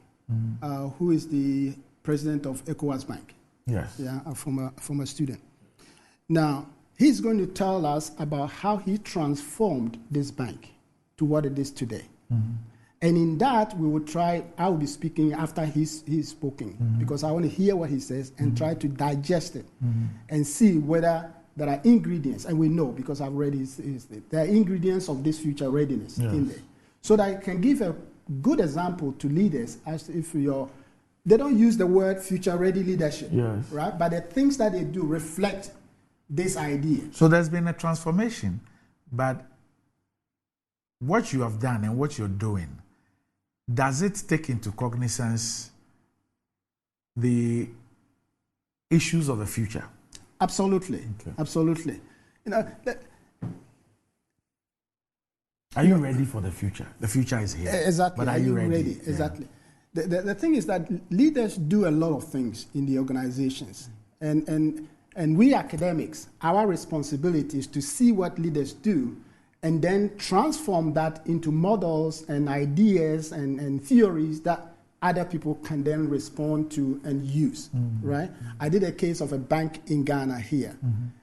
who is the president of ECOWAS Bank. Yes. Yeah, a former student. Now, he's going to tell us about how he transformed this bank to what it is today. And in that, I will be speaking after he's spoken, because I want to hear what he says and try to digest it and see whether there are ingredients, and we know, because I've read there are ingredients of this future readiness in there. So that I can give a good example to leaders as if they don't use the word future ready leadership, right? But the things that they do reflect this idea. So there's been a transformation, but what you have done and what you're doing, does it take into cognizance the issues of the future? Absolutely. Okay. Absolutely. Are you ready for the future? The future is here. Exactly. But are you ready? Yeah. Exactly. The thing is that leaders do a lot of things in the organizations. And we academics, our responsibility is to see what leaders do and then transform that into models and ideas and theories that other people can then respond to and use, right? I did a case of a bank in Ghana here,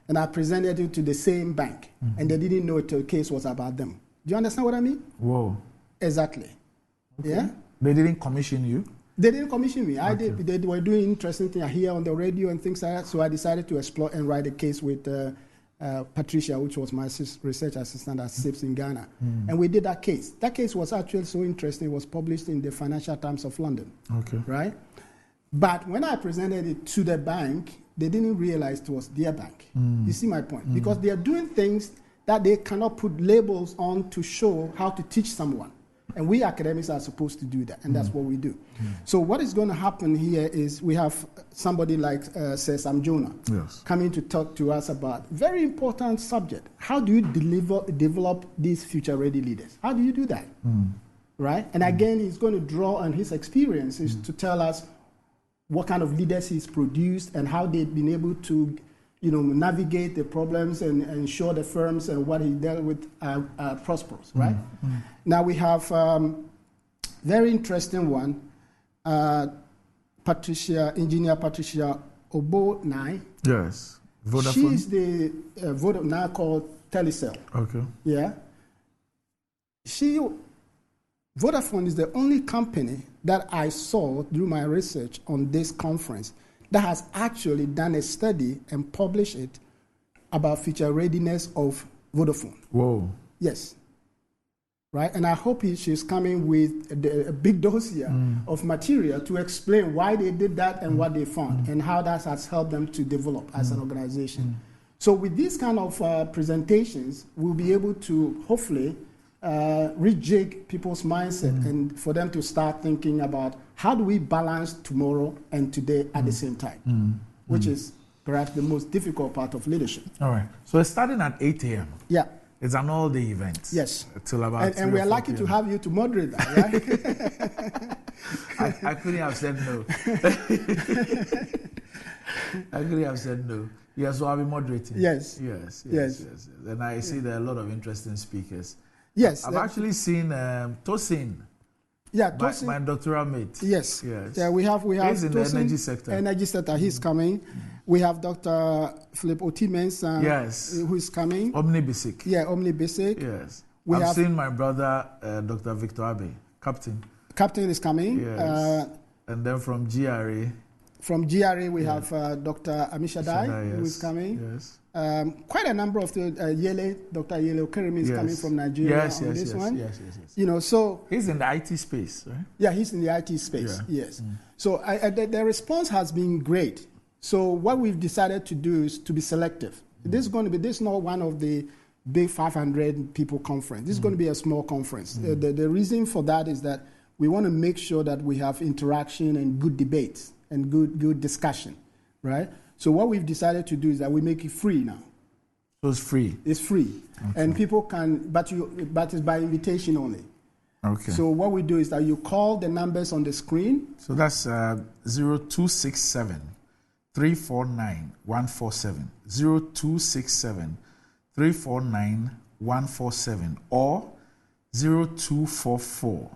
and I presented it to the same bank, and they didn't know the case was about them. Do you understand what I mean? Whoa. Exactly. Okay. Yeah? They didn't commission you? They didn't commission me. I did. They were doing interesting things here on the radio and things like that, so I decided to explore and write a case with Patricia, which was my research assistant at SIPS in Ghana. And we did that case. That case was actually so interesting. It was published in the Financial Times of London. Okay. Right? But when I presented it to the bank, they didn't realize it was their bank. You see my point? Because they are doing things that they cannot put labels on to show how to teach someone. And we academics are supposed to do that, and that's what we do. So what is going to happen here is we have somebody like Sir Sam Jonah coming to talk to us about very important subject. How do you develop these future-ready leaders? How do you do that? Right? And again, he's going to draw on his experiences to tell us what kind of leaders he's produced and how they've been able to, navigate the problems and ensure the firms and what he dealt with are prosperous, right? Now we have very interesting one, Engineer Patricia Obonai. Yes. Vodafone. She's the Vodafone, now called Telecel. Okay. Yeah. Vodafone is the only company that I saw through my research on this conference that has actually done a study and published it about future readiness of Vodafone. Whoa. Yes. Right? And I hope she's coming with a big dossier of material to explain why they did that and what they found and how that has helped them to develop as an organization. So with these kind of presentations, we'll be able to hopefully rejig people's mindset and for them to start thinking about how do we balance tomorrow and today at the same time, which is perhaps the most difficult part of leadership. All right. So it's starting at 8 a.m. Yeah. It's an all-day event. Yes. Till about and we are lucky to have you to moderate that, right? I couldn't have said no. I couldn't have said no. Yes, so I'll be moderating. Yes. Yes. And I see there are a lot of interesting speakers. Yes. I've actually seen Tosin. Yeah, Tosin. My doctoral mate. Yes. Yes. Yeah, we have He's in Tosin, the energy sector. Energy sector, he's coming. We have Dr. Philip Otimens, who is coming. Omnibasic. Yeah, Omnibasic. Yes. I've seen my brother, Dr. Victor Abe, Captain. Captain is coming. Yes. And then from GRA. From GRA, we have Dr. Amishadai, who is coming. Yes. Quite a number of the Yele, Dr. Yele Okeremi is coming from Nigeria on this one. Yes. So he's in the IT space, right? Yeah, he's in the IT space. Yeah. Yes. So the response has been great. So what we've decided to do is to be selective. This is not one of the big 500 people conference. This is going to be a small conference. The reason for that is that we want to make sure that we have interaction and good debates and good discussion, right? So what we've decided to do is that we make it free now. So it's free? It's free. Okay. And people can, but it's by invitation only. Okay. So what we do is that you call the numbers on the screen. So that's 0267 349 147, 0267 349 147, or 0244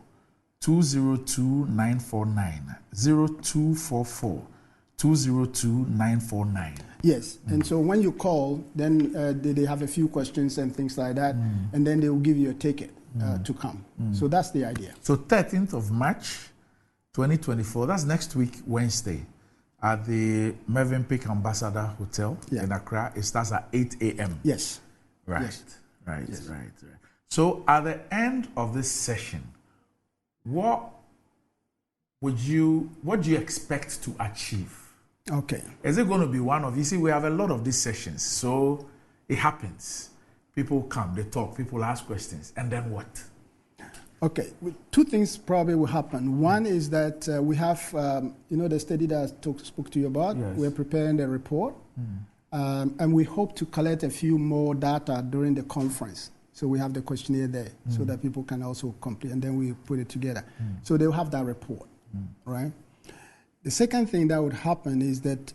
202 949, 0244 202 949. Yes, and so when you call, then they have a few questions and things like that, and then they will give you a ticket to come. So that's the idea. So 13th of March 2024, that's next week, Wednesday, at the Mervyn Peak Ambassador Hotel in Accra. It starts at 8 a.m. Yes. Right. Yes. Right. So at the end of this session, what do you expect to achieve? Okay. Is it going to be one of, you see, we have a lot of these sessions, so it happens. People come, they talk, people ask questions, and then what? Okay, two things probably will happen. One is that we have, the study that I spoke to you about. Yes. We're preparing the report, and we hope to collect a few more data during the conference. So we have the questionnaire there so that people can also complete, and then we put it together. So they'll have that report, right? The second thing that would happen is that,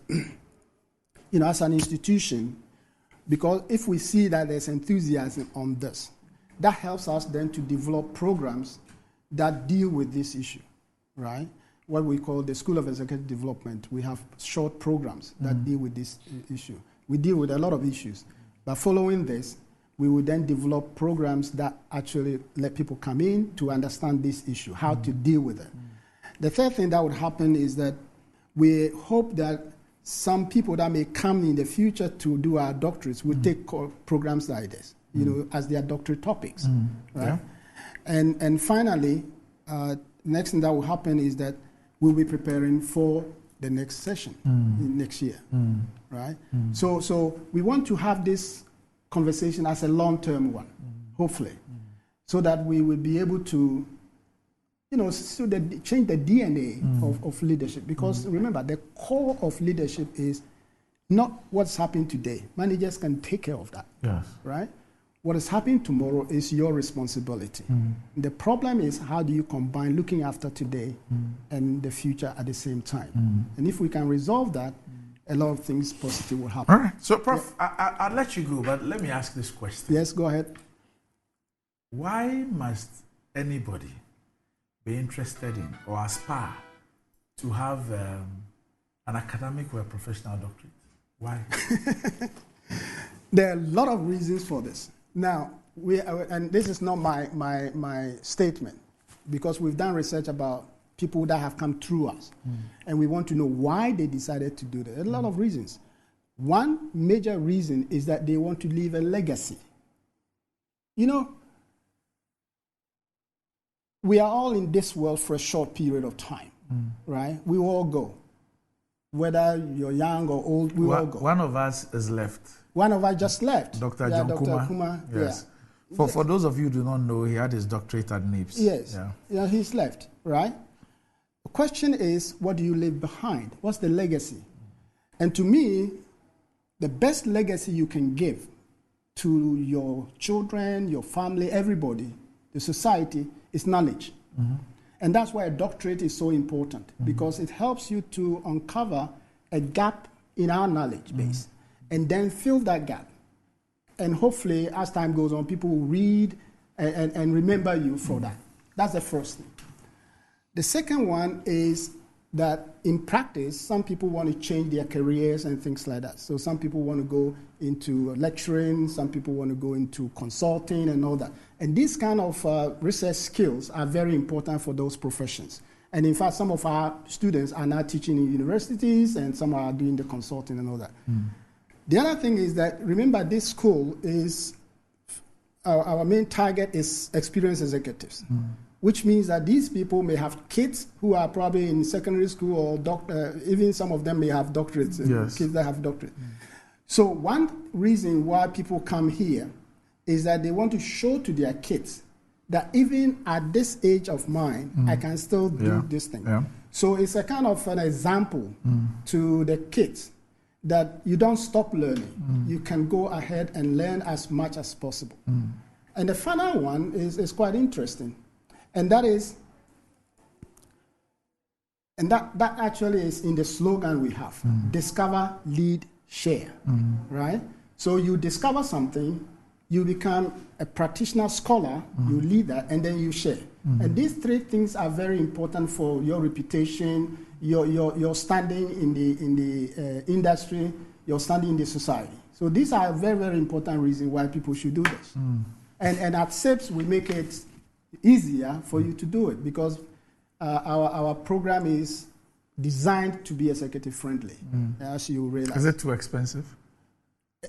as an institution, because if we see that there's enthusiasm on this, that helps us then to develop programs that deal with this issue, right? What we call the School of Executive Development. We have short programs that deal with this issue. We deal with a lot of issues. But following this, we will then develop programs that actually let people come in to understand this issue, how to deal with it. The third thing that would happen is that we hope that some people that may come in the future to do our doctorates will take programs like this, as their doctorate topics, right? Yeah. And finally, next thing that will happen is that we'll be preparing for the next session next year, right? So we want to have this conversation as a long-term one, hopefully, so that we will be able to, change the DNA of leadership. Because remember, the core of leadership is not what's happening today. Managers can take care of that, right? What is happening tomorrow is your responsibility. The problem is, how do you combine looking after today and the future at the same time? And if we can resolve that, a lot of things positive will happen. All right. So, Prof, I'll let you go, but let me ask this question. Yes, go ahead. Why must anybody be interested in or aspire to have an academic or a professional doctorate? Why? There are a lot of reasons for this. Now, and this is not my statement, because we've done research about people that have come through us, and we want to know why they decided to do that. There are a lot of reasons. One major reason is that they want to leave a legacy. You know, we are all in this world for a short period of time, right? We all go. Whether you're young or old, we all go. One of us is left. One of us just left. Dr. John Kumah. Kumah. Yes. Yeah. For those of you who do not know, he had his doctorate at NIPS. Yes. Yeah, he's left, right? The question is, what do you leave behind? What's the legacy? And to me, the best legacy you can give to your children, your family, everybody, the society, is knowledge. And that's why a doctorate is so important, because it helps you to uncover a gap in our knowledge base and then fill that gap. And hopefully, as time goes on, people will read and remember you for that. That's the first thing. The second one is that in practice, some people want to change their careers and things like that. So some people want to go into lecturing, some people want to go into consulting and all that. And these kind of research skills are very important for those professions. And in fact, some of our students are now teaching in universities, and some are doing the consulting and all that. The other thing is that, remember, this school is, our main target is experienced executives, which means that these people may have kids who are probably in secondary school, or even some of them may have doctorates, kids that have doctorates. So one reason why people come here is that they want to show to their kids that even at this age of mine, I can still do this thing. So it's a kind of an example to the kids that you don't stop learning. You can go ahead and learn as much as possible. And the final one is quite interesting. And that is, and that actually is in the slogan we have, discover, lead, share, right? So you discover something, you become a practitioner scholar, you lead that, and then you share. And these three things are very important for your reputation, your standing in the industry, your standing in the society. So these are very, very important reasons why people should do this. And at SIPS, we make it easier for you to do it, because our program is designed to be executive friendly, as you realize. Is it too expensive?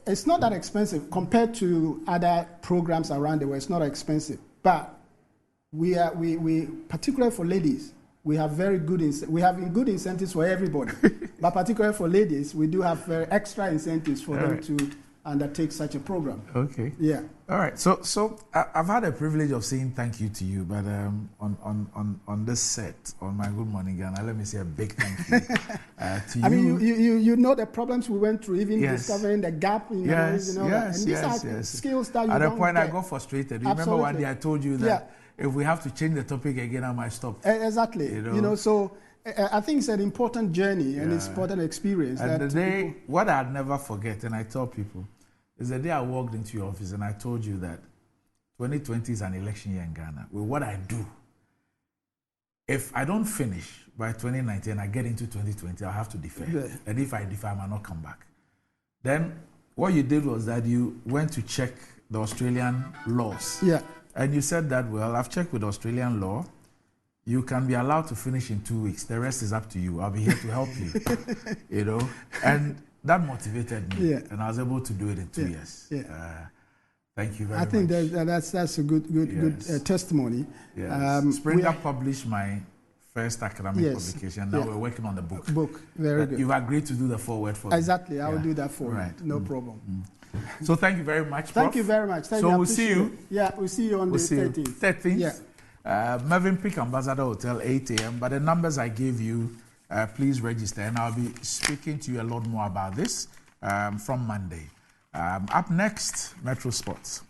It's not that expensive compared to other programs around the world. It's not expensive, but we particularly for ladies, we have good incentives for everybody, but particularly for ladies, we do have very extra incentives for them to undertake such a program. Okay. Yeah. All right. So I've had a privilege of saying thank you to you, but on this set, on my Good Morning Ghana, let me say a big thank you to you. I mean, you know the problems we went through, even discovering the gap in knowledge and all that. And these are skills that you don't At a point, get. I got frustrated. Remember one day I told you that if we have to change the topic again, I might stop. Exactly. You know, so I think it's an important journey and it's important experience. And the day, what I'd never forget, and I tell people, is the day I walked into your office and I told you that 2020 is an election year in Ghana. With what I do, if I don't finish by 2019, I get into 2020, I'll have to defer. And if I defer, I might not come back. Then what you did was that you went to check the Australian laws. And you said that, well, I've checked with Australian law. You can be allowed to finish in 2 weeks. The rest is up to you. I'll be here to help you. You know? And that motivated me. And I was able to do it in 2 years. Thank you very much. I think that's a good testimony. Springer published my first academic publication. Now we're working on the book. Very good. You've agreed to do the foreword for me. Exactly. I will do that for you. No problem. So thank you very much, Prof. Thank you very much. So we'll see you. We'll see you on the 13th. 13th. Mervyn Peak Ambassador Hotel, 8 a.m. But the numbers I gave you, please register. And I'll be speaking to you a lot more about this from Monday. Up next, Metro Sports.